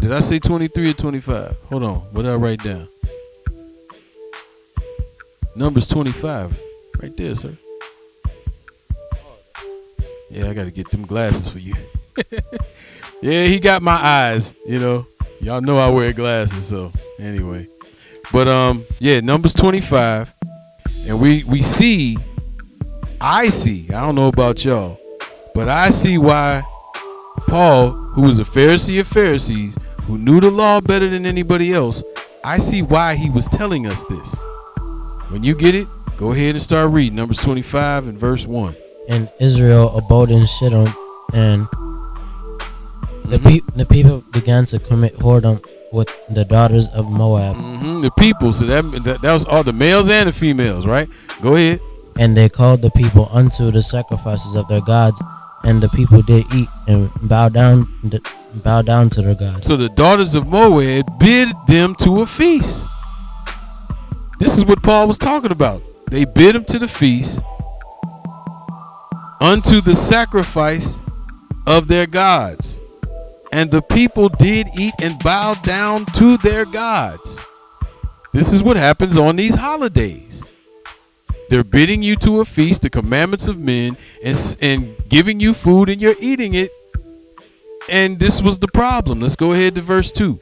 Did I say 23 or 25? Hold on. What did I write down? Numbers 25. Right there, sir. Yeah, I got to get them glasses for you. Yeah, he got my eyes, you know. Y'all know I wear glasses, so anyway. But yeah, Numbers 25. And we see, I don't know about y'all, but I see why Paul, who was a Pharisee of Pharisees, who knew the law better than anybody else, I see why he was telling us this. When you get it, go ahead and start reading Numbers 25 and verse 1. And Israel abode in Shittim, and the people began to commit whoredom with the daughters of Moab. The people, so that was all the males and the females, right? Go ahead. And they called the people unto the sacrifices of their gods, and the people did eat and bow down to their gods. So the daughters of Moab bid them to a feast. This is what Paul was talking about. They bid them to the feast unto the sacrifice of their gods. And the people did eat and bow down to their gods. This is what happens on these holidays. They're bidding you to a feast, the commandments of men, and giving you food, and you're eating it. And this was the problem. Let's go ahead to verse 2.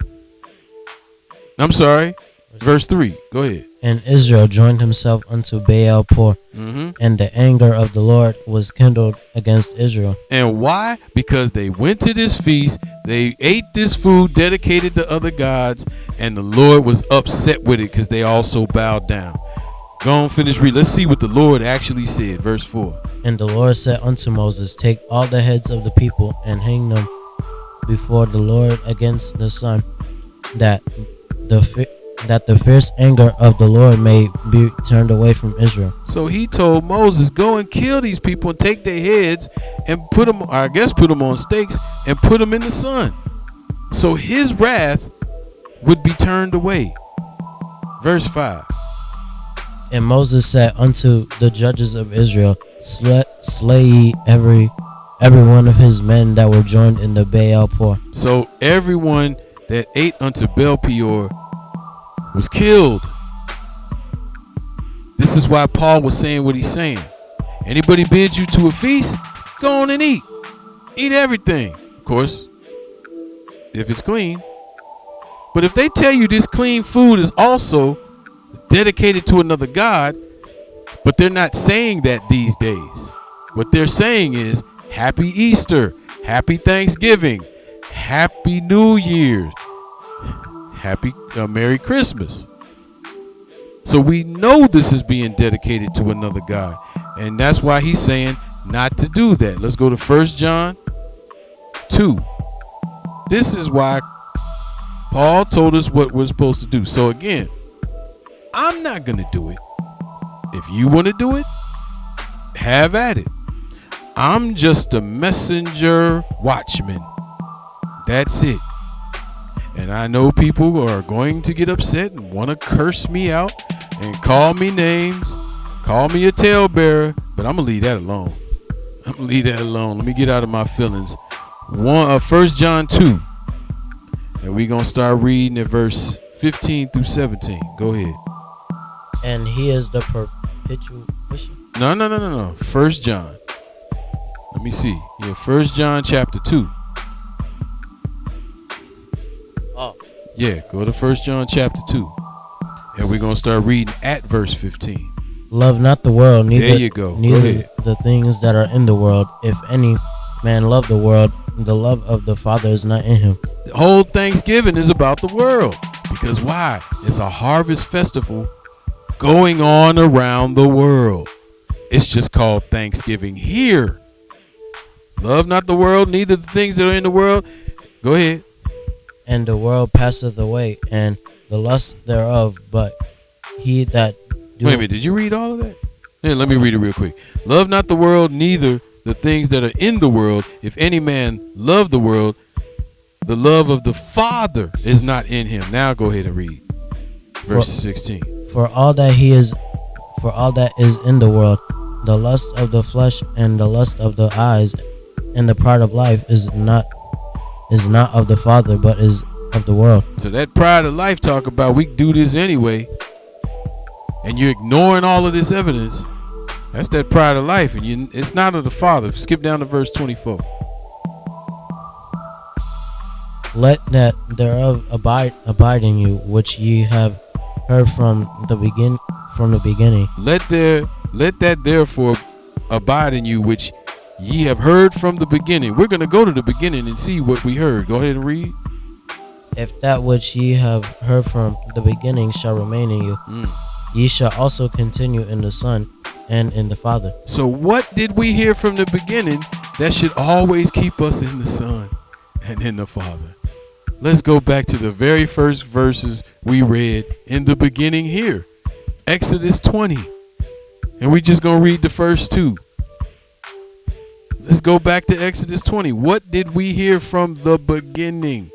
I'm sorry. Verse 3. Go ahead. And Israel joined himself unto Baal Peor, and the anger of the Lord was kindled against Israel. And why? Because they went to this feast, they ate this food dedicated to other gods, and the Lord was upset with it because they also bowed down. Go on, finish read. Let's see what the Lord actually said. Verse 4. And the Lord said unto Moses, Take all the heads of the people and hang them before the Lord against the sun, that the fierce anger of the Lord may be turned away from Israel. So he told Moses, go and kill these people and take their heads and put them on stakes and put them in the sun. So his wrath would be turned away. Verse 5. And Moses said unto the judges of Israel, Slay ye every one of his men that were joined in the Baal Peor. So everyone that ate unto Baal Peor was killed. This is why Paul was saying what he's saying. Anybody bids you to a feast, go on and eat. Eat everything. Of course, if it's clean. But if they tell you this clean food is also dedicated to another god, but they're not saying that these days. What they're saying is Happy Easter, Happy Thanksgiving, Happy New Year, Happy Merry Christmas. So we know this is being dedicated to another God, and that's why he's saying not to do that. Let's go to 1 John 2. This is why Paul told us what we're supposed to do. So again, I'm not going to do it. If you want to do it, have at it. I'm just a messenger watchman. That's it. And I know people are going to get upset and want to curse me out and call me names, call me a talebearer, but I'm going to leave that alone. Let me get out of my feelings. 1 John 2. And we're going to start reading at verse 15 through 17. Go ahead. And he is the perpetuation. No. 1 John. Let me see. Yeah, 1 John chapter 2. Oh. Yeah, go to 1 John chapter 2. And we're going to start reading at verse 15. Love not the world, neither, there you go. neither the things that are in the world. If any man love the world, the love of the Father is not in him. The whole Thanksgiving is about the world. Because why? It's a harvest festival going on around the world. It's just called Thanksgiving here. Love not the world, neither the things that are in the world. Go ahead. And the world passeth away, and the lust thereof, but he that doeth. Wait a minute, did you read all of that? Yeah, let me read it real quick. Love not the world, neither the things that are in the world. If any man love the world, the love of the Father is not in him. Now go ahead and read. Verse 16. For all that is in the world, the lust of the flesh and the lust of the eyes and the pride of life is not of the Father, but is of the world. So that pride of life talk about we do this anyway, and you're ignoring all of this evidence. That's that pride of life, and it's not of the Father. Skip down to verse 24. Let that thereof abide in you, which ye have heard from the beginning. Let that therefore abide in you, which ye have heard from the beginning. We're going to go to the beginning and see what we heard. Go ahead and read. If that which ye have heard from the beginning shall remain in you, ye shall also continue in the Son and in the Father. So what did we hear from the beginning that should always keep us in the Son and in the Father? Let's go back to the very first verses we read in the beginning here. Exodus 20. And we're just going to read the first two. Let's go back to Exodus 20. What did we hear from the beginning?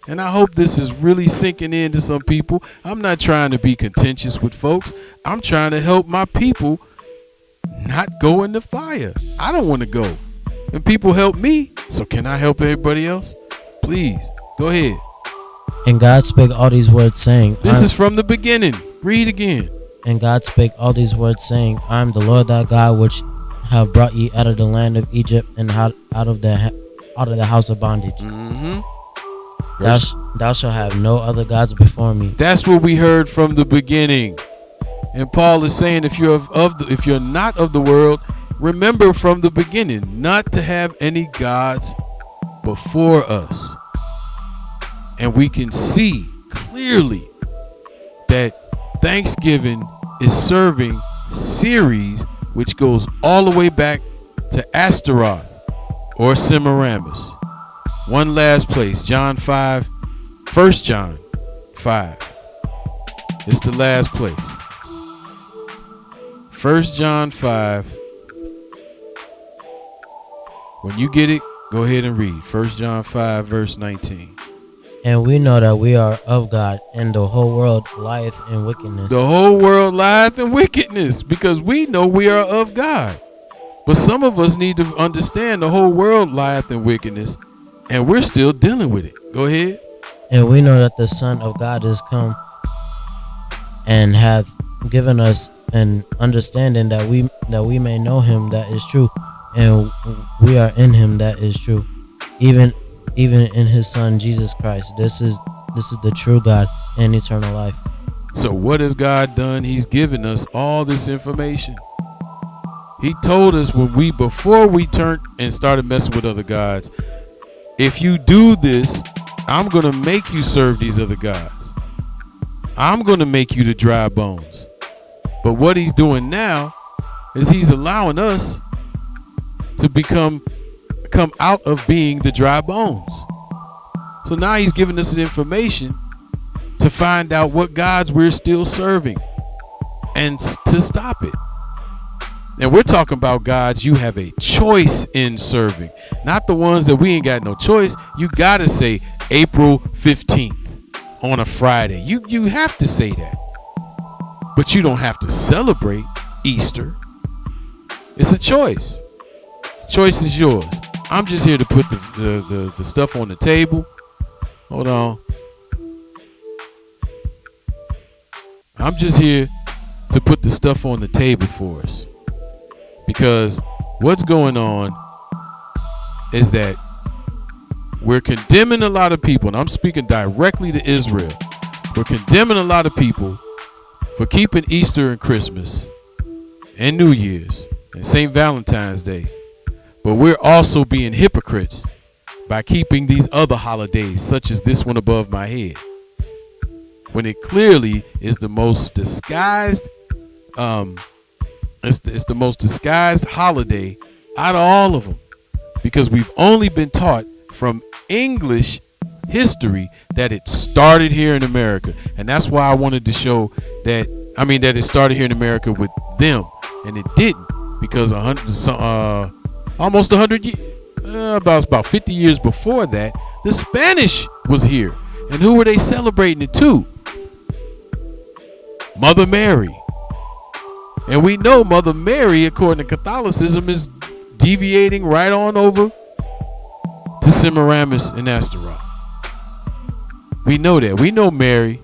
And I hope this is really sinking into some people. I'm not trying to be contentious with folks. I'm trying to help my people not go in the fire. I don't want to go. And people help me. So can I help everybody else? Please, go ahead. And God spake all these words, saying, This is from the beginning. Read again. And God spake all these words, saying, I am the Lord thy God, which have brought ye out of the land of Egypt, and out of the house of bondage. Thou shalt have no other gods before me. That's what we heard from the beginning. And Paul is saying, if you're if you're not of the world, remember from the beginning not to have any gods before us. And we can see clearly that Thanksgiving is serving Ceres, which goes all the way back to Astaroth or Semiramis. One last place, John 5, 1 John 5. It's the last place. 1 John 5. When you get it, go ahead and read. 1 John 5, verse 19. And we know that we are of God, and the whole world lieth in wickedness. The whole world lieth in wickedness, because we know we are of God. But some of us need to understand the whole world lieth in wickedness, and we're still dealing with it. Go ahead. And we know that the Son of God is come and hath given us an understanding that we may know him that is true, and we are in him that is true, even in his Son Jesus Christ. This is the true God and eternal life. So what has God done? He's given us all this information. He told us before we turned and started messing with other gods, if you do this, I'm going to make you serve these other gods. I'm going to make you the dry bones. But what he's doing now is he's allowing us to come out of being the dry bones. So now he's giving us the information to find out what gods we're still serving and to stop it. And we're talking about gods you have a choice in serving, not the ones that we ain't got no choice. You got to say April 15th on a Friday. You have to say that. But you don't have to celebrate Easter. It's a choice. Choice is yours. I'm just here to put the stuff on the table. Hold on. I'm just here to put the stuff on the table for us. Because what's going on is that we're condemning a lot of people, and I'm speaking directly to Israel. We're condemning a lot of people for keeping Easter and Christmas and New Year's and St. Valentine's Day. But we're also being hypocrites by keeping these other holidays, such as this one above my head, when it clearly is the most disguised it's the most disguised holiday out of all of them, because we've only been taught from English history that it started here in America. And that's why I wanted to show that it started here in America with them, and it didn't, because almost 100 years, about 50 years before that, the Spanish was here. And who were they celebrating it to? Mother Mary. And we know Mother Mary, according to Catholicism, is deviating right on over to Semiramis and Astaroth. We know that. We know Mary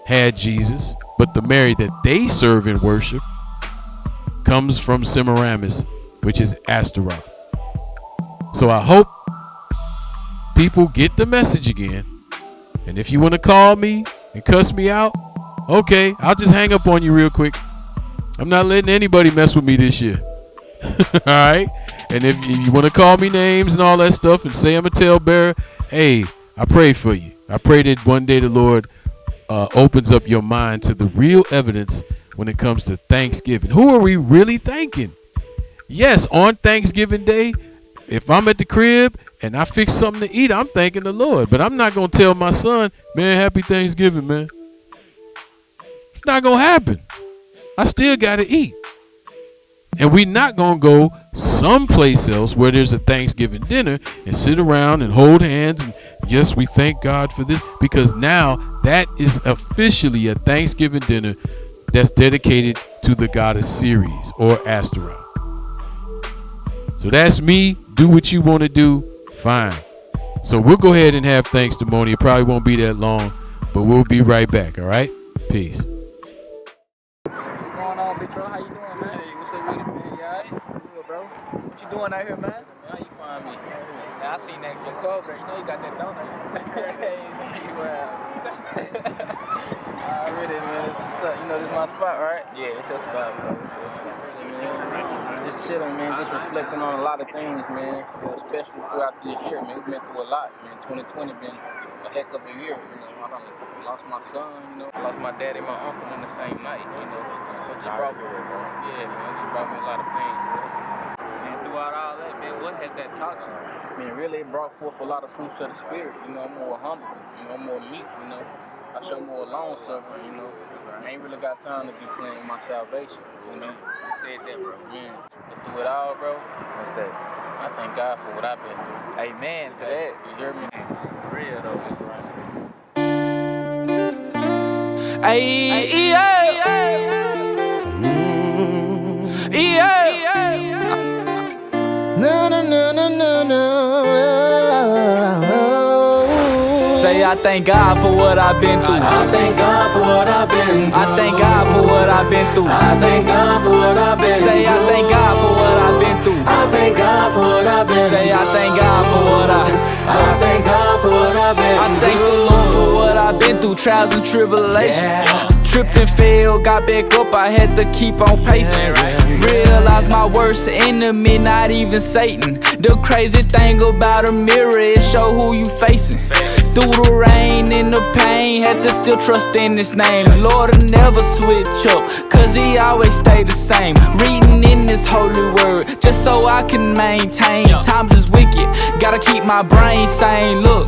had Jesus, but the Mary that they serve and worship comes from Semiramis, which is Astaroth. So I hope people get the message again. And if you want to call me and cuss me out, okay, I'll just hang up on you real quick. I'm not letting anybody mess with me this year. All right? And if you want to call me names and all that stuff and say I'm a talebearer, hey, I pray for you. I pray that one day the Lord opens up your mind to the real evidence when it comes to Thanksgiving. Who are we really thanking? Yes, on Thanksgiving Day, if I'm at the crib and I fix something to eat, I'm thanking the Lord. But I'm not going to tell my son, man, happy Thanksgiving, man. It's not going to happen. I still got to eat. And we're not going to go someplace else where there's a Thanksgiving dinner and sit around and hold hands and yes, we thank God for this, because now that is officially a Thanksgiving dinner that's dedicated to the goddess Ceres or Astaroth. So that's me. Do what you want to do. Fine. So we'll go ahead and have Thanksgiving. It probably won't be that long, but we'll be right back. All right? Peace. Hey, what's up with it, man? You alright? Good, bro. What you doing out here, man? How you find me? Yeah, I seen that look over there. You know you got that donut. You can take care of that. Really, man. You know this is my spot, right? Yeah, it's your spot, bro. It's your spot. Just chilling, man. Just reflecting on a lot of things, man. Especially throughout this year, man. We've been through a lot, man. 2020 been a heck of a year. You know, I lost my son. You know, I lost my dad and my uncle in the same night. You know, so it just brought me, yeah, man. It just brought me a lot of pain. You know? And throughout all that, man, what has that taught you? Man, really, it brought forth a lot of fruits of the spirit. You know, I'm more humble. You know, I'm more meek. You know. I show more long suffering, you know. I ain't really got time to be playing with my salvation, you know. You said that, bro. Man, but through it all, bro, what's that? I thank God for what I've been through. Amen to that. You hear me? For real, though, it's right. Ay, no, no, no, no, no, no. Say I thank God for what I've been through. I thank God for what I've been through. I thank God for what I've been through. I thank God for what I've been through. Say I thank God for what I've been through. I thank God for what I've been through. Say I thank God for what I thank God for what I've been through. I thank the Lord for what I've been through, trials and tribulations. Tripped and failed, got back up, I had to keep on pacing. Realized my worst enemy, not even Satan. The crazy thing about a mirror, it show who you facing. Through the rain and the pain, had to still trust in His name. Lord will never switch up, cause He always stay the same. Reading in His holy word, just so I can maintain. Times is wicked, gotta keep my brain sane. Look,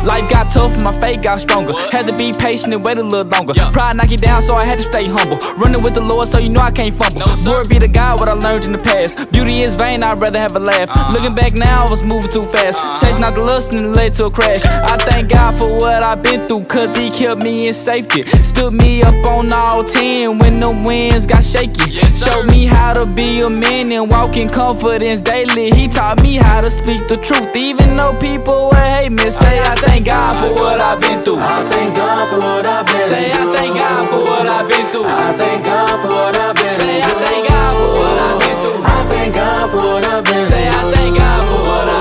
life got tough and my faith got stronger. Had to be patient and wait a little longer. Pride knock you down, so I had to stay humble. Running with the Lord, so you know I can't fumble. Glory be to God, what I learned in the past. Beauty is vain, I'd rather have a laugh. Looking back now, I was moving too fast. Chasing out the lust and it led to a crash. I thank God for what I've been through, cause He kept me in safety. Stood me up on all 10 when the winds got shaky. Showed me how to be a man and walk in confidence daily. He taught me how to speak the truth, even though people would hate me. Say I thank God for what I've been through. I thank God for what I've been through. Say I thank God for what I've been through. I thank God for what I've been through. Say I thank God for what I've been through. I thank God for what I've been through. Say I thank God for what I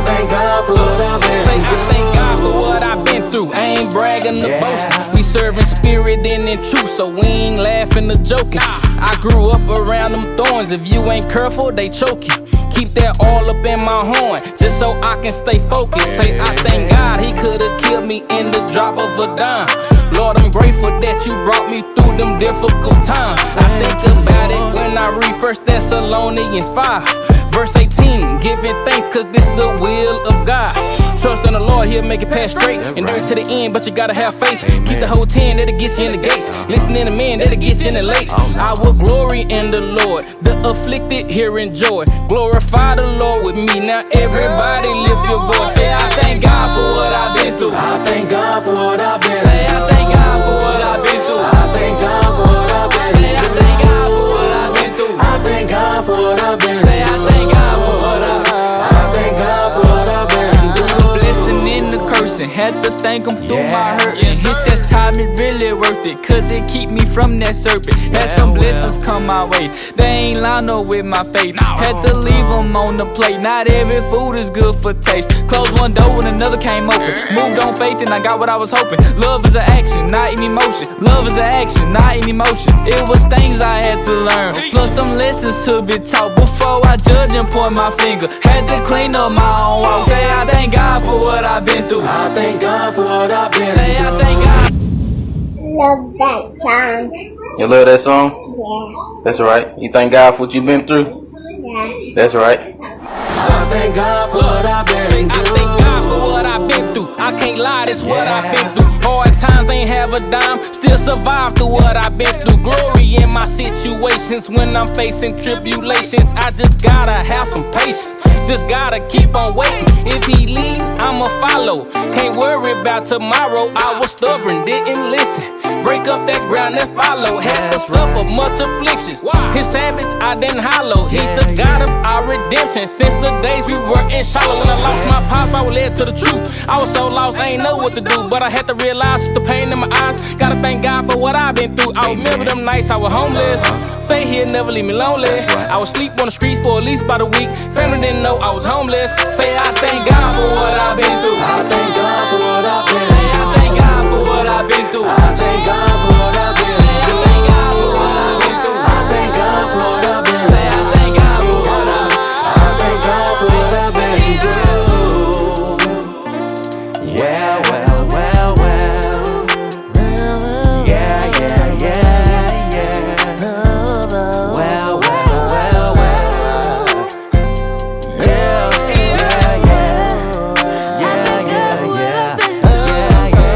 thank God for what I've been through. Say I thank God for what I've been through. I ain't bragging or boasting. We serving spirit and in truth, so we ain't laughing or joking. I grew up around them thorns. If you ain't careful, they choke you. Keep that all up in my horn, just so I can stay focused. Say I thank God, He could've killed me in the drop of a dime. Lord, I'm grateful that You brought me through them difficult times. I think about it when I read 1 Thessalonians 5, verse 18. Giving thanks cause this the will of God. Trust in the Lord, He'll make it pass straight. Endure to the end, but you gotta have faith. Keep the whole 10, that'll get you in the gates. Listening to men, that'll get you in the late. I will glory in the Lord, the afflicted hear and joy. Glorify the Lord with me, now everybody lift your voice. Say I thank God for what I've been through. I thank God for what I've been through. Say I thank God for what I've been through. I thank God for what I've been through. Say I thank God for what I've been through. I thank God for what I've been through. Say I thank God for what I thank God for what I've been through. Blessing in the cursing, had to thank Him through my hurt. His chastisement it really worth it, cause it keep me from that serpent. Had some blessings come my way, they ain't line up with my faith. Had to leave them on the plate, not every food is good for taste. Closed one door and another came open. Moved on faith and I got what I was hoping. Love is an action, not an emotion. Love is an action, not an emotion. It was things I had to learn, plus some lessons to be taught. Before I judge and point my finger, had to clean up my own walk. Say I thank God for what I've been through. I thank God for what I've been through. Say I thank God. Love that song. You love that song? Yeah. That's right. You thank God for what you've been through? Yeah. That's right. I thank God for what I've been through. I thank God for what I've been through. I can't lie, that's what I've been through. Hard times, ain't have a dime, still survive through what I've been through. Glory in my situations when I'm facing tribulations. I just gotta have some patience, just gotta keep on waiting. If He lead, I'ma follow. Can't worry about tomorrow, I was stubborn, didn't listen. break up that ground that follow. Had to suffer much afflictions. His habits I didn't hollow. He's the God of our redemption. Since the days we were in Shiloh. When I lost my pops, I was led to the truth. I was so lost, I ain't know what to do. But I had to realize with the pain in my eyes. Gotta thank God for what I've been through. I remember them nights I was homeless. Say he'll never leave me lonely. I would sleep on the streets for at least about a week. Family didn't know I was homeless. Say I thank God for what I've been through. I thank God for what I've been through. Say I thank God for what I've been through. I thank God for what I've been through. Say I thank God for what I've been through. I thank God for what I've been through. Say I thank God for what I thank God for what I've been through. Yeah, well, well, well. Yeah, yeah, yeah, yeah. Well, well, well, well. Yeah, yeah, yeah. Yeah, yeah, yeah. Yeah, yeah.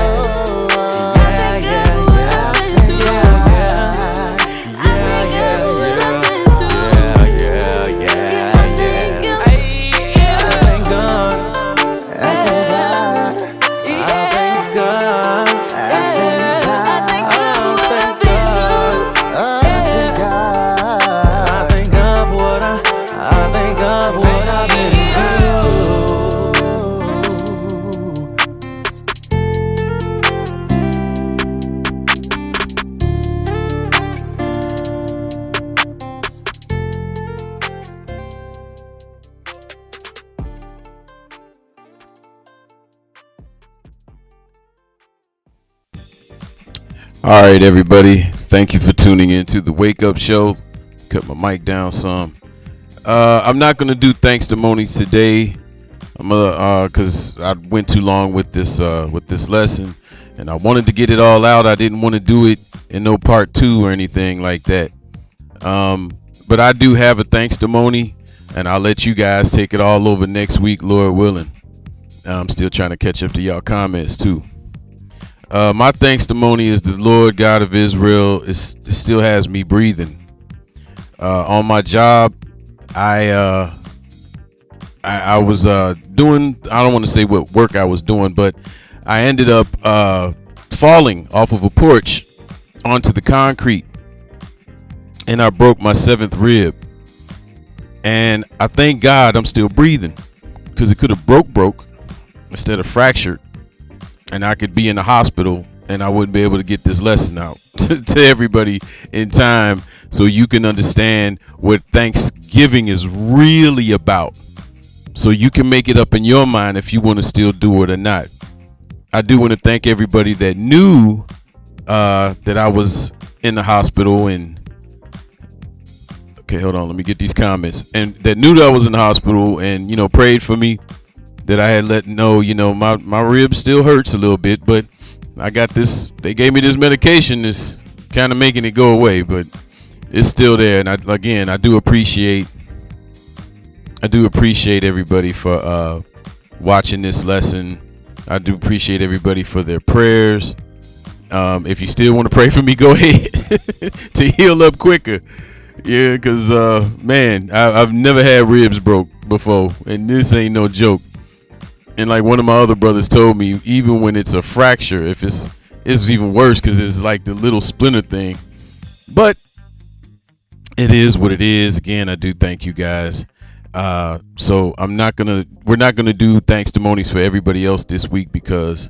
All right, everybody. Thank you for tuning in to the Wake Up Show. Cut my mic down some. I'm not gonna do Testimonies today. I'm gonna cause I went too long with this lesson, and I wanted to get it all out. I didn't want to do it in no part 2 or anything like that. But I do have a testimony, and I'll let you guys take it all over next week, Lord willing. I'm still trying to catch up to y'all comments too. My testimony is the Lord God of Israel still has me breathing. On my job, I was doing, I don't want to say what work I was doing, but I ended up falling off of a porch onto the concrete, and I broke my 7th rib. And I thank God I'm still breathing, because it could have broke instead of fractured, and I could be in the hospital and I wouldn't be able to get this lesson out to everybody in time, so you can understand what Thanksgiving is really about, so you can make it up in your mind if you want to still do it or not. I do want to thank everybody that knew that I was in the hospital, and okay, hold on, let me get these comments, and that knew that I was in the hospital and, you know, prayed for me, that I had let know, you know, my rib still hurts a little bit, but I got this, they gave me this medication that's kind of making it go away, but it's still there. And I do appreciate everybody for watching this lesson. I do appreciate everybody for their prayers. If you still want to pray for me, go ahead to heal up quicker. Yeah, because man, I've never had ribs broke before, and this ain't no joke. And like one of my other brothers told me, even when it's a fracture, if it's even worse, because it's like the little splinter thing. But it is what it is. Again, I do thank you guys. So we're not gonna do testimonies for everybody else this week, because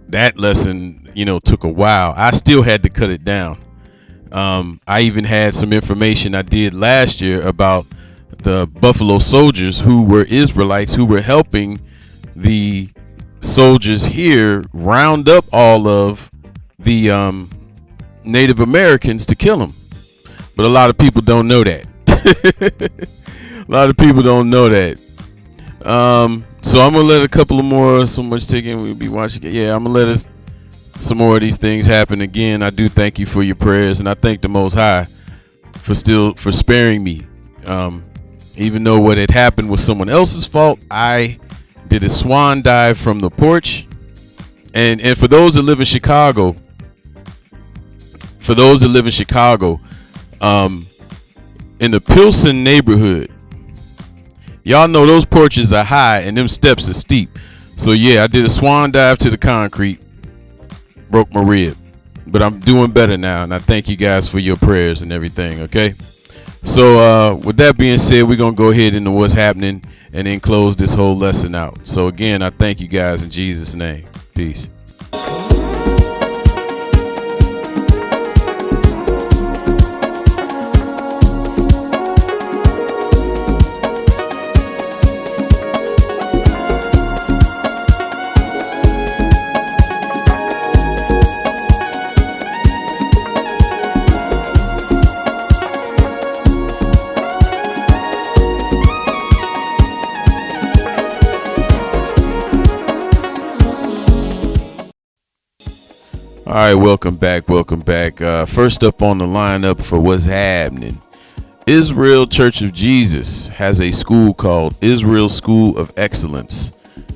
that lesson, you know, took a while. I still had to cut it down. I even had some information I did last year about the Buffalo Soldiers, who were Israelites, who were helping the soldiers here round up all of the Native Americans to kill them. But a lot of people don't know that. A lot of people don't know that. So I'm gonna let a couple of more, so much taking, we'll be watching it. Yeah, I'm gonna let some more of these things happen. Again, I do thank you for your prayers, and I thank the Most High for sparing me. Even though what had happened was someone else's fault, I did a swan dive from the porch. And for those that live in Chicago, in the Pilsen neighborhood, y'all know those porches are high and them steps are steep. So yeah, I did a swan dive to the concrete, broke my rib. but I'm doing better now, and I thank you guys for your prayers and everything. Okay. So with that being said, we're gonna go ahead into what's happening and then close this whole lesson out. So again, I thank you guys in Jesus' name. Peace. All right, welcome back. First up on the lineup for what's happening, Israel Church of Jesus has a school called Israel School of Excellence.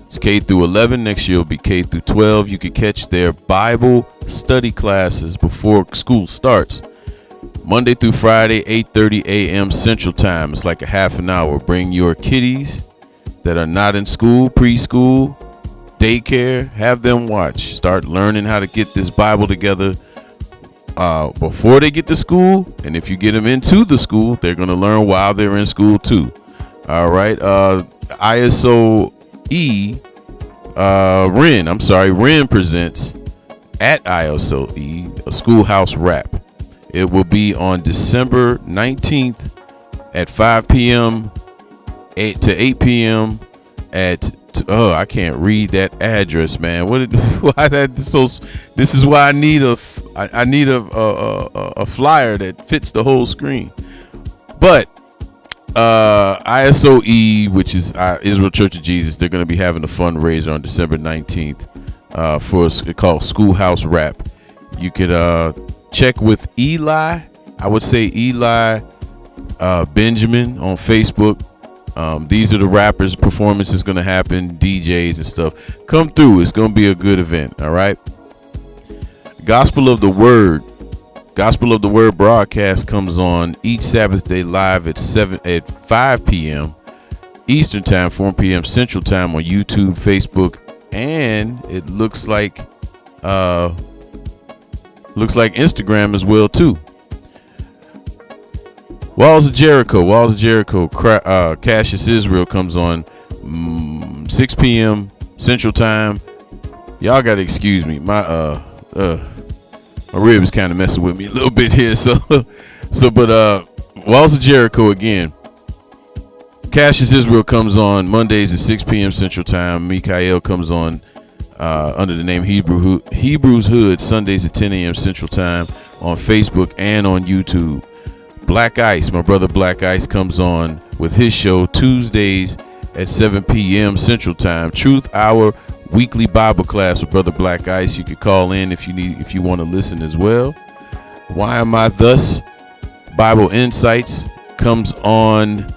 It's K through 11. Next year will be K through 12. You can catch their Bible study classes before school starts, Monday through Friday, 8:30 a.m. Central Time. It's like a half an hour. Bring your kiddies that are not in school, preschool, daycare, have them watch. Start learning how to get this Bible together before they get to school, and if you get them into the school, they're going to learn while they're in school too. All right. Ren presents at ISOE a schoolhouse rap. It will be on December 19th at 5 p.m. 8 to 8 p.m. at I can't read that address, man. Why that so? This is why I need a flyer that fits the whole screen. But ISOE, which is Israel Church of Jesus, they're going to be having a fundraiser on December 19th for called Schoolhouse Rap. You could check with Eli. I would say Eli Benjamin on Facebook. These are the rappers. Performance is going to happen, DJs and stuff. Come through. It's going to be a good event. All right. Gospel of the Word broadcast comes on each Sabbath day live at 5 p.m. Eastern Time, 4 p.m. Central Time on YouTube, Facebook, and it looks like Instagram as well too. Walls of Jericho, Cash.app Israel comes on 6 p.m. Central Time. Y'all gotta excuse me. My rib is kind of messing with me a little bit here. But Walls of Jericho again. Cash.app Israel comes on Mondays at 6 p.m. Central Time. Mikael comes on under the name Hebrews Hood Sundays at 10 a.m. Central Time on Facebook and on YouTube. Black Ice, my brother Black Ice, comes on with his show Tuesdays at 7 p.m. Central Time. Truth Hour weekly Bible class with brother Black Ice. You could call in if you want to listen as well. Why Am I Thus? Bible Insights comes on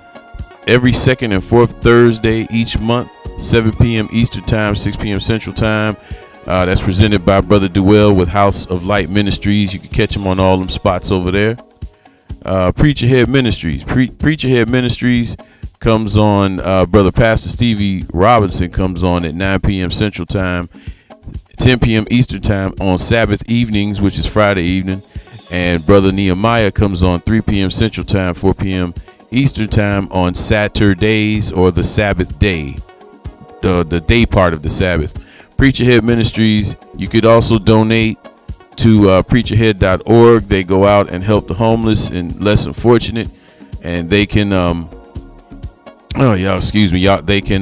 every second and fourth Thursday each month, 7 p.m. Eastern Time, 6 p.m. Central Time. That's presented by Brother Duell with House of Light Ministries. You can catch him on all them spots over there. Preacher Head Ministries. Preacher Head Ministries comes on. Brother Pastor Stevie Robinson comes on at 9 p.m. Central Time, 10 p.m. Eastern Time on Sabbath evenings, which is Friday evening. And Brother Nehemiah comes on 3 p.m. Central Time, 4 p.m. Eastern Time on Saturdays, or the Sabbath day, the day part of the Sabbath. Preacher Head Ministries. You could also donate to preacherhead.org. They go out and help the homeless and less unfortunate, and they can they can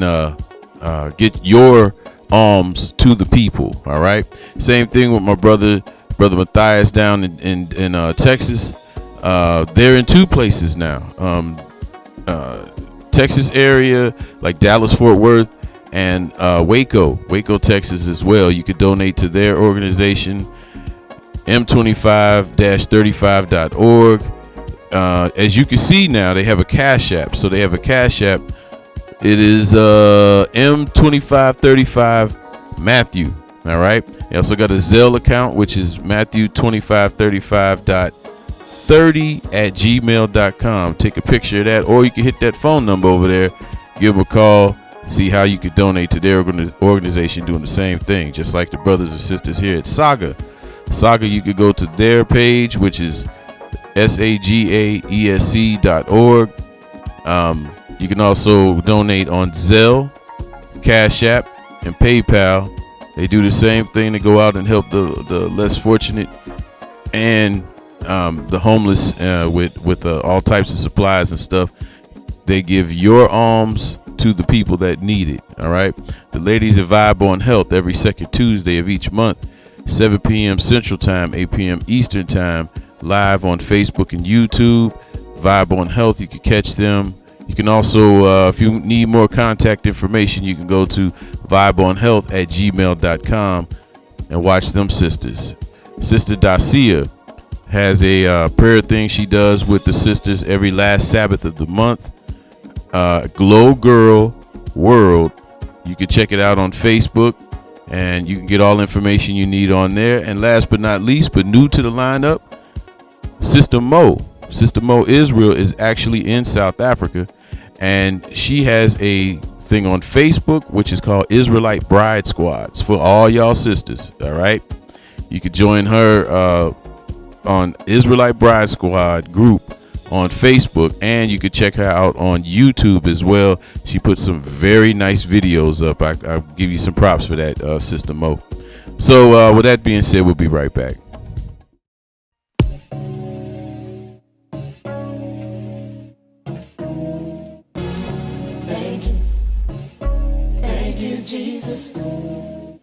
get your alms to the people. All right, same thing with my brother Matthias down in Texas. They're in two places now, Texas area like Dallas, Fort Worth, and Waco, Texas as well. You could donate to their organization, m25-35.org. As you can see now, they have a Cash App. So they have a Cash App. It is M2535 Matthew. All right. They also got a Zelle account, which is Matthew2535.30@gmail.com. Take a picture of that, or you can hit that phone number over there, give them a call, see how you could donate to their organization doing the same thing, just like the brothers and sisters here at Saga Saga, you could go to their page, which is SAGAESC.org. You can also donate on Zelle, Cash.app, and PayPal. They do the same thing to go out and help the less fortunate and the homeless with all types of supplies and stuff. They give your alms to the people that need it. All right. The ladies at Vibe on Health every second Tuesday of each month, 7 p.m. Central Time, 8 p.m. Eastern Time, live on Facebook and YouTube. Vibe on Health, you can catch them. You can also, if you need more contact information, you can go to vibeonhealth@gmail.com and watch them sisters. Sister Dacia has a prayer thing she does with the sisters every last Sabbath of the month. Glow Girl World. You can check it out on Facebook, and you can get all information you need on there. And last but not least, but new to the lineup, Sister Mo. Sister Mo Israel is actually in South Africa, and she has a thing on Facebook which is called Israelite Bride Squads for all y'all sisters. All right, you could join her on Israelite Bride Squad group on Facebook, and you could check her out on YouTube as well. She put some very nice videos up. I'll give you some props for that, Sister Mo. So with that being said, we'll be right back. Thank you, Jesus.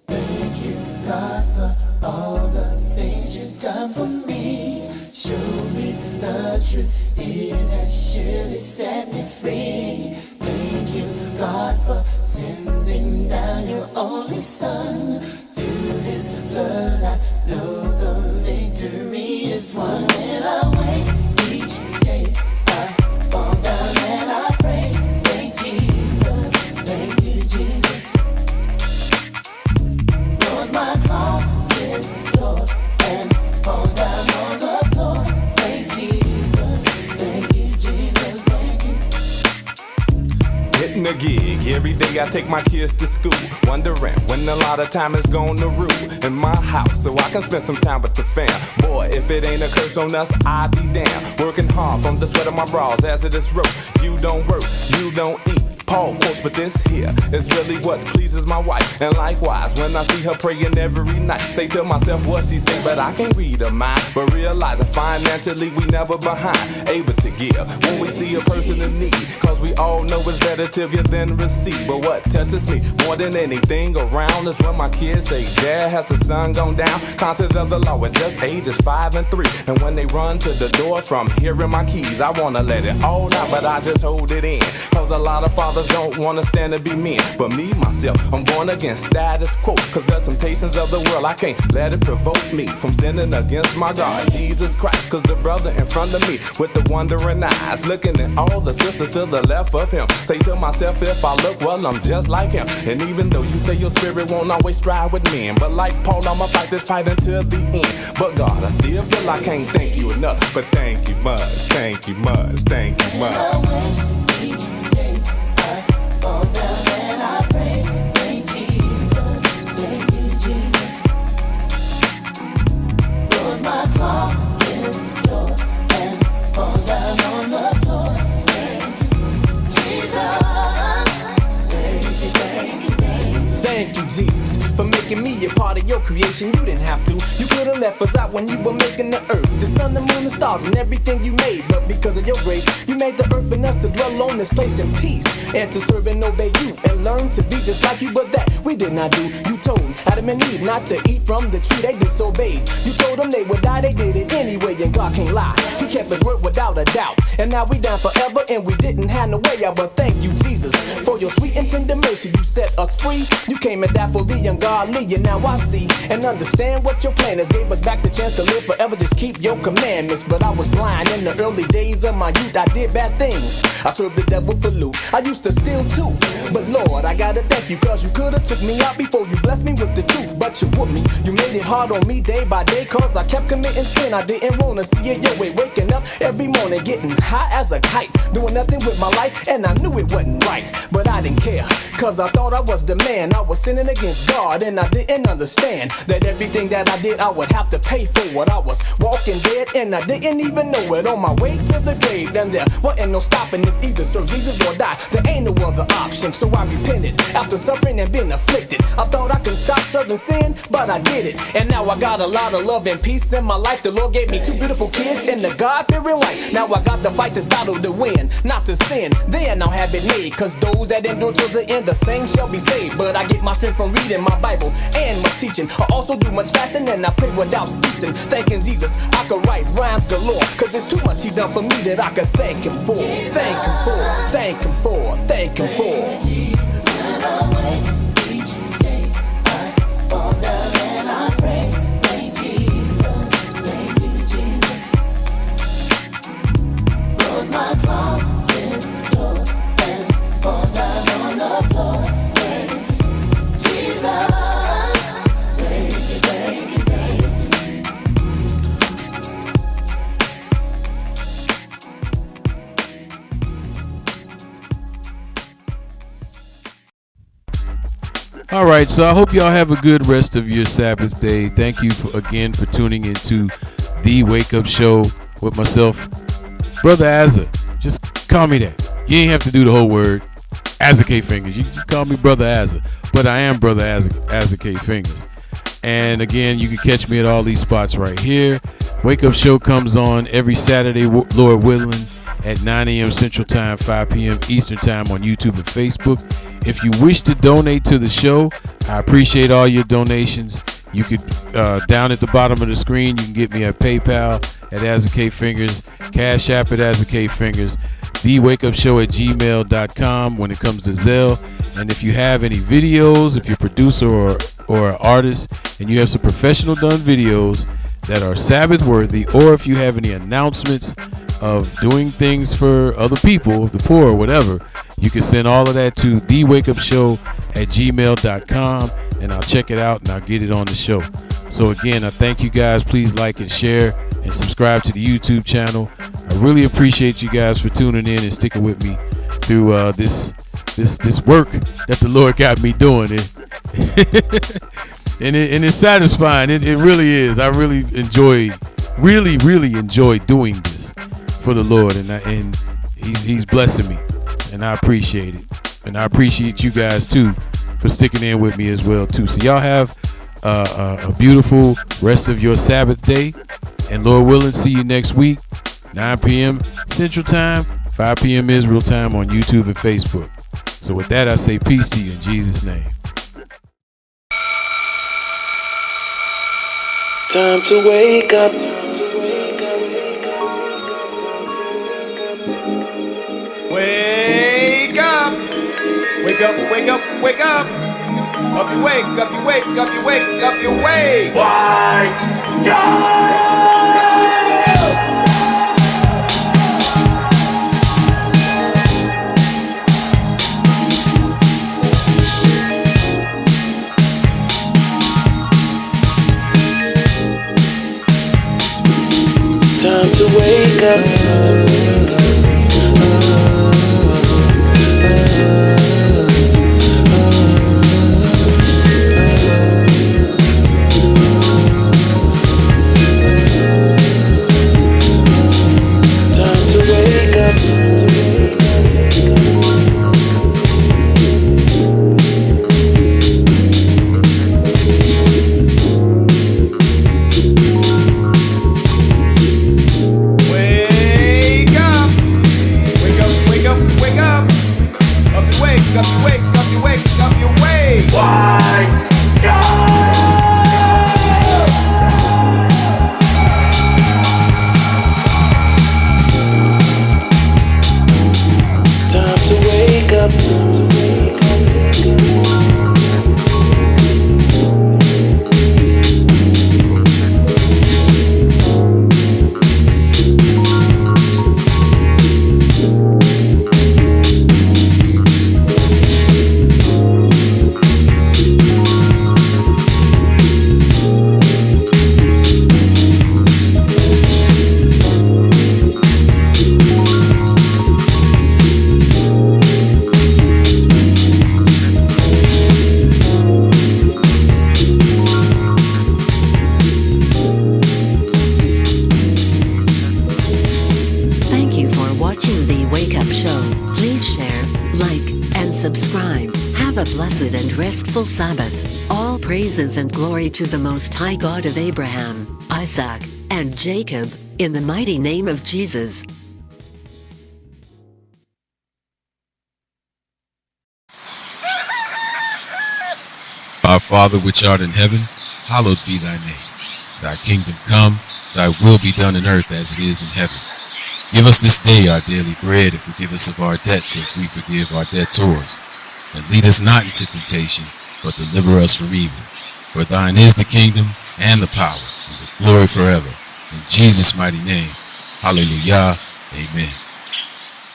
Thank you, God, for all the things you've done for me. Show me the truth, it has surely set me free. Thank you, God, for sending down your only Son. Through His blood, I know the victory is won. When I wake each day, I fall down and I pray. Thank Jesus, thank you, Jesus. Close my closet door and fall down on the floor. Thank Jesus, thank you, Jesus, thank you. Hitting a gig, every day I take my kids to school. Wondering when a lot of time is gonna rule in my house so I can spend some time with the fam. Boy, if it ain't a curse on us, I be damned. Working hard from the sweat of my brows as it is rope. You don't work, you don't eat. Paul quotes, but this here is really what pleases my wife. And likewise, when I see her praying every night, say to myself, what she say, but I can't read her mind. But realizing financially we never behind, able to give when we see a person in need. Cause we all know it's better to give than receive. But what touches me more than anything around is when my kids say, Dad, has the sun gone down? Conscious of the law at just ages 5 and 3. And when they run to the door from hearing my keys, I wanna let it all out, but I just hold it in. Cause a lot of fathers don't wanna stand to be men. But me, myself, I'm going against status quo. Cause the temptations of the world, I can't let it provoke me from sinning against my God, Jesus Christ. Cause the brother in front of me with the wondering eyes, looking at all the sisters to the left of him, say to myself, if I look, well, I'm just like him. And even though you say your spirit won't always strive with men, but like Paul, I'ma fight this fight until the end. But God, I still feel I can't thank you enough. But thank you much, thank you much, thank you much. Fall down and I pray. Thank Jesus, thank you, Jesus. Close my closet door and fall down on the floor. Thank you, Jesus. Thank you, thank you, thank you. Thank you, Jesus, for making me a part of your creation. You didn't have to. You could have left us out when you were making the earth, the sun, the moon, the stars, and everything you made. But because of your grace, you made the earth and us to dwell on this place in peace, and to serve and obey you, and learn to be just like you. But that we did not do. You told Adam and Eve not to eat from the tree, they disobeyed. You told them they would die, they did it anyway, and God can't lie. He kept his word without a doubt. And now we down forever, and we didn't have no way out. But thank you, Jesus, for your sweet and tender mercy. You set us free. You came and died for the ungodly, and now I see and understand what your plan is. Gave us back the chance to live forever, just keep your commandments. But I was blind in the early days of my youth. I did bad things. I served the devil for loot. I used to steal too. But Lord, I gotta thank you, cause you could've took me out before you blessed me with the truth. But you whooped me. You made it hard on me day by day, cause I kept committing sin. I didn't wanna see it your way. Waking up every morning, getting high as a kite, doing nothing with my life, and I knew it wasn't right. But I didn't care, cause I thought I was the man. I was sinning against God God, and I didn't understand that everything that I did I would have to pay for it. I was walking dead and I didn't even know it. On my way to the grave, and there wasn't no stopping this either. Serve Jesus or die, there ain't no other option. So I repented after suffering and being afflicted. I thought I could stop serving sin, but I did it. And now I got a lot of love and peace in my life. The Lord gave me 2 beautiful kids and a God-fearing wife. Now I got to fight this battle to win, not to sin. Then I'll have it made, cause those that endure till the end, the same shall be saved. But I get my strength from reading my Bible and much teaching. I also do much fasting and I pray without ceasing. Thanking Jesus, I could write rhymes galore, cause there's too much he done for me that I could thank him for. Thank him for, thank him for, thank him for. Jesus, when I wake each day, I fall down and I pray. Thank Jesus, thank you, Jesus. Close my closet door and fall down on the floor. Thank Jesus, thank you, thank you, thank you. All right, so I hope y'all have a good rest of your Sabbath day. Thank you again for tuning into the Wake Up Show with myself, Brother Azza. Just call me that. You ain't have to do the whole word, AzzaKFingers. You just call me Brother Azza, but I am Brother AzzaKFingers. And again, you can catch me at all these spots right here. Wake Up Show comes on every Saturday, Lord willing, at 9 a.m. Central Time, 5 p.m. Eastern Time on YouTube and Facebook. If you wish to donate to the show, I appreciate all your donations. You could, down at the bottom of the screen, you can get me at PayPal at AzzaKFingers, Cash.app at AzzaKFingers, thewakeupshow@gmail.com when it comes to Zelle. And if you have any videos, if you're a producer or an artist, and you have some professional done videos that are Sabbath worthy, or if you have any announcements of doing things for other people, the poor or whatever, you can send all of that to thewakeupshow@gmail.com, and I'll check it out and I'll get it on the show. So again, I thank you guys. Please like and share and subscribe to the YouTube channel. I really appreciate you guys for tuning in and sticking with me through this work that the Lord got me doing it. and it's satisfying. It really is. I really enjoy doing this for the Lord, and he's blessing me, and I appreciate it. And I appreciate you guys too for sticking in with me as well too. So y'all have a beautiful rest of your Sabbath day, and Lord willing, see you next week, 9 p.m. Central Time, 5 p.m. Israel Time on YouTube and Facebook. So with that, I say peace to you in Jesus' name. Time to wake up. Wake up! Wake up, wake up, wake up! Up you wake, up you wake, up you wake, up you wake! Wake up! Time to wake up. Have a blessed and restful Sabbath. All praises and glory to the Most High God of Abraham, Isaac, and Jacob, in the mighty name of Jesus. Our Father which art in heaven, hallowed be thy name. Thy kingdom come, thy will be done in earth as it is in heaven. Give us this day our daily bread, and forgive us of our debts as we forgive our debtors. And lead us not into temptation, but deliver us from evil. For thine is the kingdom, and the power, and the glory forever. In Jesus' mighty name. Hallelujah. Amen.